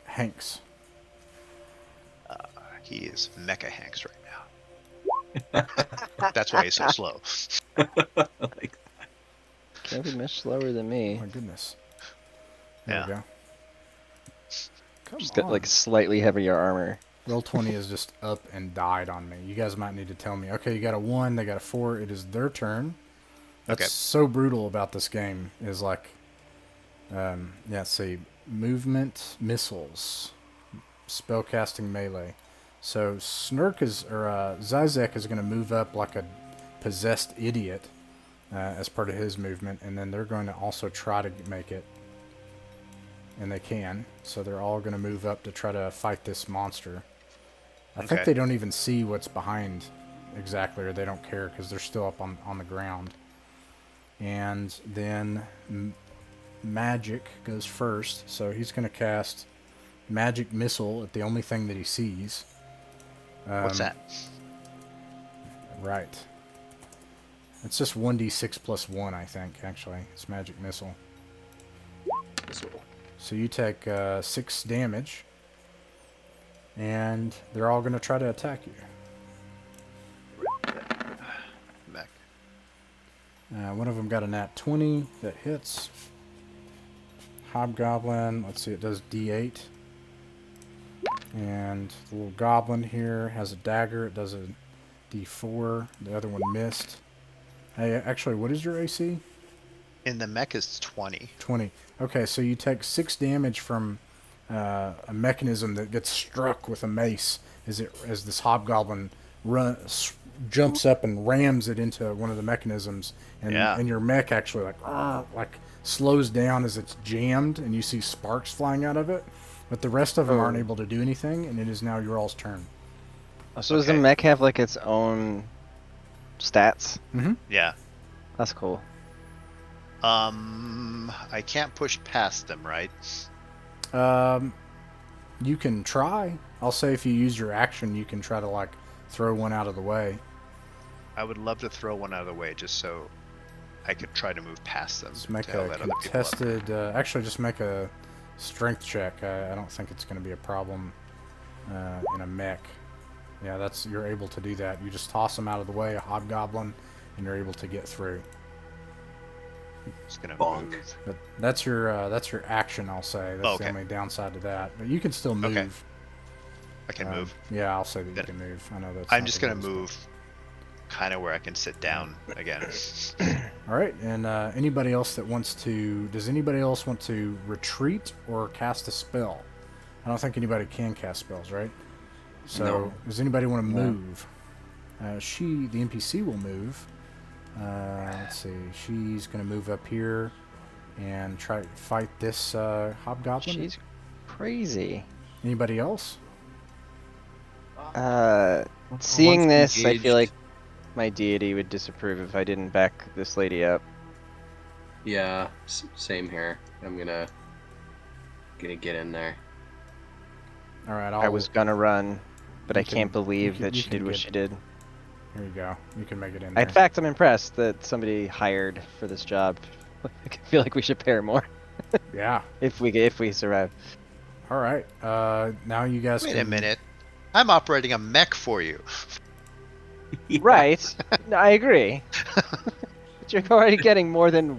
Hanks. He is Mecha Hanks right now. That's why he's so slow. Like, Can't be much slower than me. Oh my goodness. There Yeah. we go. Come Just on. got like slightly heavier armor. Roll 20 is just up and died on me. You guys might need to tell me. Okay, you got a 1, they got a 4. It is their turn. That's Okay. so brutal about this game is like, see, movement, missiles, spellcasting melee. So Snurk Zizek is going to move up like a possessed idiot as part of his movement, and then they're going to also try to make it. And they can. So they're all going to move up to try to fight this monster. I think Okay. they don't even see what's behind exactly, or they don't care because they're still up on the ground. And then Magic goes first, so he's going to cast Magic Missile at the only thing that he sees. What's that? Right. It's just 1d6 plus 1, I think, actually. It's Magic Missile. So you take 6 damage, and they're all going to try to attack you. Mech. One of them got a nat 20 that hits. Hobgoblin, let's see, it does d8. And the little goblin here has a dagger, it does a d4. The other one missed. Hey, actually, what is your AC? In the mech is 20. 20. Okay, so you take 6 damage from a mechanism that gets struck with a mace as this hobgoblin jumps up and rams it into one of the mechanisms, and Yeah. and your mech actually like slows down as it's jammed, and you see sparks flying out of it. But the rest of them aren't able to do anything, and it is now your all's turn. So does the Okay. mech have like its own stats? Mm-hmm. Yeah. That's cool. I can't push past them, right? You can try. I'll say if you use your action, you can try to like throw one out of the way. I would love to throw one out of the way just so I could try to move past them. Just make to a let other people up. contested. Actually, just make a strength check. I don't think it's going to be a problem in a mech. Yeah, you're able to do that. You just toss them out of the way, a hobgoblin, and you're able to get through. Just gonna Bonk. move. But that's your action. I'll say that's Okay. the only downside to that. But you can still move. Okay. I can move. Yeah, I'll say that you Then can move. I know that's. I'm not just the gonna rules, but- move kind of where I can sit down again. All right, and anybody else that wants to? Does anybody else want to retreat or cast a spell? I don't think anybody can cast spells, right? So, No. does anybody want to No. move? The NPC, will move. Let's see. She's going to move up here and try to fight this hobgoblin. She's crazy. Anybody else? Seeing Once this, I feel like engaged- my deity would disapprove if I didn't back this lady up. Yeah, same here. I'm gonna get in there. All right, I was gonna run, but You I can't can- believe you can- that you she can did what get- she did. Here you go. You can make it in In there. fact, I'm impressed that somebody hired for this job. I feel like we should pay her more Yeah. if we survive. All right. Now you guys Wait can. a minute. I'm operating a mech for you. Yeah. Right? No, I agree. But you're already getting more than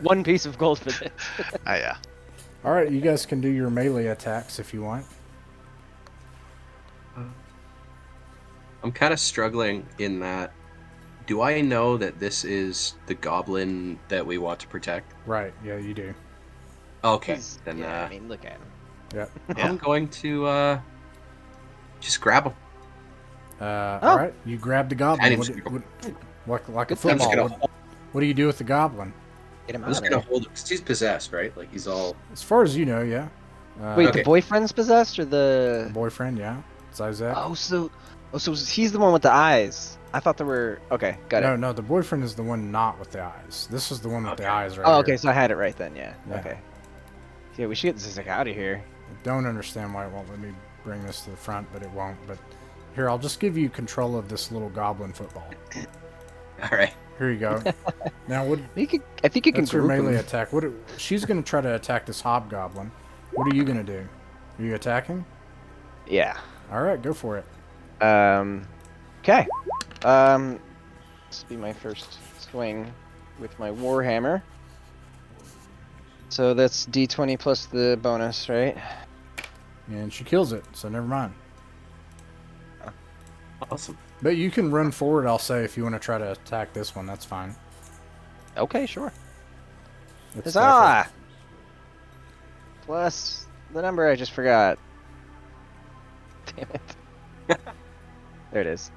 one piece of gold for this. Yeah. All right, you guys can do your melee attacks if you want. I'm kind of struggling in that. Do I know that this is the goblin that we want to protect? Right. Yeah, you do. Okay, He's- then yeah, I mean, look at him. Yep. I'm going to just grab him. All right. You grab the goblin. I didn't What, see- like a Good thing. I'm just football. gonna, What do you do with the goblin? Get him I'm out just of gonna there. hold him because he's possessed, right? Like he's all. As far as you know, yeah. Wait, Okay. the boyfriend's possessed or The the? boyfriend, yeah. It's Isaac. Oh, so he's the one with the eyes. I thought there were. Okay, got no, it. no, the boyfriend is the one not with the eyes. This is the one with the Okay. eyes right Oh, here. okay, so I had it right then. Yeah. Yeah. Okay. Yeah, we should get this out of here. I don't understand why it won't let me bring this to the front, but it won't. But here, I'll just give you control of this little goblin football. All right. Here you go. Now, what? I think you can That's your group melee them. attack. She's going to try to attack this hobgoblin. What are you going to do? Are you attacking? Yeah. All right, go for it. Okay. This will be my first swing with my warhammer. So that's d20 plus the bonus, right? And she kills it, so never mind. Awesome. But you can run forward, I'll say, if you want to try to attack this one. That's fine. Okay, sure. It's Huzzah! Plus the number I just forgot. Damn it. There it is.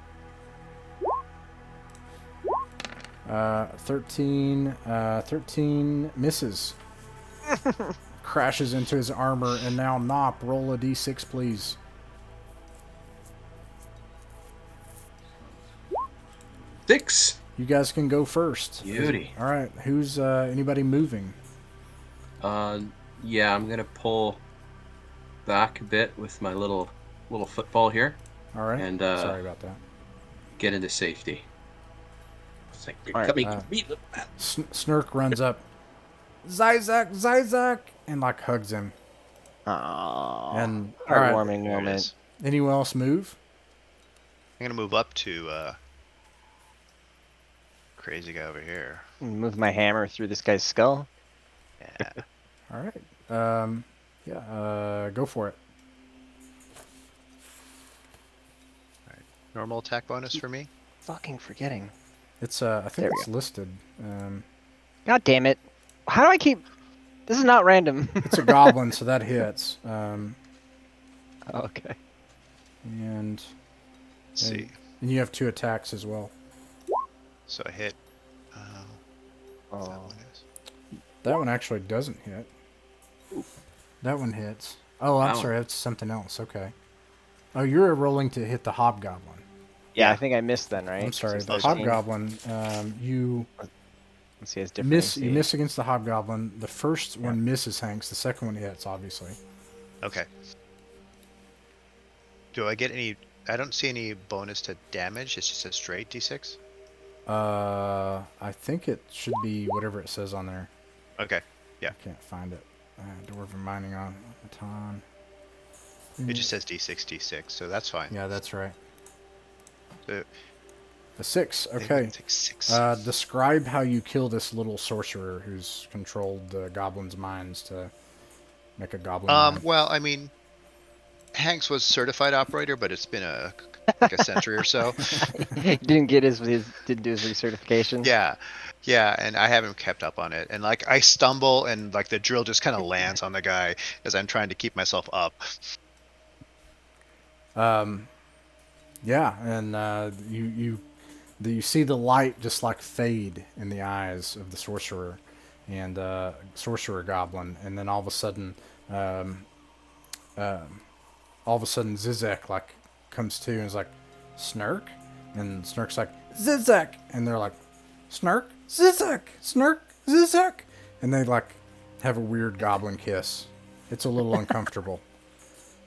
13 misses. Crashes into his armor, and now Nop, roll a d6, please. Six. You guys can go first. Beauty. All right, who's anybody moving? Yeah, I'm gonna pull back a bit with my little football here All right. and Sorry about that. get into safety. It's like you're All right, coming. uh, meet them. Snurk runs up. Zizak, and like hugs him. Aww. And all right, Heartwarming There it moment. is. anyone else move? I'm gonna move up to crazy guy over here. Move my hammer through this guy's skull. Yeah. All right. Go for it. Normal attack bonus for me. Fucking forgetting. It's I think There we it's listed. God damn it. How do I keep... This is not random. It's a goblin, so that hits. Okay. And Let's see. and you have 2 attacks as well. So I hit. What's that Oh. one is? That one actually doesn't hit. That one hits. Oh, I'm That one- sorry. That's something else. Okay. Oh, you're rolling to hit the hobgoblin. Yeah, I think I missed then, right? I'm sorry. The 16. hobgoblin. You Let's see, has different You AC. miss against the hobgoblin. The first one misses Hanks. The second one hits, obviously. Okay. Do I get any? I don't see any bonus to damage. It's just a straight d6. I think it should be whatever it says on there. Okay. Yeah. I can't find it. Dwarven mining automaton. It just says d6, d6, so that's fine. Yeah, that's right. So, A 6. I think Okay. it's like 6. Describe how you kill this little sorcerer who's controlled the goblin's minds to make a goblin mine. Well, I mean, Hanks was certified operator, but it's been like a century or so. He didn't get didn't do his recertification. Yeah, and I haven't kept up on it. And like I stumble, and like the drill just kind of lands on the guy as I'm trying to keep myself up. Yeah, and you see the light just like fade in the eyes of the sorcerer and sorcerer goblin, and then all of a sudden Zizek like comes to and is like, Snurk, and Snurk's like, Zizek, and they're like, Snurk, Zizek, Snurk, Zizek, and they like have a weird goblin kiss. It's a little uncomfortable.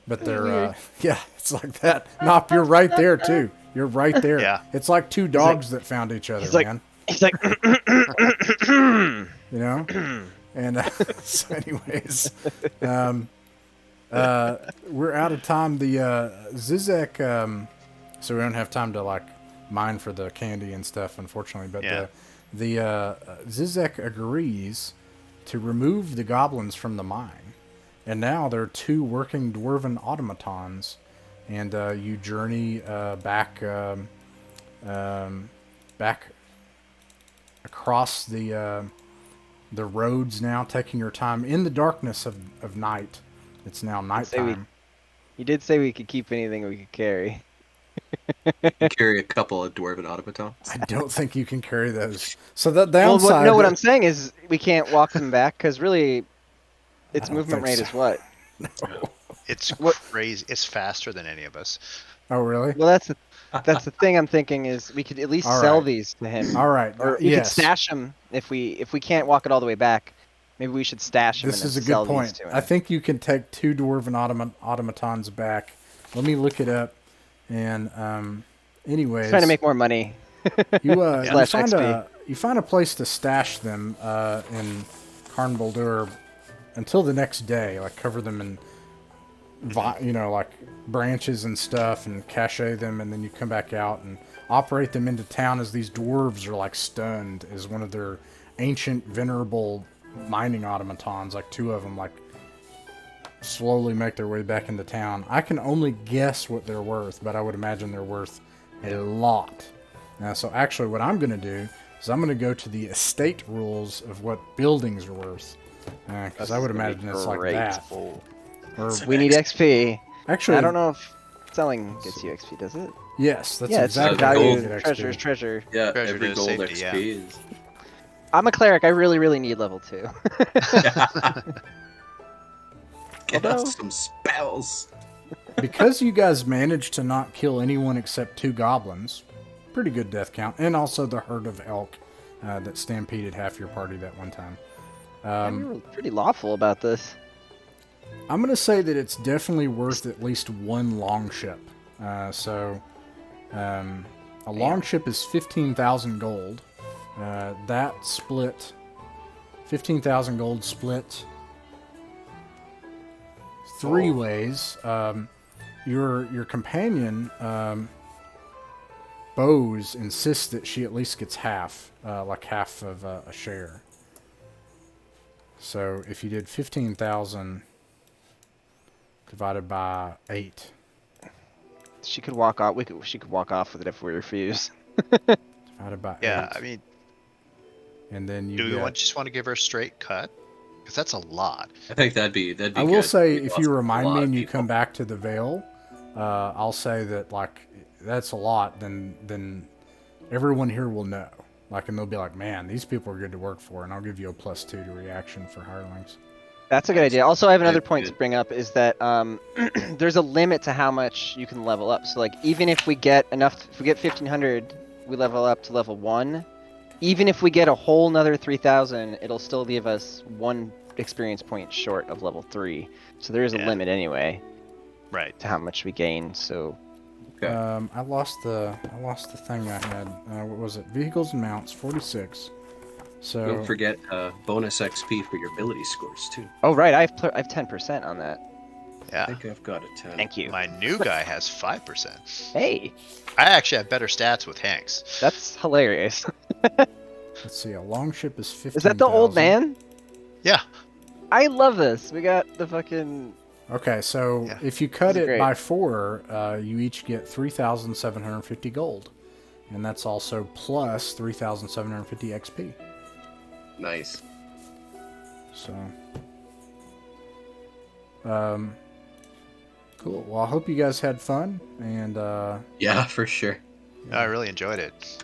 But they're, yeah, it's like that. Nop, you're right there, too. You're right there. Yeah. It's like two dogs that found each other, man. He's like, You know? And so anyways, we're out of time. The Zizek, so we don't have time to, like, mine for the candy and stuff, unfortunately. But Yeah. the Zizek agrees to remove the goblins from the mine. And now there are 2 working dwarven automatons, and you journey back across the roads now, taking your time in the darkness of night. It's now nighttime. you did say we could keep anything we could carry. Carry a couple of dwarven automatons. I don't think you can carry those. So the downside. Well, what I'm saying is we can't walk them back because really, its I don't movement think rate so. is what? It's What- crazy. It's faster than any of us. Oh, really? Well, that's the thing I'm thinking is we could at least All sell right. these to him, All right. or we could yes. stash them if we can't walk it all the way back. Maybe we should stash them. This and is then a sell good these point. to him. I think you can take 2 dwarven automatons back. Let me look it up. And anyways, Trying to make more money. you Slash find XP. you find a place to stash them in Carn Boldur until the next day. Like cover them in like branches and stuff, and cache them, and then you come back out and operate them into town as these dwarves are like stunned as one of their ancient venerable mining automatons, like 2 of them, like slowly make their way back into town. I can only guess what they're worth, but I would imagine they're worth a lot. Now, so actually what I'm going to do is I'm going to go to the estate rules of what buildings are worth, because I would imagine it's like that. Or We need XP. actually, I don't know if selling gets you XP, does it? yes, that's Yeah, it's exactly like how you gold. get Treasure is XP. treasure. Yeah, Treasure every to gold safety, XP yeah. is. I'm a cleric. I really need level 2. Get Although- us some spells. Because you guys managed to not kill anyone except 2 goblins, pretty good death count, and also the herd of elk that stampeded half your party that one time. We were pretty lawful about this. I'm going to say that it's definitely worth at least 1 longship. A longship is 15,000 gold. That split, 15,000 gold split 3 ways. Your companion, Bose, insists that she at least gets half, like half of a share. So if you did 15,000 divided by 8, She could walk off. She could walk off with it if we refuse. divided by Yeah, 8, I mean, and then you do we get... just want to give her a straight cut? Because that's a lot. I think that'd be I will good. say, We if lost you a remind lot me of and you people. come back to the Vale, I'll say that, like, that's a lot, then everyone here will know. Like, and they'll be like, man, these people are good to work for, and I'll give you a +2 to reaction for hirelings. That's a good idea. Also, I have another Good, point to good. bring up is that there's a limit to how much you can level up. So, like, even if we get enough, if we get 1,500, we level up to level 1. even if we get a whole nother 3,000, it'll still leave us 1 experience point short of level 3. So there is a Yeah. limit anyway Right. to how much we gain. So Okay. I lost the thing I had. What was it? Vehicles and mounts, 46. So Don't forget bonus XP for your ability scores too. oh right, I have 10% on that. I Yeah. think I've got a 10. Thank you. My new guy has 5%. Hey, I actually have better stats with Hanks. that's hilarious. let's see. A longship is 15. Is that the old man? Yeah. I love this. We got the fucking. Okay, so Yeah. if you cut This is it great. by 4, you each get 3,750 gold, and that's also plus 3,750 XP. Nice. So, cool. Well, I hope you guys had fun, and Yeah, for sure. I really enjoyed it.